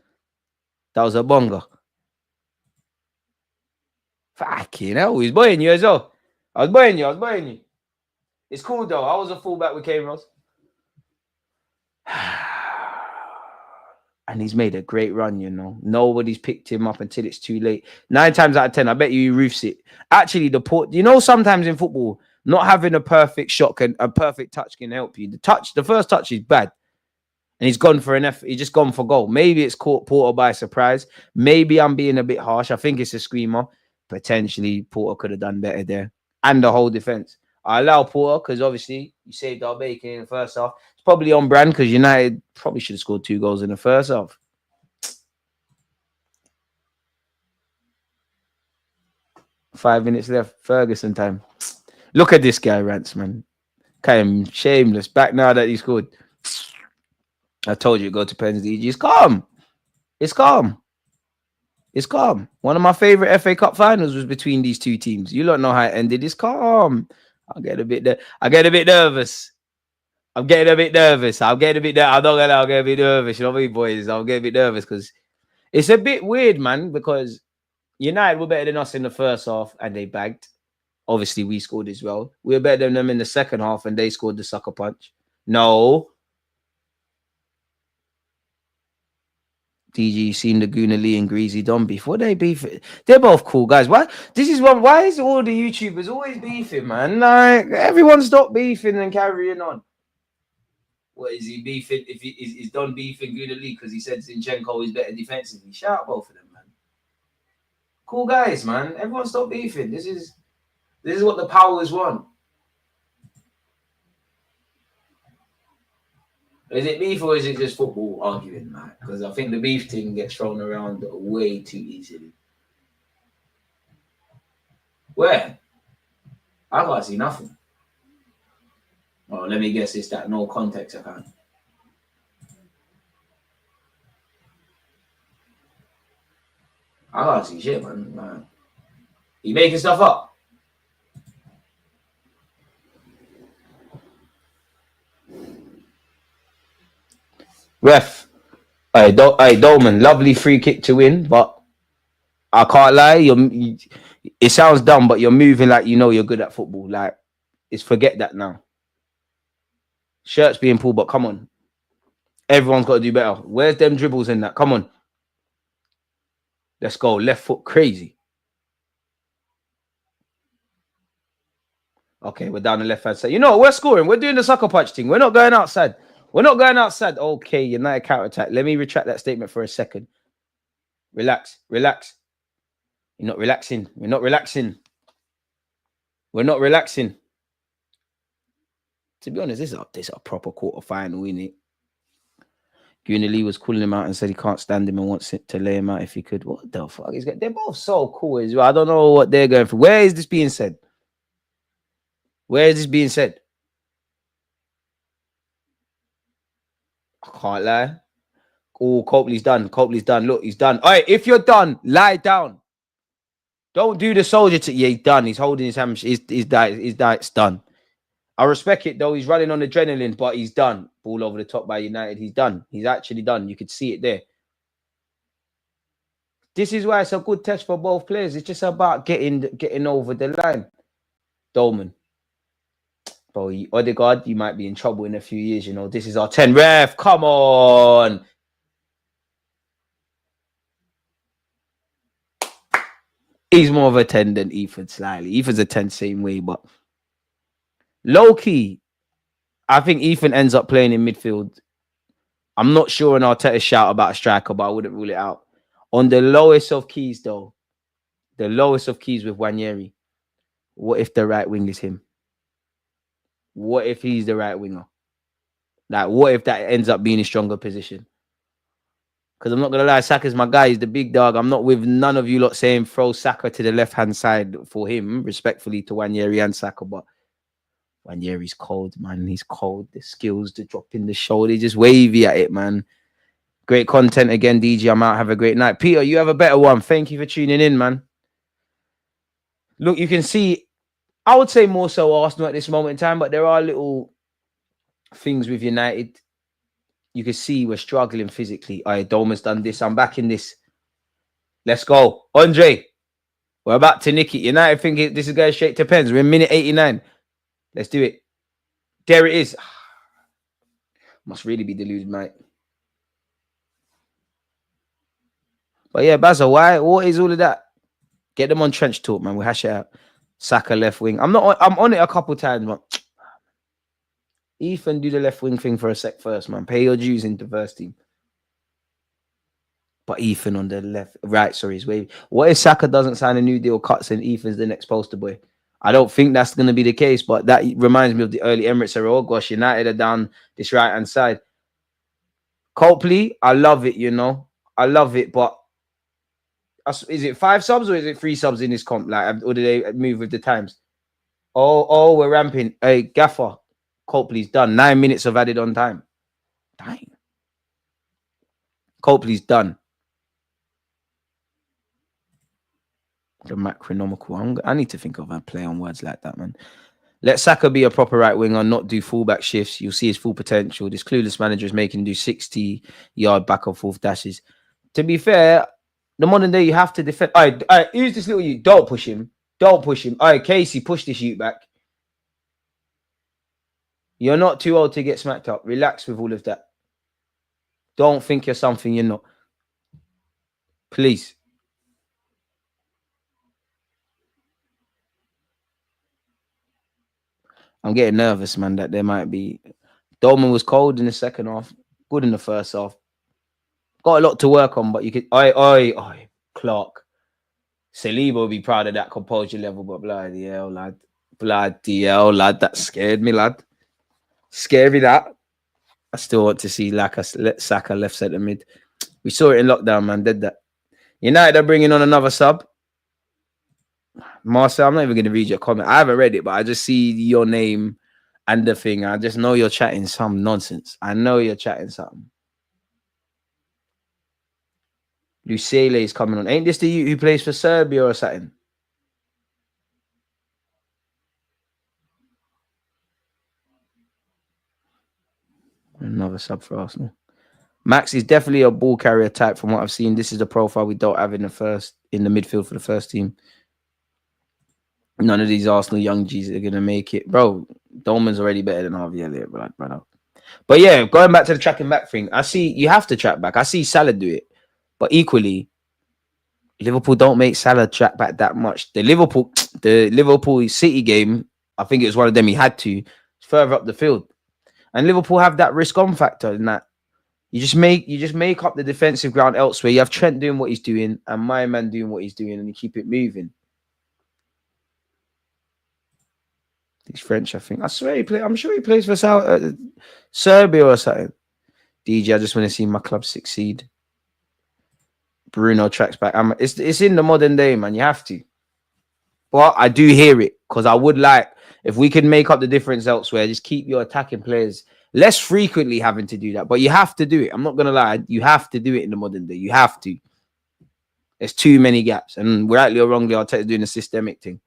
that was a bonga. Fucking hell, he's boying you as well. I was boying you. It's cool, though. I was a fullback with Kane Ross. And he's made a great run, you know. Nobody's picked him up until it's too late. 9 times out of 10, I bet you he roofs it. Actually, you know, sometimes in football, not having a perfect shot a perfect touch can help you. The first touch is bad. And he's gone for an effort. He's just gone for goal. Maybe it's caught Porter by surprise. Maybe I'm being a bit harsh. I think it's a screamer. Potentially, Porter could have done better there. And the whole defense. I allow Porter because obviously you saved our bacon in the first half. It's probably on brand because United probably should have scored 2 goals in the first half. Five minutes left. Ferguson time. Look at this guy, Rants, man. Kind of shameless. Back now that he scored. I told you, go to Pens DG. It's calm. It's calm. It's calm. One of my favorite FA Cup finals was between these 2 teams. You don't know how it ended. It's calm. I get a bit nervous. I'm getting a bit nervous. I'm not gonna lie, I'll get a bit nervous. You know what I mean, boys? I'll get a bit nervous because it's a bit weird, man, because United were better than us in the first half and they bagged. Obviously, we scored as well. We were better than them in the second half and they scored the sucker punch. No. DG seen the Gooner Lee and Greasy Don beef. What they beef? They're both cool guys. Why is all the YouTubers always beefing, man? Like, everyone stop beefing and carrying on. What is he beefing? If he's done beefing Gooner because he said Zinchenko is better defensively. Shout out both of them, man. Cool guys, man. Everyone stop beefing. This is what the powers want. Is it beef or is it just football arguing, man? Because I think the beef thing gets thrown around way too easily. Where? I can't see nothing. Oh, let me guess. It's that no context account. I can't see shit, man. You making stuff up? Ref. Hey, Dolman, lovely free kick to win, but I can't lie. It sounds dumb, but you're moving like you know you're good at football. Like, forget that now. Shirts being pulled, but come on. Everyone's got to do better. Where's them dribbles in that? Come on. Let's go. Left foot crazy. Okay, we're down the left hand side. You know, we're scoring. We're doing the sucker punch thing. We're not going outside. We're not going outside. Okay, United counter-attack. Let me retract that statement for a second. Relax. Relax. You're not relaxing. We're not relaxing. We're not relaxing. To be honest, this is a proper quarter-final, isn't it? Gooner Lee was calling him out and said he can't stand him and wants to lay him out if he could. What the fuck? They're both so cool as well. I don't know what they're going for. Where is this being said? Where is this being said? I can't lie. Oh, Copley's done. Copley's done. Look, he's done. All right, if you're done, lie down. Don't do the soldier to... Yeah, he's done. He's holding his hamstring. His diet's done. I respect it, though. He's running on adrenaline, but he's done. Ball over the top by United. He's done. He's actually done. You could see it there. This is why it's a good test for both players. It's just about getting over the line. Dolman. Bro, Odegaard, you might be in trouble in a few years, you know. This is our 10. Ref, come on. He's more of a 10 than Ethan slightly. Ethan's a 10 same way, but low-key, I think Ethan ends up playing in midfield. I'm not sure an Arteta shout about a striker, but I wouldn't rule it out. On the lowest of keys, though, the lowest of keys with Wanyeri, what if the right wing is him? What if he's the right winger? Like, what if that ends up being a stronger position? Because I'm not going to lie, Saka's my guy. He's the big dog. I'm not with none of you lot saying throw Saka to the left-hand side for him, respectfully to Wanyeri and Saka. But Wanyeri's cold, man. He's cold. The skills, the drop in the shoulder, just wavy at it, man. Great content again, DJ. I'm out. Have a great night. Peter, you have a better one. Thank you for tuning in, man. Look, you can see... I would say more so Arsenal at this moment in time, but there are little things with United. You can see we're struggling physically. All right, Dolman's done this. I'm back in this. Let's go. Andre, we're about to nick it. United think this is going straight to pens. We're in minute 89. Let's do it. There it is. Must really be deluded, mate. But yeah, Baza, what is all of that? Get them on trench talk, man. We'll hash it out. Saka left wing. I'm on it a couple times, but Ethan, do the left wing thing for a sec first, man. Pay your dues in the first team. But Ethan on the left, right, sorry, is wavy. What if Saka doesn't sign a new deal, cuts, and Ethan's the next poster boy? I don't think that's going to be the case, but that reminds me of the early Emirates era. Oh gosh, United are down this right hand side. Copley, I love it, you know. I love it, but is it 5 subs or is it 3 subs in this comp? Like, or do they move with the times? Oh, we're ramping. Hey, Gaffer, Copley's done. 9 minutes of added on time. Dang. Copley's done. The macronomical. I need to think of a play on words like that, man. Let Saka be a proper right winger, not do fullback shifts. You'll see his full potential. This clueless manager is making him do 60-yard back and forth dashes. To be fair, the modern day, you have to defend. All right, who's this little you? Don't push him. Don't push him. All right, Casey, push this youth back. You're not too old to get smacked up. Relax with all of that. Don't think you're something you're not. Please. I'm getting nervous, man, that there might be Dolman was cold in the second half, good in the first half. Got a lot to work on, but you could. Oi, Clark. Saliba will be proud of that composure level, but bloody hell, lad. Bloody hell, lad. That scared me, lad. Scared me, that. I still want to see Saka left centre mid. We saw it in lockdown, man. Did that. United are bringing on another sub. Marcel, I'm not even going to read your comment. I haven't read it, but I just see your name and the thing. I just know you're chatting some nonsense. I know you're chatting something. Lucele is coming on. Ain't this the you who plays for Serbia or something? Another sub for Arsenal. Max is definitely a ball carrier type from what I've seen. This is the profile we don't have in the midfield for the first team. None of these Arsenal young G's are gonna make it, bro. Dolman's already better than Harvey Elliott, brother. But yeah, going back to the tracking back thing, I see you have to track back. I see Salah do it, but equally, Liverpool don't make Salah track back that much. The Liverpool City game, I think it was one of them he had to further up the field, and Liverpool have that risk on factor in that you just make up the defensive ground elsewhere. You have Trent doing what he's doing and my man doing what he's doing, and you keep it moving. He's French, I think. I swear I'm sure he plays for Serbia or something. DJ, I just want to see my club succeed. Bruno tracks back. It's in the modern day, man. You have to. But I do hear it because I would like, if we can make up the difference elsewhere, just keep your attacking players less frequently having to do that. But you have to do it. I'm not going to lie. You have to do it in the modern day. You have to. There's too many gaps. And rightly or wrongly, I'll take doing a systemic thing.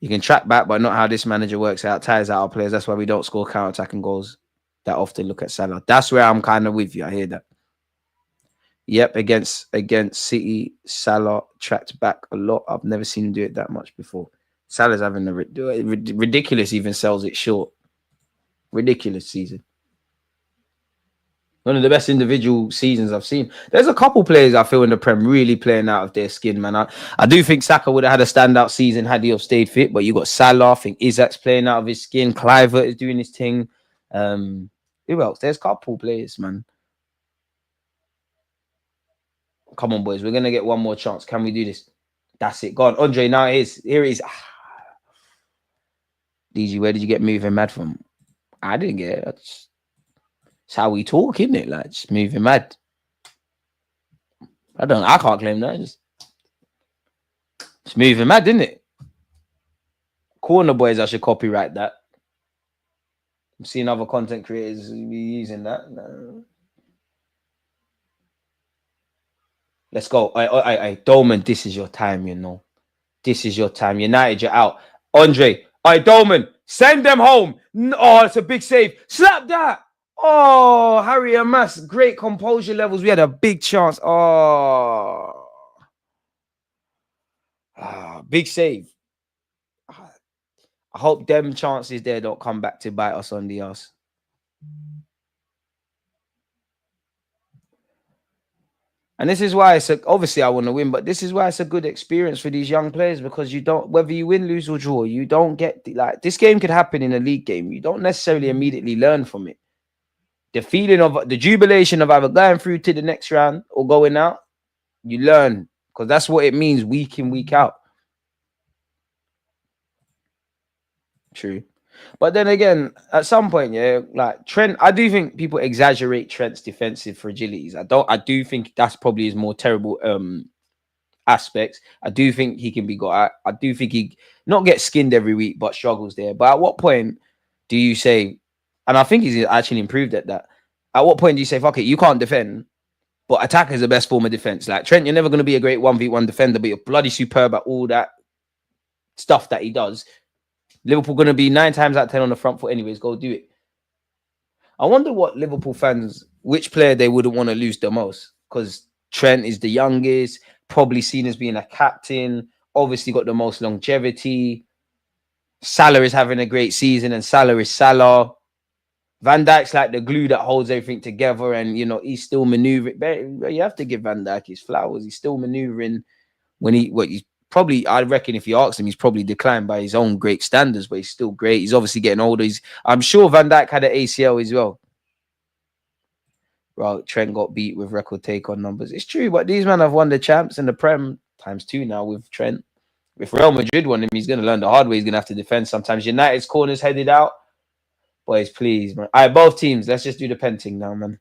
You can track back, but not how this manager works out. Tires out our players. That's why we don't score counter-attacking goals that often. Look at Salah. That's where I'm kind of with you. I hear that. Yep, against City, Salah tracked back a lot. I've never seen him do it that much before. Salah's having a ridiculous, even sells it short. Ridiculous season. One of the best individual seasons I've seen. There's a couple players I feel in the Prem really playing out of their skin, man. I do think Saka would have had a standout season had he have stayed fit, but you got Salah. I think Isak's playing out of his skin. Clivert is doing his thing. Who else? There's a couple players, man. Come on, boys. We're going to get one more chance. Can we do this? That's it. Go on. Andre, now it is. Here it is. DG, where did you get moving mad from? I didn't get it. That's how we talk, isn't it? Like, just moving mad. I can't claim that. Just moving mad, isn't it? Corner boys, I should copyright that. I'm seeing other content creators be using that. No. Let's go. Dolman, this is your time, you know. This is your time. United, you're out. Andre, Dolman, send them home. Oh, it's a big save. Slap that. Oh, Harry Amas, great composure levels. We had a big chance. Oh, big save. I hope them chances there don't come back to bite us on the ass. And this is why obviously I want to win, but this is why it's a good experience for these young players, because you don't, whether you win, lose or draw, you don't get like this game could happen in a league game. You don't necessarily immediately learn from it. The feeling of the jubilation of either going through to the next round or going out, you learn, because that's what it means week in, week out. True. But then again, at some point, yeah, like Trent, I do think people exaggerate Trent's defensive fragilities. I do think that's probably his more terrible aspects. I do think he can be got at. I do think he not get skinned every week, but struggles there. But at what point do you say, and I think he's actually improved at that. At what point do you say, fuck it, you can't defend, but attack is the best form of defense? Like Trent, you're never going to be a great 1v1 defender, but you're bloody superb at all that stuff that he does. Liverpool going to be 9 times out of 10 on the front foot anyways. Go do it. I wonder what Liverpool fans, which player they wouldn't want to lose the most, because Trent is the youngest, probably seen as being a captain, obviously got the most longevity. Salah is having a great season and Salah is Salah. Van Dijk's like the glue that holds everything together, and you know he's still maneuvering. You have to give Van Dijk his flowers. He's still maneuvering when he's probably, I reckon if you ask him, he's probably declined by his own great standards, but he's still great. He's obviously getting older. I'm sure Van Dijk had an ACL as well. Well, Trent got beat with record take on numbers. It's true, but these men have won the champs and the Prem ×2 now with Trent. If Real Madrid won him, he's going to learn the hard way. He's going to have to defend sometimes. United's corners headed out. Boys, please, man. All right, both teams. Let's just do the pen thing now, man.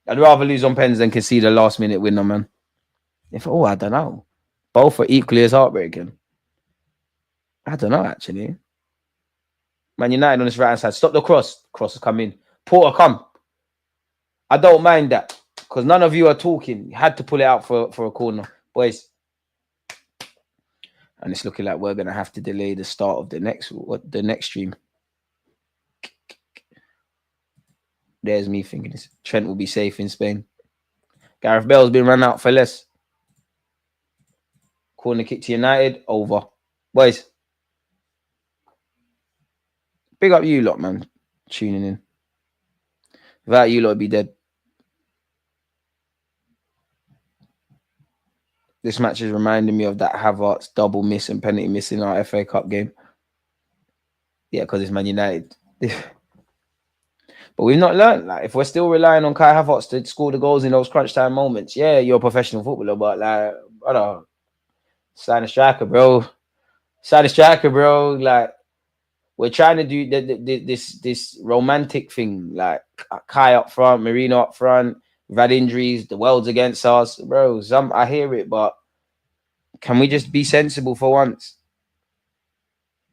I'd rather lose on pens than concede a last-minute winner, man. I don't know. Both are equally as heartbreaking. I don't know, actually. Man United on this right-hand side. Stop the cross. Cross has come in. Porter, come. I don't mind that because none of you are talking. You had to pull it out for a corner. Boys. And it's looking like we're going to have to delay the start of the next stream. There's me thinking this. Trent will be safe in Spain. Gareth Bale's been run out for less. Corner kick to United. Over. Boys. Big up you lot, man. Tuning in. Without you lot, I'd be dead. This match is reminding me of that Havertz double miss and penalty miss in our FA Cup game. Yeah, because it's Man United. But we've not learned. Like, if we're still relying on Kai Havertz to score the goals in those crunch time moments, yeah, you're a professional footballer, but like, I don't know. Sign a striker, bro. Sign a striker, bro. Like, we're trying to do this romantic thing, like Kai up front, Marino up front. We've had injuries. The world's against us, bro. I hear it, but can we just be sensible for once?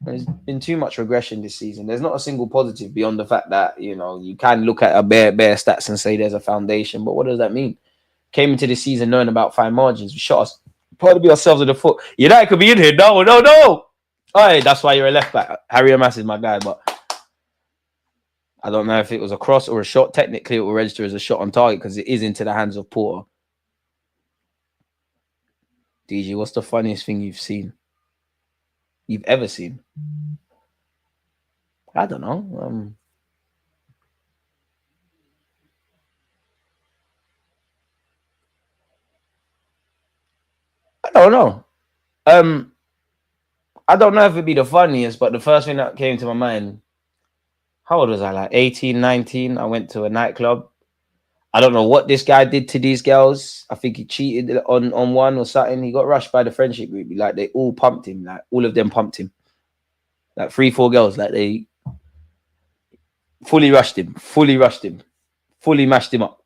There's been too much regression this season. There's not a single positive beyond the fact that, you know, you can look at a bare stats and say there's a foundation, but what does that mean? Came into the season knowing about fine margins. We shot us, probably ourselves in the foot. United could be in here. No. Oh, hey, that's why you're a left back. Harry Amass is my guy, but I don't know if it was a cross or a shot. Technically, it will register as a shot on target because it is into the hands of Porter. DG, what's the funniest thing you've ever seen? I don't know. I don't know. I don't know if it'd be the funniest, but the first thing that came to my mind, how old was I? Like 18, 19. I went to a nightclub. I don't know what this guy did to these girls. I think he cheated on one or something. He got rushed by the friendship group. Like, they all pumped him. Like, all of them pumped him. Like 3-4 girls. Like, they fully rushed him. Fully mashed him up.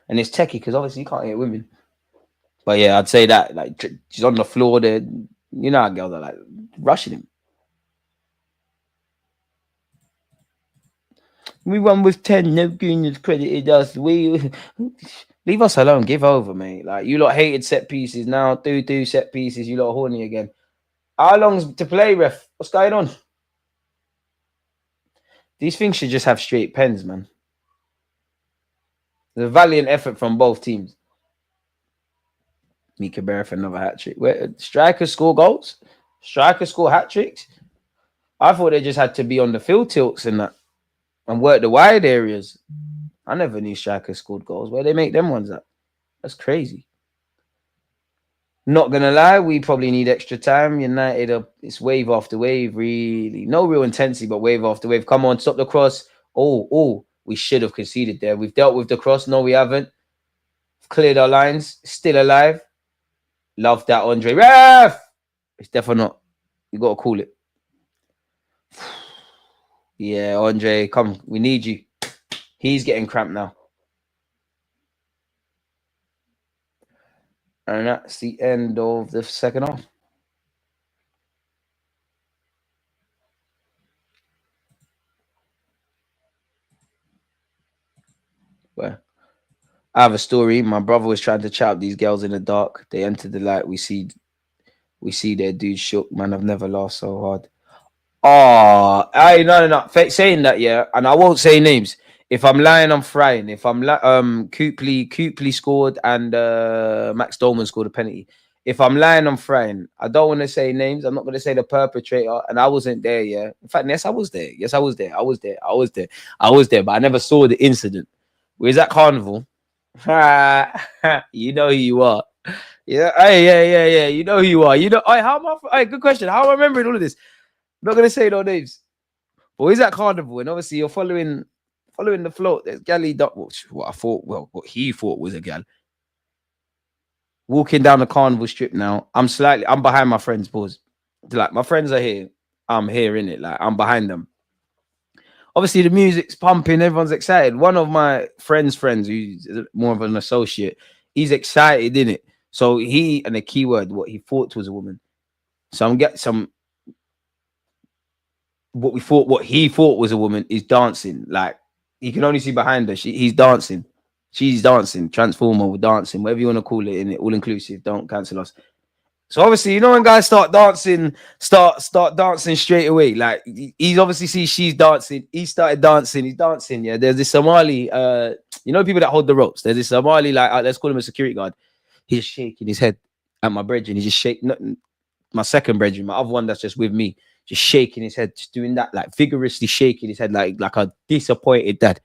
And it's techie because obviously you can't hit women. But yeah, I'd say that. Like, she's on the floor there. You know how girls are like rushing him. We won with 10. No Gooners credited us. We leave us alone. Give over, mate. Like, you lot hated set pieces. Now do set pieces. You lot horny again. How long's to play, ref? What's going on? These things should just have straight pens, man. There's a valiant effort from both teams. Mika Berra for another hat trick. Where strikers score goals? Strikers score hat tricks? I thought they just had to be on the field tilts and that. And work the wide areas. I never knew strikers scored goals. Where they make them ones up? That's crazy. Not gonna lie, we probably need extra time. United, it's wave after wave, really. No real intensity, but wave after wave. Come on, stop the cross. Oh, we should have conceded there. We've dealt with the cross. No, we haven't. Cleared our lines. Still alive. Love that, Andre. Ref! It's definitely not. You got to call it. Yeah, Andre, come. We need you. He's getting cramped now. And that's the end of the second half. Well, I have a story. My brother was trying to chat up these girls in the dark. They entered the light. We see their dude shook. Man, I've never laughed so hard. Oh, no. Saying that, yeah, and I won't say names. If I'm lying, I'm frying. If I'm Cooply scored and Max Dolman scored a penalty. If I'm lying, I'm frying. I don't want to say names. I'm not going to say the perpetrator. And I wasn't there, yeah. In fact, yes, I was there. I was there, but I never saw the incident. Where's that carnival? You know who you are. Yeah, hey, yeah. You know who you are. You know, hey, how am I? Hey, good question. How am I remembering all of this? I'm not gonna say no names. But he's at Carnival, and obviously you're following the float. There's galley duck. What I thought, well, what he thought was a gal walking down the Carnival strip. Now I'm behind my friends. Pause. Like my friends are here. I'm here in it. Like I'm behind them. Obviously the music's pumping. Everyone's excited. One of my friends, who's more of an associate, he's excited in it. So he and the keyword, what he thought was a woman. So I'm get some. What he thought was a woman is dancing. Like you can only see behind her. He's dancing. She's dancing. Transformer with dancing, whatever you want to call it, in it, all inclusive. Don't cancel us. So obviously, you know, when guys start dancing, start dancing straight away. Like he's obviously see she's dancing. He started dancing. He's dancing. Yeah. There's this Somali. You know, people that hold the ropes. There's this Somali. Like let's call him a security guard. He's shaking his head at my brethren. He's just shaking. My second brethren, my other one that's just with me, just shaking his head, just doing that, like vigorously shaking his head, like a disappointed dad.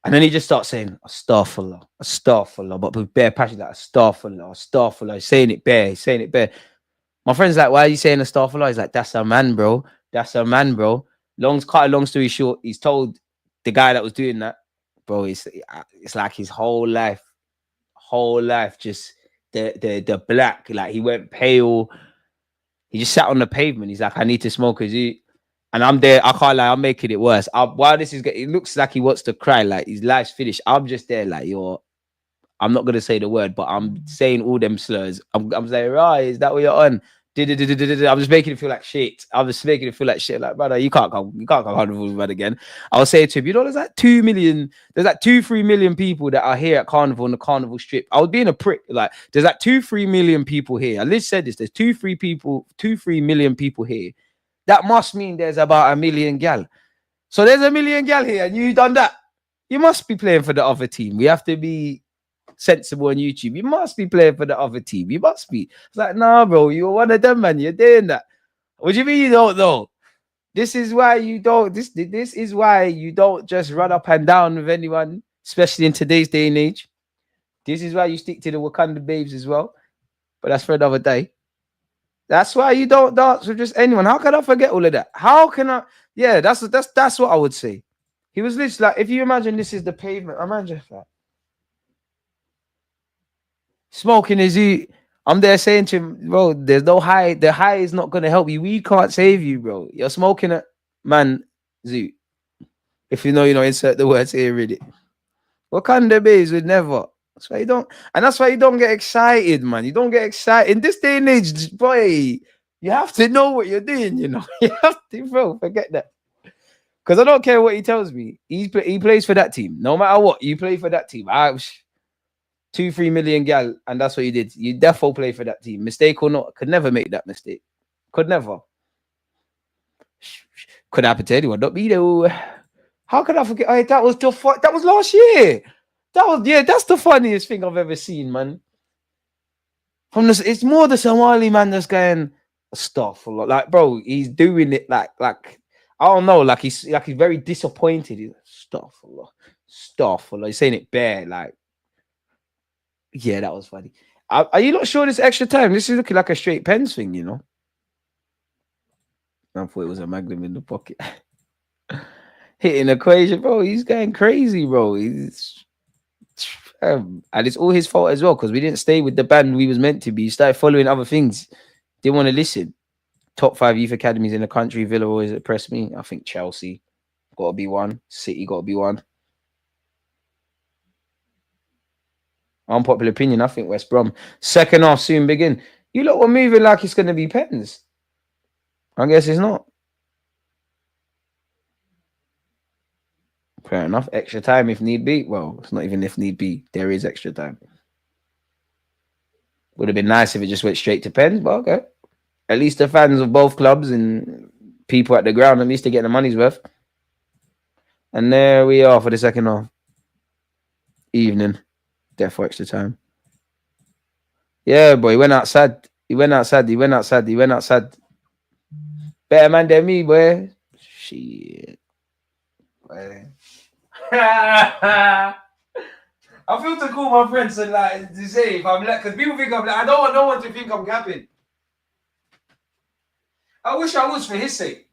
And then he just starts saying, Astaghfirullah, but with bare passion, like Astaghfirullah, saying it bare. My friend's like, why are you saying Astaghfirullah? He's like, that's a man, bro. Cut a long story short, he's told the guy that was doing that, bro, it's like his whole life, just the black, like he went pale. He just sat on the pavement. He's like, I need to smoke a zoo. And I'm there. I can't lie. I'm making it worse. While this is, it looks like he wants to cry. Like his life's finished. I'm just there. Like I'm not gonna say the word, but I'm saying all them slurs. I'm saying, right, is that what you're on? I'm just making it feel like shit. Like, brother, you can't come 100 again. I'll say to him, you know, there's like 2 million, there's like 2-3 million people that are here at Carnival on the Carnival Strip. I was being a prick. Like, there's like 2-3 million people here. I literally said this. There's 2-3 million people here. That must mean there's about 1 million gal. So there's 1 million gal here, and you done that. You must be playing for the other team. We have to be sensible on YouTube. You must be playing for the other team. You must be. It's like, nah, bro, you're one of them, man. You're doing that. What do you mean you don't know? This is why you don't. This is why you don't just run up and down with anyone, especially in today's day and age. This is why you stick to the Wakanda babes as well. But that's for another day. That's why you don't dance with just anyone. How can I forget all of that? How can I? Yeah, that's what I would say. He was literally like, if you imagine this is the pavement, imagine that. Smoking is you. I'm there saying to him, bro, there's no high. The high is not going to help you. We can't save you, bro. You're smoking it, man, zoo. If you know, insert the words here, read it. What kind of babes would never? That's why you don't, and that's why you don't get excited, man. You don't get excited. In this day and age, boy, you have to know what you're doing, you know. You have to, bro, forget that. Because I don't care what he tells me. He plays for that team. No matter what, you play for that team. 2-3 million gal, and that's what you did. You defo play for that team. Mistake or not, could never make that mistake. Could never. Could happen to anyone. Not me though. How could I forget? Hey, that was last year. That's the funniest thing I've ever seen, man. From this, it's more the Somali man that's going stuff a lot. Like, bro, he's doing it like I don't know, like he's very disappointed. He's stuff a lot. He's saying it bare, like. Yeah, that was funny. Are you not sure this extra time? This is looking like a straight pens thing, you know. I thought it was a magnum in the pocket. Hitting equation, bro. He's going crazy, bro. And it's all his fault as well, because we didn't stay with the band we was meant to be. He started following other things. Didn't want to listen. Top 5 youth academies in the country. Villa always impressed me. I think Chelsea got to be one. City got to be one. Unpopular opinion, I think West Brom. Second half soon begin. You lot were moving like it's going to be pens. I guess it's not. Fair enough. Extra time if need be. Well, it's not even if need be. There is extra time. Would have been nice if it just went straight to pens, but okay. At least the fans of both clubs and people at the ground, at least they get the money's worth. And there we are for the second half. Evening. There for extra time. Yeah, boy, he went outside. Better man than me, boy. Shit. Boy. I feel to call my friends and like to say if I'm like, because people think I'm like, I don't want no one to think I'm capping. I wish I was for his sake.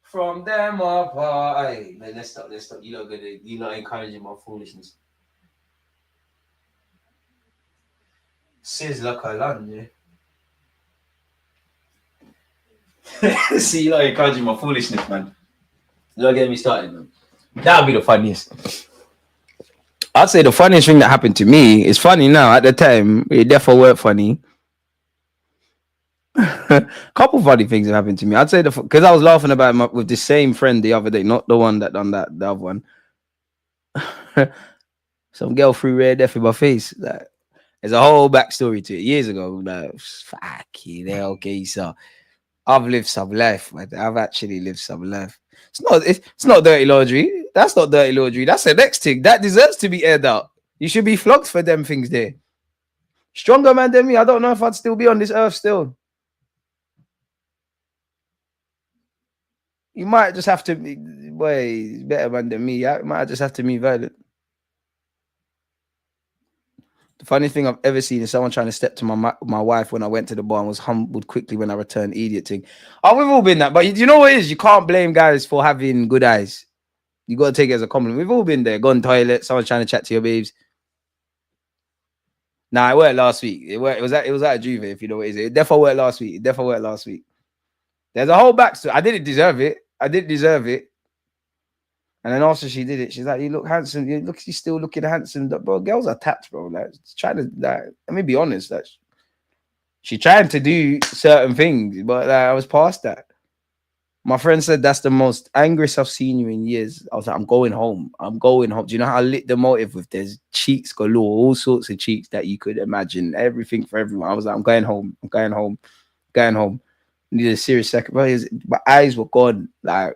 From them apart. Hey, man, let's stop. You're not encouraging my foolishness. Says like I land, yeah. See, you're not encouraging my foolishness, man. You're not getting me started, man. That would be the funniest. I'd say the funniest thing that happened to me is funny now. At the time, it definitely weren't funny. Couple funny things have happened to me. I'd say because I was laughing about it with the same friend the other day, not the one that done that, the other one. Some girl threw rare death in my face. Like, there's a whole backstory to it. Years ago, like, fuck you, okay, so I've lived some life, man. I've actually lived some life. It's not dirty laundry. That's not dirty laundry. That's the next thing. That deserves to be aired out. You should be flogged for them things there. Stronger man than me. I don't know if I'd still be on this earth still. You might just have to be, boy, better man than me. I might just have to be violent. The funny thing I've ever seen is someone trying to step to my wife when I went to the bar and was humbled quickly when I returned. Idiot thing. Oh, we've all been that. But you know what it is? You can't blame guys for having good eyes. You got to take it as a compliment. We've all been there. Gone toilet. Someone trying to chat to your babes. Nah, it worked last week. It was at Juve, if you know what it is. It definitely worked last week. There's a whole backstory. I didn't deserve it. And then after she did it, she's like, "You look handsome. You're still looking handsome." Bro, girls are tapped, bro. Like, trying to, like, let me be honest. Like, she trying to do certain things, but I was past that. My friend said that's the most angriest I've seen you in years. I was like, I'm going home. Do you know how I lit the motive with? There's cheeks galore, all sorts of cheeks that you could imagine, everything for everyone. I was like, I'm going home. Need a serious second. My eyes were gone. Like,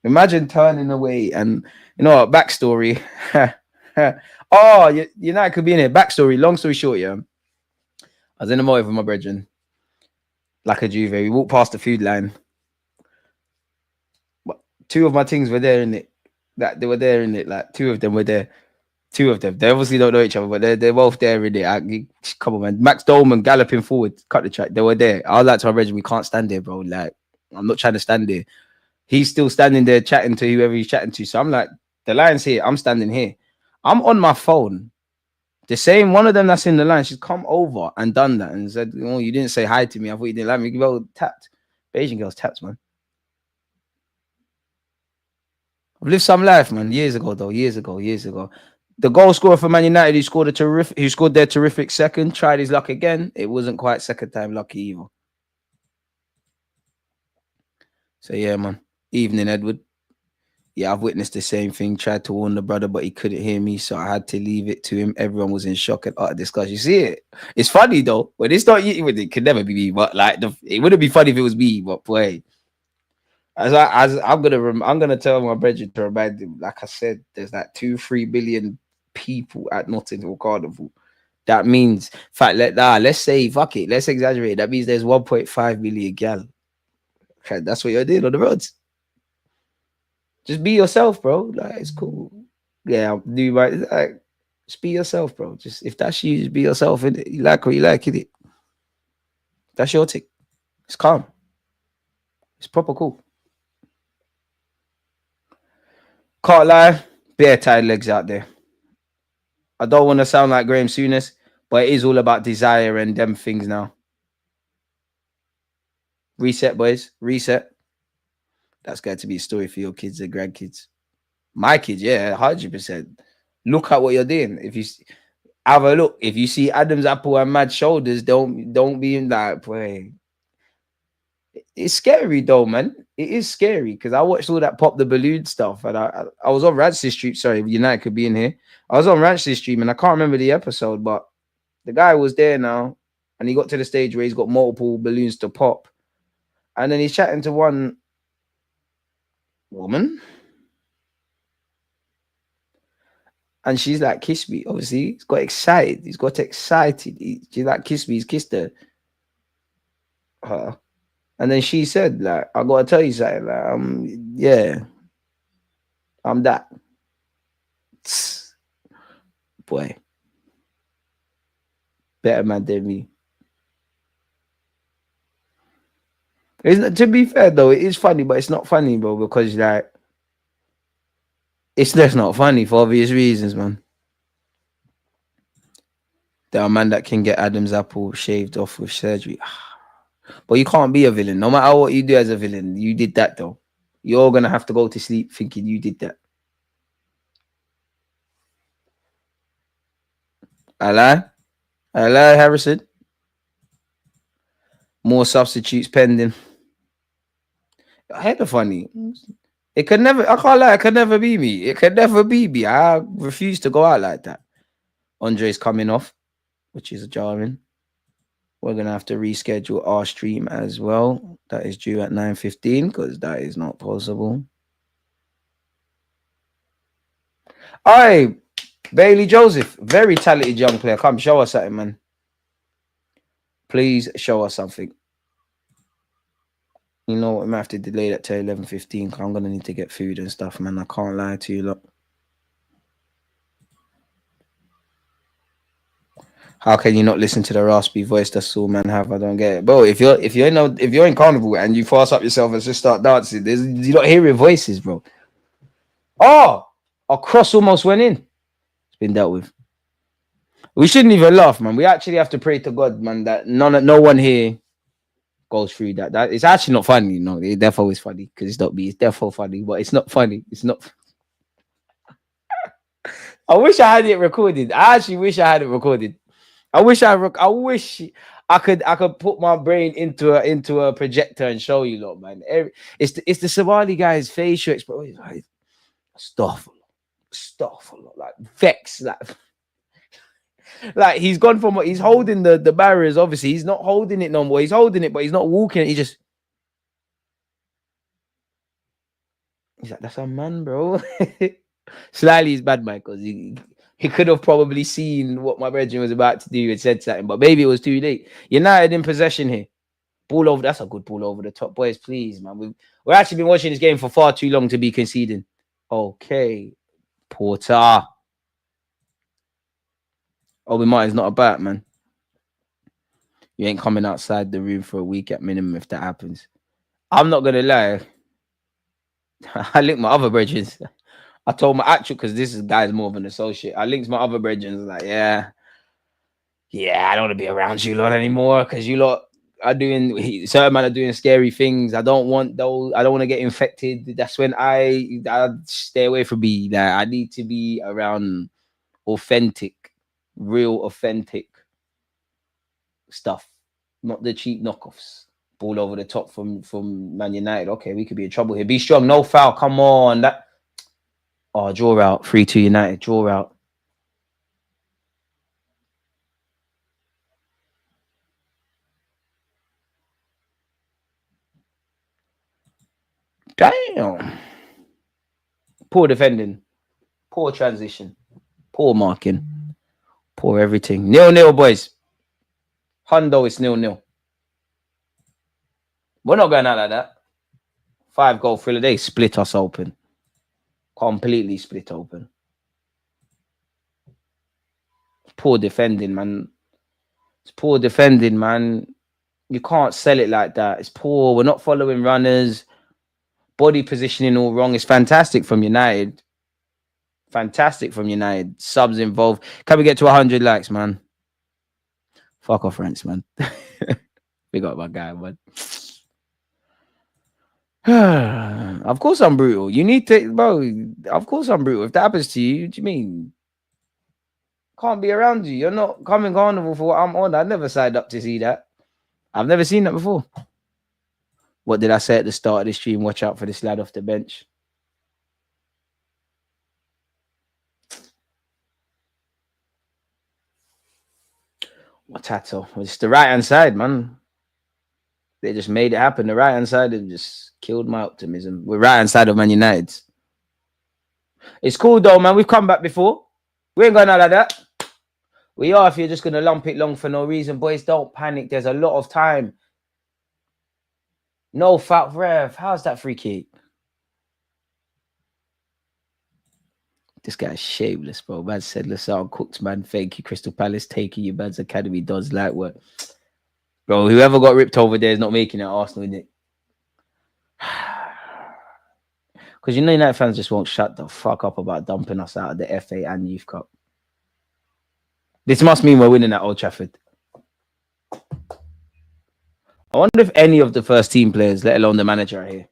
imagine turning away and, you know what, backstory. Oh, you know, it could be in here. Backstory, long story short, yeah. I was in the motive with my brethren, like a Juve. We walked past the food line. Two of my things were there in it. Like, two of them were there. They obviously don't know each other, but they're both there in it. Come on, man. Max Dolman galloping forward, cut the track. They were there. I was like to my brethren, we can't stand there, bro. Like, I'm not trying to stand there. He's still standing there chatting to whoever he's chatting to. So I'm like, the line's here. I'm standing here. I'm on my phone. The same one of them that's in the line, she's come over and done that and said, "Oh, you didn't say hi to me. I thought you didn't like me." Well, tapped. Asian girls tapped, man. I've lived some life, man. Years ago. The goal scorer for Man United, who scored their terrific second, tried his luck again. It wasn't quite second time lucky either. So yeah, man. Evening, Edward. Yeah, I've witnessed the same thing. Tried to warn the brother, but he couldn't hear me, so I had to leave it to him. Everyone was in shock and utter disgust. You see it? It's funny though. When it's not you, it could never be me. But like, it wouldn't be funny if it was me. But boy, I'm gonna tell my brethren to remind him. Like I said, there's like 2-3 billion people at Notting Hill Carnival. That means, in fact, let's say, fuck it, let's exaggerate. That means there's 1.5 million gal. That's what you're doing on the roads. Just be yourself, bro. Like, it's cool. Yeah, I'll do right. Like, just be yourself, bro. Just if that's you, just be yourself. Innit? You like what you like, innit? That's your tick. It's calm. It's proper cool. Can't lie, bare tired legs out there. I don't want to sound like Graham Souness, but it is all about desire and them things now. Reset, boys. Reset. That's got to be a story for your kids and grandkids. My kids, yeah, 100%. Look at what you're doing. If you have a look, if you see Adam's apple and Mad shoulders, don't be in that way. It's scary though, man. It is scary because I watched all that Pop the Balloon stuff, and I was on Ranch's stream. Sorry, United could be in here. I was on Ranch's stream, and I can't remember the episode, but the guy was there now, and he got to the stage where he's got multiple balloons to pop, and then he's chatting to one woman, and she's like, "Kiss me." Obviously, he's got excited. She's like, "Kiss me." He's kissed her. And then she said, like, I gotta tell you something, like, yeah, I'm that. Boy. Better man than me. To be fair though, it is funny, but it's not funny, bro, because like it's just not funny for obvious reasons, man. There are man that can get Adam's apple shaved off with surgery. But you can't be a villain. No matter what you do as a villain, you did that though. You're gonna have to go to sleep thinking you did that. Hello, Harrison. More substitutes pending. I had the funny. It could never. I can't lie. It could never be me. It could never be me. I refuse to go out like that. Andre's coming off, which is jarring. We're gonna have to reschedule our stream as well. That is due at 9:15 because that is not possible. Aye, Bailey Joseph, very talented young player. Come show us something, man. Please show us something. You know what? I'm gonna have to delay that to 11:15 because I'm gonna need to get food and stuff, man. I can't lie to you, look. How can you not listen to the raspy voice that's all man have? I don't get it. Bro, if you're in carnival and you fast up yourself and just start dancing, you're not hearing voices, bro. Oh, our cross almost went in. It's been dealt with. We shouldn't even laugh, man. We actually have to pray to God, man, that no one here goes through that. That it's actually not funny, you know. It's definitely is funny because it's not me. It's definitely funny, but it's not funny. It's not. I wish I had it recorded. I actually wish I had it recorded. I wish I could put my brain into a projector and show you, lot, man. It's the Somali guy's facial expression. Like, stuff, like vex, like he's gone from what he's holding the barriers. Obviously, he's not holding it no more. He's holding it, but he's not walking it. He's like, that's a man, bro. Slightly he's bad, man, because he could have probably seen what my brethren was about to do and said something, but maybe it was too late. United in possession here. Ball over. That's a good ball over the top, boys. Please, man. We've actually been watching this game for far too long to be conceding. Okay, Porter. Obi Martin's not a bat, man. You ain't coming outside the room for a week at minimum if that happens. I'm not gonna lie. I linked my other brethren. I told my actual, because this guy's more of an associate. I linked my other brethren. Like, yeah, I don't want to be around you lot anymore because you lot are doing certain man are doing scary things. I don't want those. I don't want to get infected. That's when I stay away from me. Like, I need to be around authentic, real authentic stuff, not the cheap knockoffs. Ball over the top from Man United. Okay, we could be in trouble here. Be strong. No foul. Come on. That. Oh, draw out. 3-2 United. Draw out. Damn. Poor defending. Poor transition. Poor marking. Poor everything. 0-0, boys. Hundo is 0-0. We're not going out like that. 5-goal thriller. They split us open. Completely split open. Poor defending, man. It's poor defending, man. You can't sell it like that. It's poor. We're not following runners. Body positioning all wrong. It's fantastic from United. Fantastic from United. Subs involved. Can we get to 100 likes, man? Fuck off, Rents, man. We got my guy, man. Of course I'm brutal. You need to, bro. Of course I'm brutal. If that happens to you, what do you mean? Can't be around you. You're not coming carnival for what I'm on. I never signed up to see that. I've never seen that before. What did I say at the start of the stream? Watch out for this lad off the bench. Watato. It's the right-hand side, man. They just made it happen. The right-hand side and just killed my optimism. We're right-hand side of Man United. It's cool, though, man. We've come back before. We ain't going out like that. We are if you're just going to lump it long for no reason. Boys, don't panic. There's a lot of time. No foul. Rev, how's that free kick? This guy's shameless, bro. Man said, Lasal cooked, man. Thank you, Crystal Palace. Taking you, man's academy does light work. Bro, whoever got ripped over there is not making it Arsenal, innit? Because United fans just won't shut the fuck up about dumping us out of the FA and Youth Cup. This must mean we're winning at Old Trafford. I wonder if any of the first team players, let alone the manager, are here.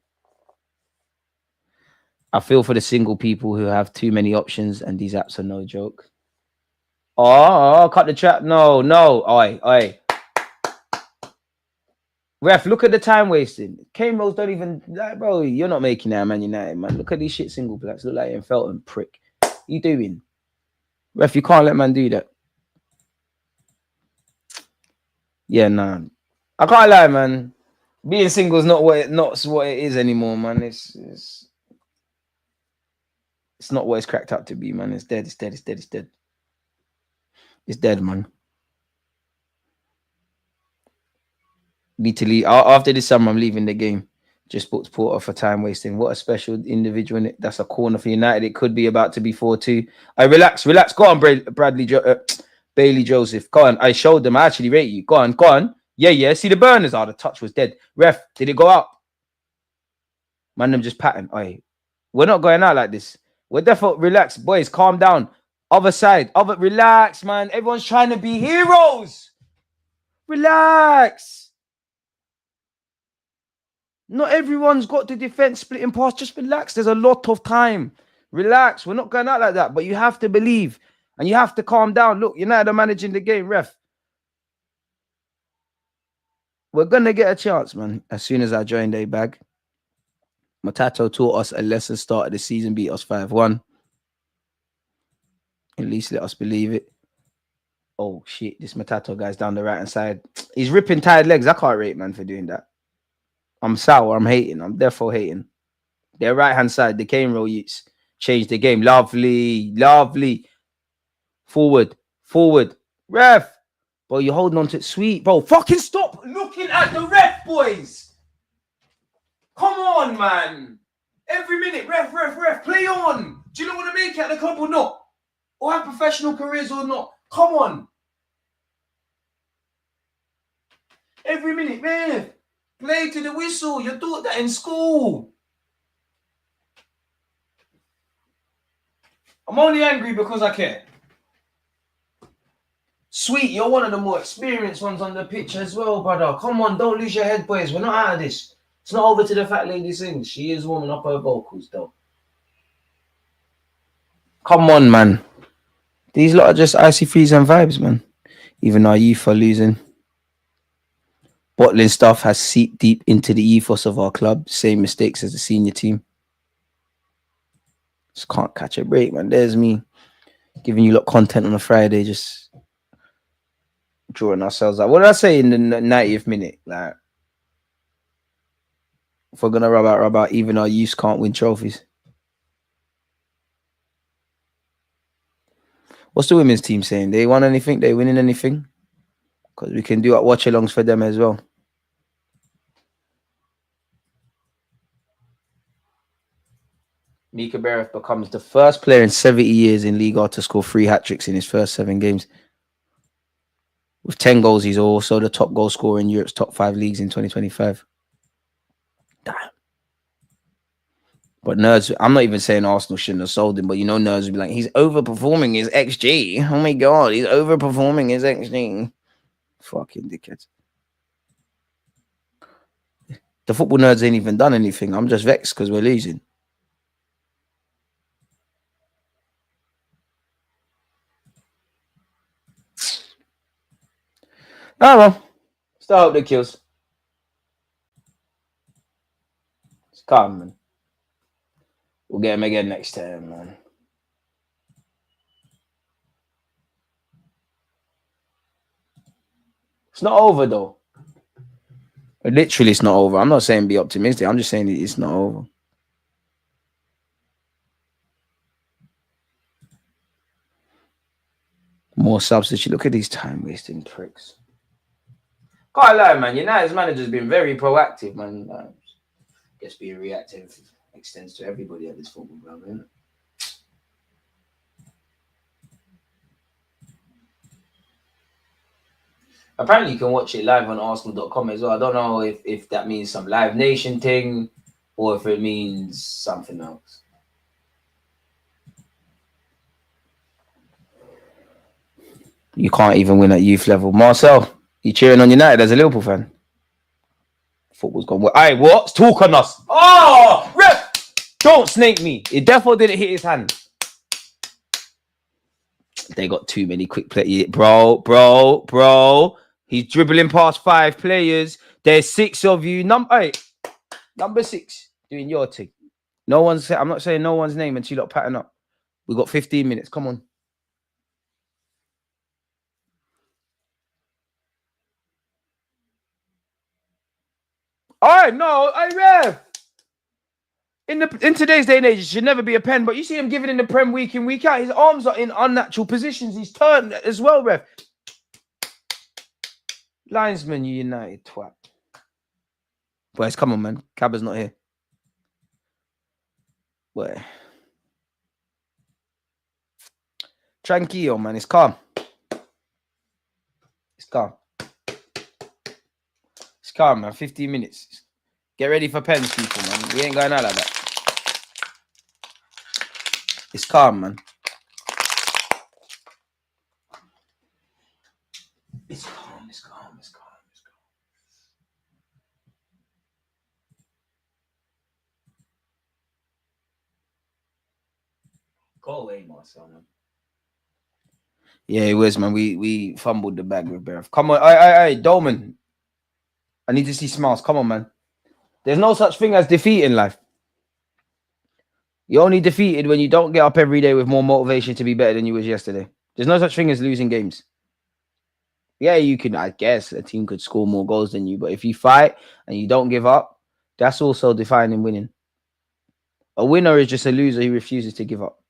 I feel for the single people who have too many options, and these apps are no joke. Oh, cut the trap. No. Oi. Ref, look at the time wasting. Kane Rose don't even, like, bro, you're not making that, Man United, man. Look at these shit single blacks. Look like you're in Felton, prick. What you doing? Ref, you can't let man do that. Yeah, nah. I can't lie, man. Being single is not what it is anymore, man. It's not what it's cracked up to be, man. It's dead. It's dead, man. Need to leave. After this summer, I'm leaving the game. Just booked Porter for time wasting. What a special individual in it. That's a corner for United. It could be about to be 4-2. Relax. Go on, Bailey Joseph. Go on. I showed them. I actually rate you. Go on. Yeah. See the burners. Oh, the touch was dead. Ref, did it go out? Man, them just patting. We're not going out like this. We're definitely relax, boys. Calm down. Other side. Relax, man. Everyone's trying to be heroes. Relax. Not everyone's got the defense splitting pass. Just relax. There's a lot of time. Relax. We're not going out like that. But you have to believe. And you have to calm down. Look, United are managing the game, ref. We're going to get a chance, man. As soon as I joined A-Bag. Matato taught us a lesson, start of the season, beat us 5-1. At least let us believe it. Oh, shit. This Matato guy's down the right-hand side. He's ripping tired legs. I can't rate, man, for doing that. I'm sour. I'm hating. I'm therefore hating. Their right-hand side, the Kane roll Utes, changed the game. Lovely. Forward. Ref. Bro, you're holding on to it. Sweet. Bro, fucking stop looking at the ref, boys. Come on, man. Every minute, ref. Play on. Do you not want to make it at the club or not? Or have professional careers or not? Come on. Every minute, ref. Play to the whistle. You taught that in school. I'm only angry because I care. Sweet, you're one of the more experienced ones on the pitch as well, brother. Come on, don't lose your head, boys. We're not out of this. It's not over to the fat lady sings. She is warming up her vocals, though. Come on, man. These lot are just icy freeze and vibes, man. Even our youth are losing. Bottling stuff has seeped deep into the ethos of our club. Same mistakes as the senior team. Just can't catch a break, man. There's me giving you lot content on a Friday, just drawing ourselves out. What did I say in the 90th minute? Like, if we're gonna rub out, even our youths can't win trophies. What's the women's team saying? They won anything? They winning anything? Because we can do watch-alongs for them as well. Mika Bereth becomes the first player in 70 years in Liga to score 3 hat-tricks in his first 7 games. With 10 goals, he's also the top goal scorer in Europe's top 5 leagues in 2025. Damn. But nerds, I'm not even saying Arsenal shouldn't have sold him, but you know nerds would be like, he's overperforming his XG. Oh my God, he's overperforming his XG. Fucking dickheads. The football nerds ain't even done anything. I'm just vexed because we're losing. Oh well. Still hope the kills. It's calm, man. We'll get him again next time, man. It's not over, though. Literally, it's not over. I'm not saying be optimistic. I'm just saying it's not over. More substitute. Look at these time-wasting pricks. Can't lie, man. United's manager's been very proactive, man. I guess being reactive extends to everybody at this football club, isn't it? Apparently, you can watch it live on Arsenal.com as well. I don't know if that means some Live Nation thing or if it means something else. You can't even win at youth level. Marcel, you cheering on United as a Liverpool fan? Football's gone well. Hey, what's talk on us? Oh, ref! Don't snake me. It definitely didn't hit his hand. They got too many quick play. Bro. He's dribbling past 5 players. There's 6 of you. Number 6 doing your thing. I'm not saying no one's name until you lot pattern up. We got 15 minutes. Come on. All right, no, ref. In today's day and age, it should never be a pen, but you see him giving in the Prem week in, week out. His arms are in unnatural positions. He's turned as well, ref. Linesman, you United twat. Boys, come on, man. Cabba's not here. Boy. Tranquillo, man. It's calm. It's calm. It's calm, man. 15 minutes. Get ready for pens, people, man. We ain't going out like that. It's calm, man. It's calm. Go away, Marcel, man. Yeah, it was, man. We fumbled the bag with Berth. Come on. Hey, Dolman. I need to see smiles. Come on, man. There's no such thing as defeat in life. You're only defeated when you don't get up every day with more motivation to be better than you was yesterday. There's no such thing as losing games. Yeah, you can, I guess, a team could score more goals than you, but if you fight and you don't give up, that's also defining winning. A winner is just a loser who refuses to give up.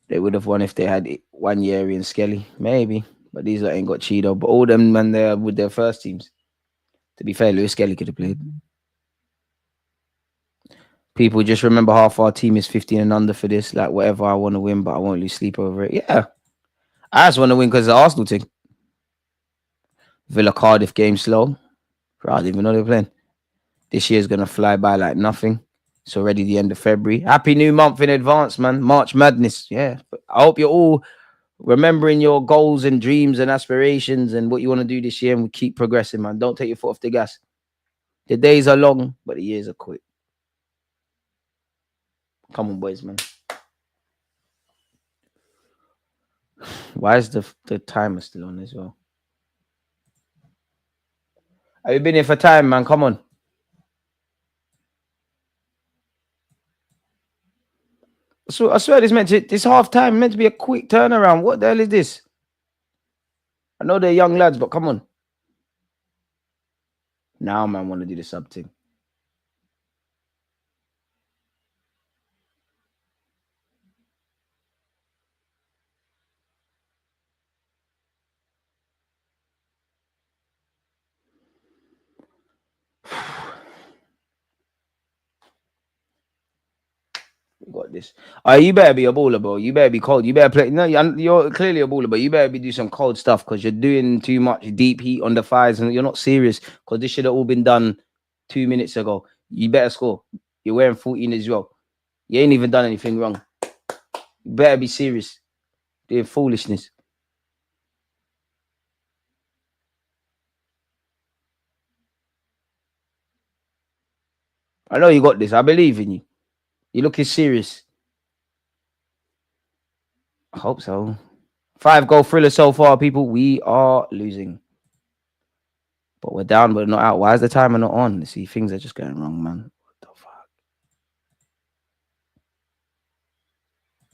They would have won if they had 1 year in Skelly, maybe. But these ain't got Cheeto. But all them, man, they're with their first teams. To be fair, Lewis Skelly could have played. People just remember half our team is 15 and under for this. Like, whatever, I want to win, but I won't lose sleep over it. Yeah. I just want to win because the Arsenal thing. Villa Cardiff game slow. I didn't even know they were playing. This year's going to fly by like nothing. It's already the end of February. Happy new month in advance, man. March Madness. Yeah. But I hope you're all remembering your goals and dreams and aspirations and what you want to do this year, and we keep progressing, man. Don't take your foot off the gas. The days are long, but the years are quick. Come on, boys, man. Why is the timer still on as well? Have you been here for time, man? Come on. So I swear this half time meant to be a quick turnaround. What the hell is this? I know they're young lads, but come on. Now, man, want to do the sub thing. Got this. You better be a baller, bro. You better be cold. You better play. No, you're clearly a baller, but you better be doing some cold stuff because you're doing too much deep heat on the thighs and you're not serious because this should have all been done 2 minutes ago. You better score. You're wearing 14 as well. You ain't even done anything wrong. You better be serious. Doing foolishness. I know you got this. I believe in you. You're looking serious. I hope so. 5-goal thriller so far, people. We are losing. But we're down, but not out. Why is the timer not on? See, things are just going wrong, man. What the fuck?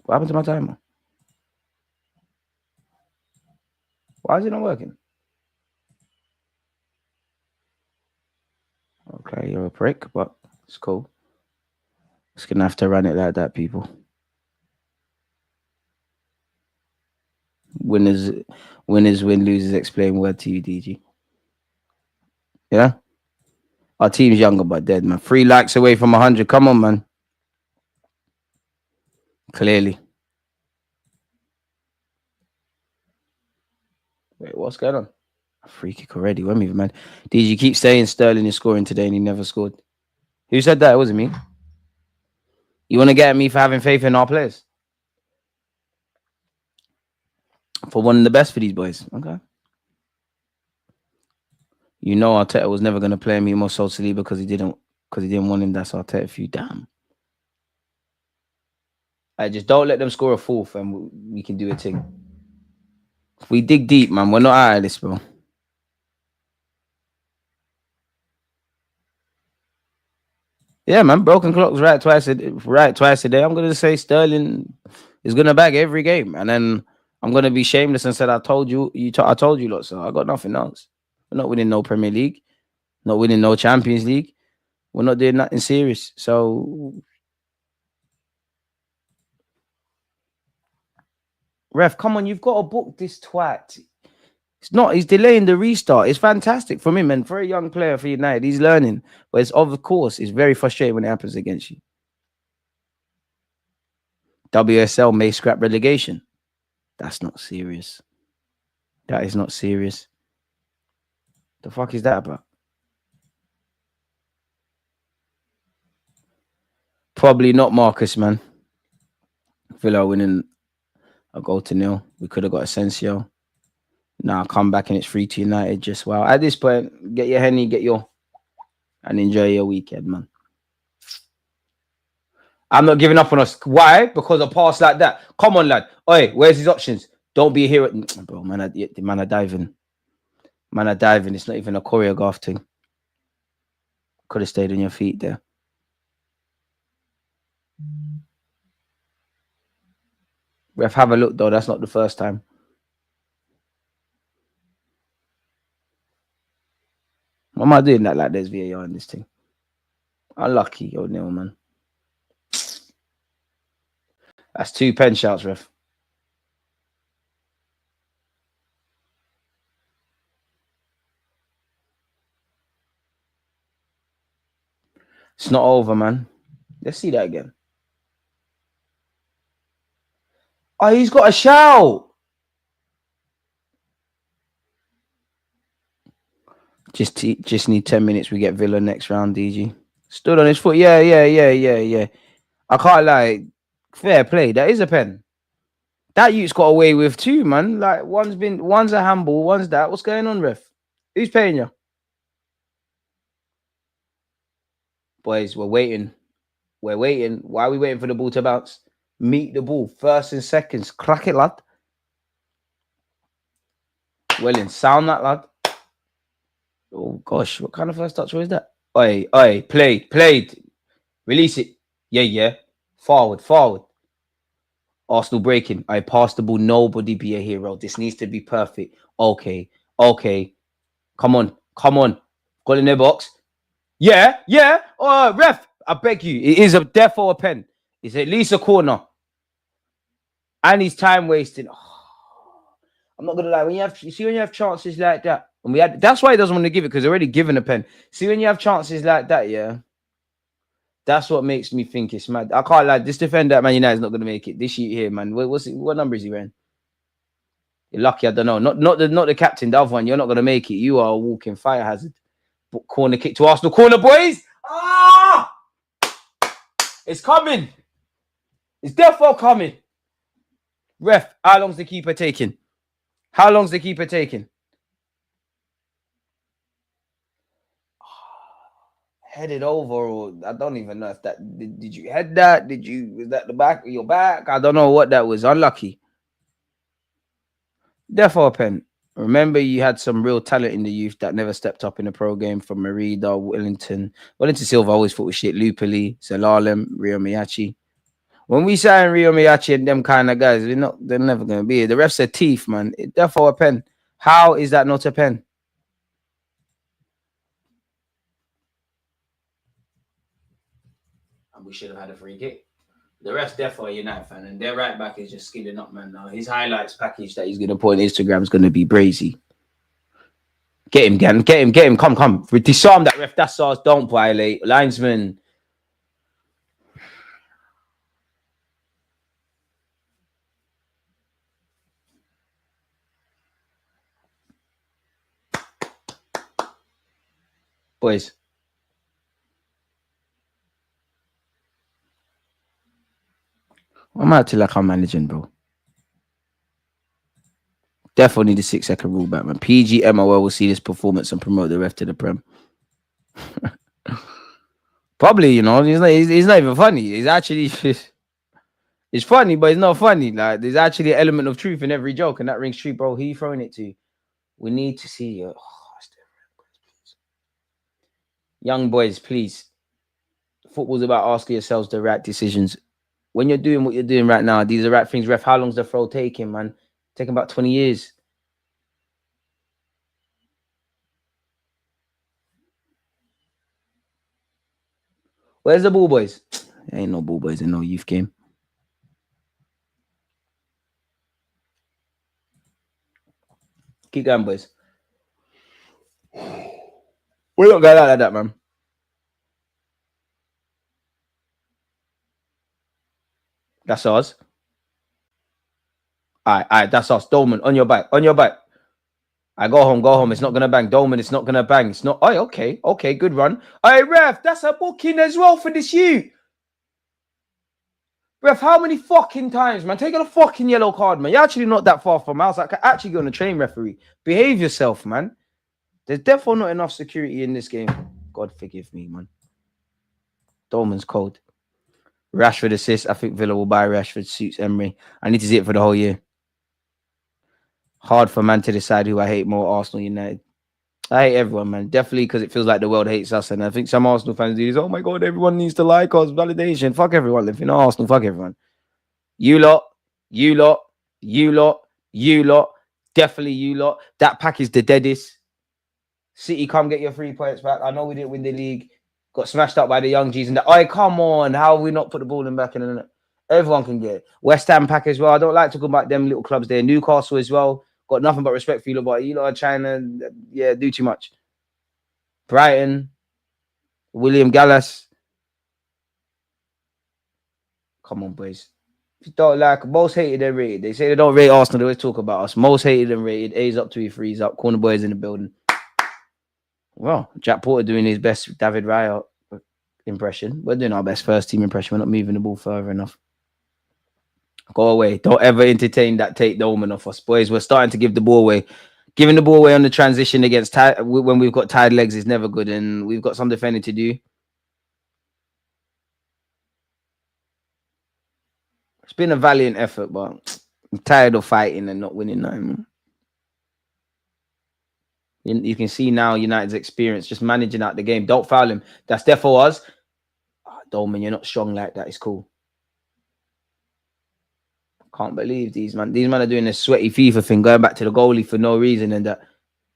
What happened to my timer? Why is it not working? Okay, you're a prick, but it's cool. Just gonna have to run it like that, people. Winners win, losers explain word to you, DG. Yeah? Our team's younger but dead, man. 3 likes away from 100. Come on, man. Clearly. Wait, what's going on? A free kick already. When we man. DG keep saying Sterling is scoring today and he never scored. Who said that? It wasn't me. You want to get at me for having faith in our players? For one of the best for these boys. Okay. You know Arteta was never going to play me more socially because he didn't want him. That's Arteta for you. Damn. I just don't let them score a fourth and we can do a thing. If we dig deep, man, we're not out of this, bro. Yeah, man, broken clocks right twice a day. I'm gonna say Sterling is gonna bag every game, and then I'm gonna be shameless and said I told you I told you lot. So I got nothing else. We're not winning no Premier League, not winning no Champions League. We're not doing nothing serious. So, ref, come on, you've got to book this twat. He's delaying the restart. It's fantastic from him and for a young player for United. He's learning, but it's very frustrating when it happens against you. WSL may scrap relegation. That's not serious. That is not serious. The fuck is that about? Probably not Marcus, man. Villa winning a 0-0. We could have got Asensio. Now come back and it's 3-2 United. Just wow. At this point, get your Henny, and enjoy your weekend, man. I'm not giving up on us. Why? Because a pass like that. Come on, lad. Oi, where's his options? Don't be a hero. Bro, man, the man are diving. Man are diving. It's not even a choreographed thing. Could have stayed on your feet there. Ref, have a look, though. That's not the first time. Why am I doing that like there's VAR in this thing? Unlucky, O'Neil, man. That's 2 pen shouts, ref. It's not over, man. Let's see that again. Oh, he's got a shout. Just need 10 minutes. We get Villa next round, DG. Stood on his foot. Yeah. I can't lie. Fair play. That is a pen. That youth's got away with 2, man. Like one's a handball, one's that. What's going on, ref? Who's paying you? Boys, we're waiting. We're waiting. Why are we waiting for the ball to bounce? Meet the ball. First and seconds. Crack it, lad. Well in. Sound that, lad. Oh, gosh. What kind of first touch was that? Oi. Played. Release it. Yeah. Forward. Arsenal breaking. I passed the ball. Nobody be a hero. This needs to be perfect. Okay. Come on. Got in their box. Yeah. Oh, ref. I beg you. It is therefore a pen. It's at least a corner. And he's time wasting. Oh, I'm not gonna lie. When you have chances like that, and that's why he doesn't want to give it, because they're already given a pen. See, when you have chances like that, yeah. That's what makes me think it's mad. I can't lie. This defender at Man United is not going to make it. This sheet here, man. What number is he wearing? You're lucky. I don't know. Not the captain. The other one. You're not going to make it. You are a walking fire hazard. But corner kick to Arsenal. Corner, boys. Ah! It's coming. It's therefore coming. Ref, how long's the keeper taking? Headed over, or I don't even know if that did you head that? Was that the back of your back? I don't know what that was. Unlucky. Therefore, pen. Remember, you had some real talent in the youth that never stepped up in the pro game, from Merida, Wellington Silva. I always thought was shit. Lupoli, Zelalem, Rio Miyachi. When we sign Rio Miyachi and them kind of guys, they're never gonna be here. The ref said teeth, man. Therefore, a pen. How is that not a pen? We should have had a free kick. The rest definitely a United fan, and their right back is just skilling up, man. Now his highlights package that he's gonna put on Instagram is gonna be brazy. Get him, get him, get him, get him. Come. Disarm that ref. That's ours. Don't violate. Linesman. Boys. I'm acting like I'm managing, bro. Definitely the 6-second rule back, man. PGMOL will see this performance and promote the ref to the Prem. Probably, you know, he's not even funny. He's actually it's funny, but it's not funny. Like there's actually an element of truth in every joke, and that rings true, bro. Who you throwing it to? We need to see you. Young boys, please. Football's about asking yourselves the right decisions. When you're doing what you're doing right now, these are the right things. Ref, how long's the throw taking, man? Taking about 20 years. Where's the ball boys? There ain't no ball boys in no youth game. Keep going, boys. We're not going out like that, man. That's ours. All right, that's us. Dolman, on your back. I go home. It's not gonna bang. Dolman, it's not gonna bang. It's not. Oh, okay, good run. Hey, ref, that's a booking as well for this you. Ref, how many fucking times, man? Taking a fucking yellow card, man. You're actually not that far from us. I could actually go on a train referee. Behave yourself, man. There's definitely not enough security in this game. God forgive me, man. Dolman's cold. Rashford assist. I think Villa will buy Rashford. Suits Emery. I need to see it for the whole year. Hard for man to decide who I hate more, Arsenal, United. I hate everyone, man. Definitely because it feels like the world hates us. And I think some Arsenal fans do this. Oh my God, everyone needs to like us. Validation. Fuck everyone. If you're not Arsenal, fuck everyone. You lot. Definitely you lot. That pack is the deadest. City, come get your 3 points back. I know we didn't win the league. Got smashed up by the young G's. And oh, come on. How have we not put the ball in back in the net? Everyone can get it. West Ham pack as well. I don't like talking about them little clubs there. Newcastle as well. Got nothing but respect for you lot, but you lot are trying to, do too much. Brighton, William Gallas. Come on, boys. If you don't like, most hated and rated. They say they don't rate Arsenal. They always talk about us. Most hated and rated. A's up, 2 3's up. Corner boys in the building. Well, Jack Porter doing his best David Raya impression. We're doing our best first team impression. We're not moving the ball further enough. Go away. Don't ever entertain that take Dolman off us, boys. We're starting to give the ball away. Giving the ball away on the transition against when we've got tired legs is never good, and we've got some defending to do. It's been a valiant effort, but I'm tired of fighting and not winning now. You can see now United's experience just managing out the game. Don't foul him. That's there for us. Oh, Dolman, you're not strong like that. It's cool. Can't believe these man. These men are doing this sweaty FIFA thing, going back to the goalie for no reason, and that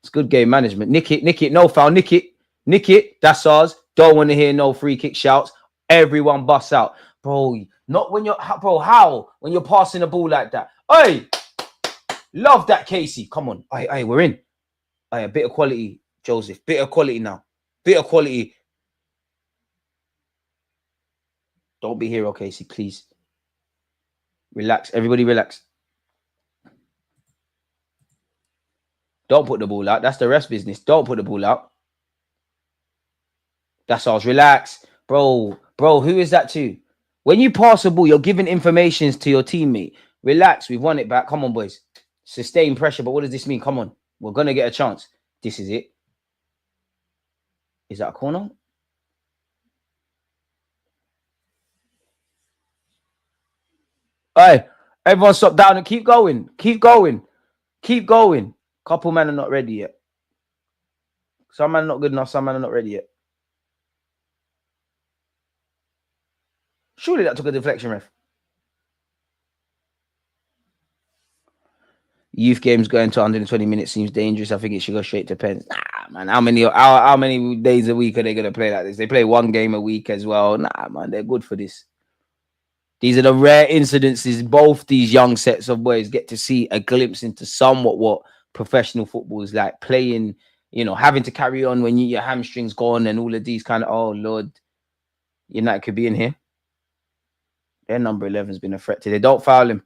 it's good game management. Nick it, no foul, nick it. That's ours. Don't want to hear no free kick shouts. Everyone busts out, bro. Not when you're, bro. How when you're passing the ball like that? Hey, love that, Casey. Come on, hey, we're in. Hey, a bit of quality, Joseph. Bit of quality now. Bit of quality. Don't be hero, Casey, please. Relax. Everybody relax. Don't put the ball out. That's the rest business. Don't put the ball out. That's ours. Relax. Bro, who is that to? When you pass the ball, you're giving information to your teammate. Relax. We've won it back. Come on, boys. Sustain pressure. But what does this mean? Come on. We're going to get a chance. This is it. Is that a corner? Hey, everyone stop down and keep going. Keep going. Couple men are not ready yet. Some men are not good enough. Some men are not ready yet. Surely that took a deflection, ref. Youth games going to 120 minutes seems dangerous. I think it should go straight to pens. Nah, man. How many days a week are they going to play like this? They play 1 game a week as well. Nah, man. They're good for this. These are the rare incidences both these young sets of boys get to see a glimpse into somewhat what professional football is like. Playing you know, having to carry on when your hamstrings gone and all of these kind of, oh Lord, United could be in here. Their number 11 has been a threat today. Don't foul him.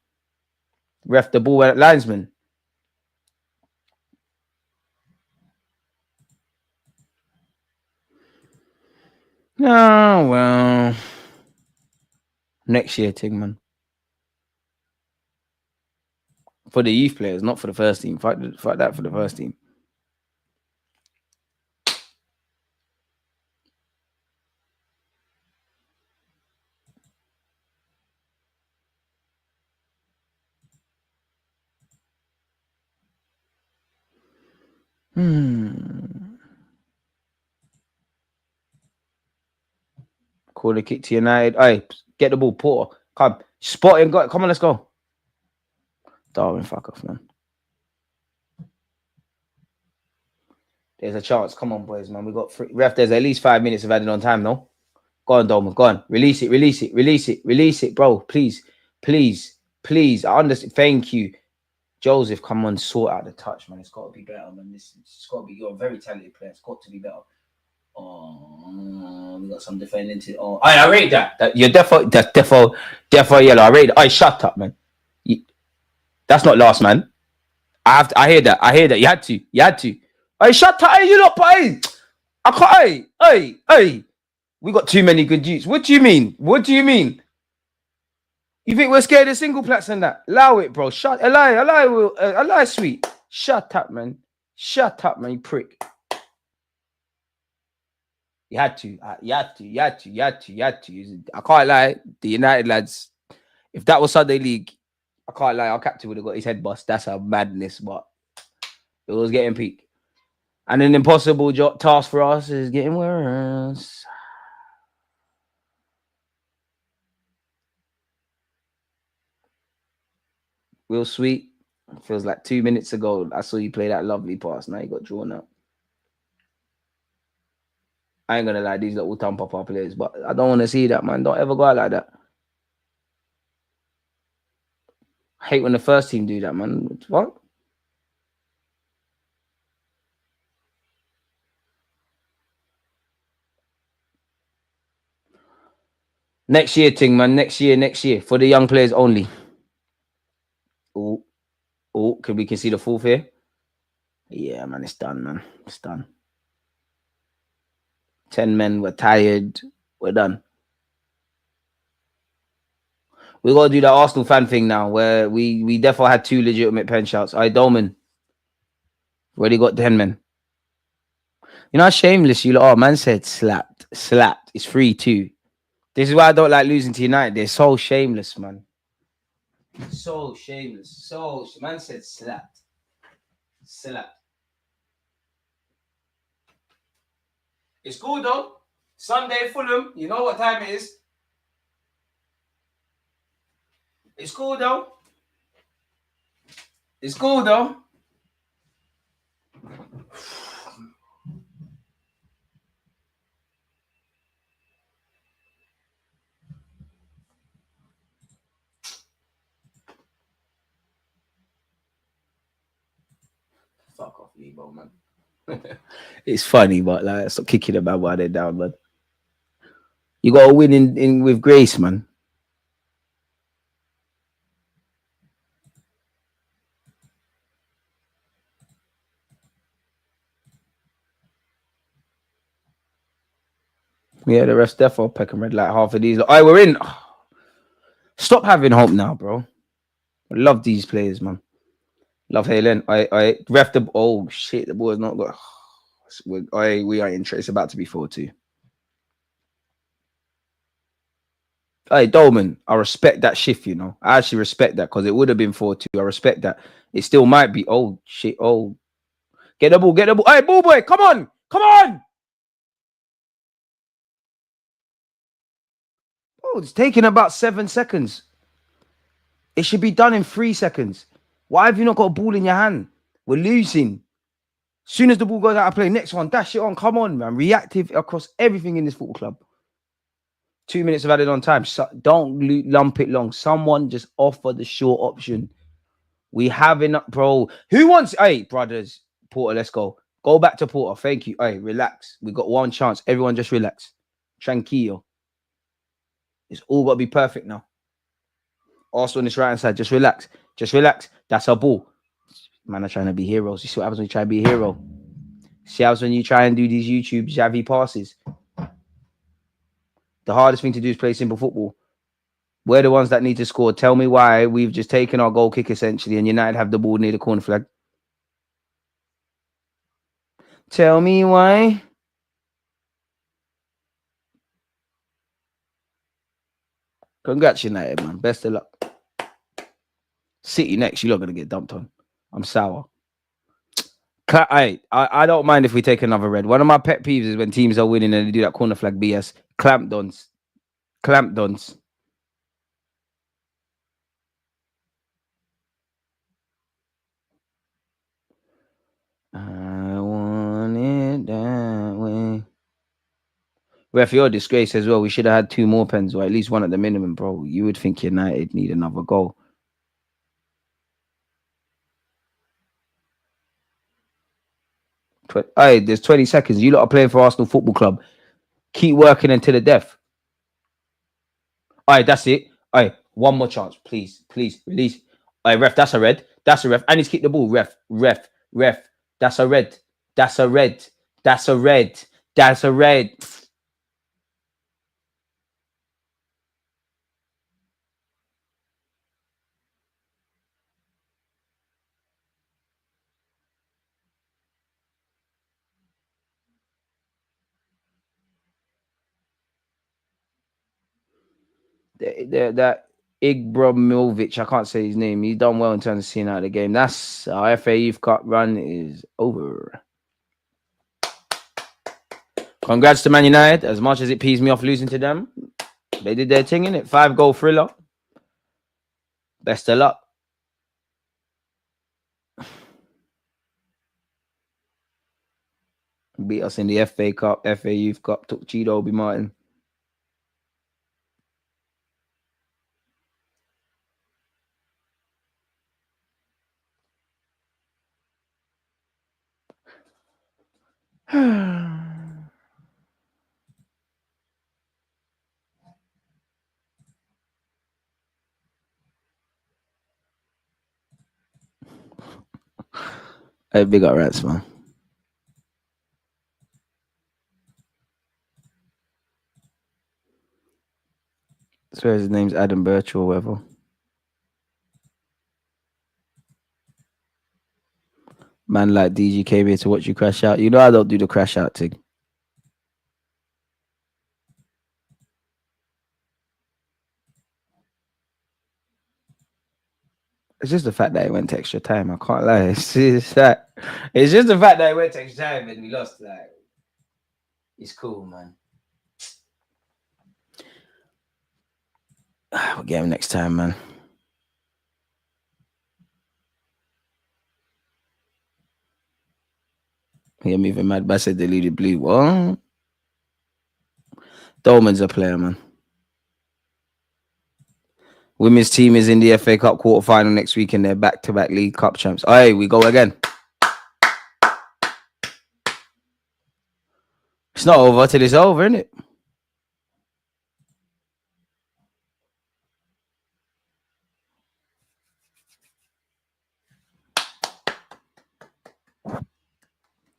Ref the ball at linesman. Oh, well. Next year, Tingman. For the youth players, not for the first team. Fight that for the first team. Call the kick to United. Hey, get the ball, Porter. Come. Spot him. Come on, let's go. Darwin, fuck off, man. There's a chance. Come on, boys, man. We got free. Ref, there's at least 5 minutes of added on time, no? Go on, Dolman. Go on. Release it, bro. Please. I understand. Thank you. Joseph, come on, sort out the touch, man. It's got to be better, man. It's got to be. You're a very talented player. It's got to be better. Oh, we got some defending to. Oh, I rate that. You're defo yellow. I rate it. Shut up, man. That's not last, man. I hear that. You had to. Shut up. Hey, you lot, I can't. Hey. We got too many good youths. What do you mean? You think we're scared of single plats and that? Allow it, bro. Allow sweet. Shut up, man. You prick. You had to. I can't lie. The United lads, if that was Sunday League, I can't lie. Our captain would have got his head bust. That's a madness, but it was getting peak. And an impossible task for us is getting worse. Real sweet. Feels like 2 minutes ago I saw you play that lovely pass. Now you got drawn out. I ain't gonna lie, these are all time pop players, but I don't want to see that, man. Don't ever go out like that. I hate when the first team do that, man. What? Next year, Ting, man. Next year. For the young players only. Oh, can we see the fourth here? Yeah, man, it's done, man. It's done. 10 men, we're tired. We're done. We got to do that Arsenal fan thing now, where we definitely had 2 legitimate pen shouts. Dolman. Already got 10 men. You know how shameless you lot are. Man said slapped. It's 3-2. This is why I don't like losing to United. They're so shameless, man. So shameless. Man said slapped. It's cool though. Sunday Fulham. You know what time it is. It's cool though. Fuck off, Lebo, man. It's funny, but like, stop kicking about while they're down, man. You got to win in with grace, man. Yeah, the rest definitely peck and red like half of these. We're in. Stop having hope now, bro. I love these players, man. Love Halen. I ref the. Oh shit, the ball has not got. We are in. It's about to be 4-2. Hey, Dolman, I respect that shift, you know. I actually respect that because it would have been 4-2. I respect that. It still might be. Oh shit. Oh, get the ball. Hey, ball boy, come on. Oh, it's taking about 7 seconds. It should be done in 3 seconds. Why have you not got a ball in your hand? We're losing. As soon as the ball goes out of play, next one, dash it on. Come on, man. Reactive across everything in this football club. 2 minutes of added on time. So don't lump it long. Someone just offer the short option. We have enough, bro. Who wants? Hey, brothers, Porter, let's go. Go back to Porter. Thank you. Hey, relax. We got one chance. Everyone just relax. Tranquilo. It's all got to be perfect now. Also on this right hand side, just relax. Just relax. That's a ball. Man, are trying to be heroes. You see what happens when you try to be a hero? See what happens when you try and do these YouTube Xavi passes? The hardest thing to do is play simple football. We're the ones that need to score. Tell me why we've just taken our goal kick essentially and United have the ball near the corner flag. Tell me why. Congrats, United, man. Best of luck. City next. You're not going to get dumped on. I'm sour. I don't mind if we take another red. One of my pet peeves is when teams are winning and they do that corner flag BS. Clampdons. Clampdons. I want it that way. Ref, you're a disgrace as well. We should have had 2 more pens or at least one at the minimum, bro. You would think United need another goal. Hey, there's 20 seconds. You lot are playing for Arsenal Football Club. Keep working until the death. All right, that's it. All right, one more chance. Please, please, release. All right, ref, that's a red. That's a ref. I need to keep the ball. Ref. That's a red. That's a red. That's a red. That's a red. That Ibrahimovic, I can't say his name. He's done well in terms of seeing out the game. That's our FA Youth Cup run is over. Congrats to Man United. As much as it pees me off losing to them, they did their thing, innit? 5-goal thriller. Best of luck. Beat us in the FA Cup, FA Youth Cup, took Cheeto Obi Martin. Hey, big up rats, man. I swear his name's Adam Birch or whatever. Man like DG came here to watch you crash out. You know I don't do the crash out thing. It's just the fact that it went to extra time. I can't lie. It's just the fact that it went to extra time and we lost. Like, it's cool, man. We'll get him next time, man. Yeah, I'm even mad. But I said Deluded blue. What? Dolman's a player, man. Women's team is in the FA Cup quarterfinal next week and they're back-to-back League Cup champs. Hey, we go again. It's not over till it's over, isn't it?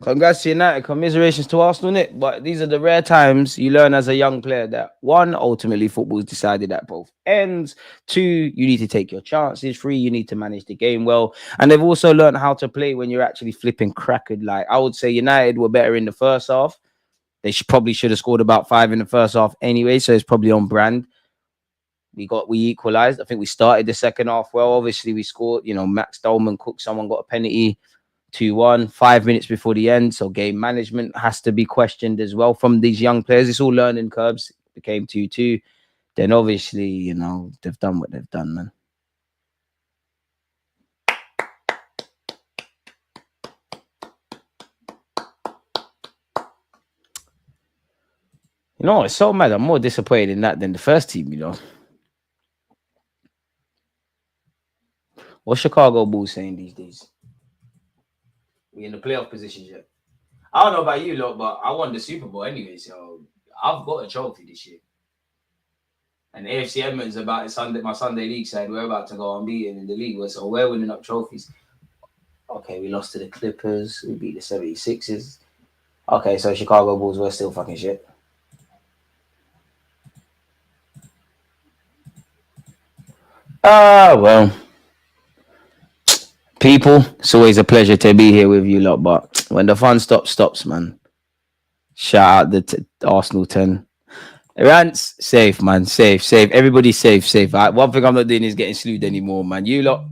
Congrats to United, commiserations to Arsenal, innit? But these are the rare times you learn as a young player that 1, ultimately football's decided at both ends. 2, you need to take your chances. 3, you need to manage the game well. And they've also learned how to play when you're actually flipping crackered. Like, I would say United were better in the first half. They probably should have scored about 5 in the first half anyway, so it's probably on brand. We equalized. I think we started the second half well. Obviously, we scored. You know, Max Dolman cooked. Someone got a penalty. 2-1, 5 minutes before the end. So game management has to be questioned as well from these young players. It's all learning curves. It became 2-2. Then obviously, you know, they've done what they've done, man. You know, it's so mad. I'm more disappointed in that than the first team, you know. What's Chicago Bulls saying these days? We in the playoff positions yet? I don't know about you lot, but I won the Super Bowl anyway, so I've got a trophy this year. And AFC Edmonds about my Sunday league side. We're about to go unbeaten in the league, so we're winning up trophies. Okay, we lost to the Clippers. We beat the 76ers. Okay, so Chicago Bulls, we're still fucking shit. Well. People, it's always a pleasure to be here with you lot, but when the fun stops, man. Shout out the Arsenal 10. Rants, safe, man. Safe. Everybody safe. One thing I'm not doing is getting slewed anymore, man. You lot,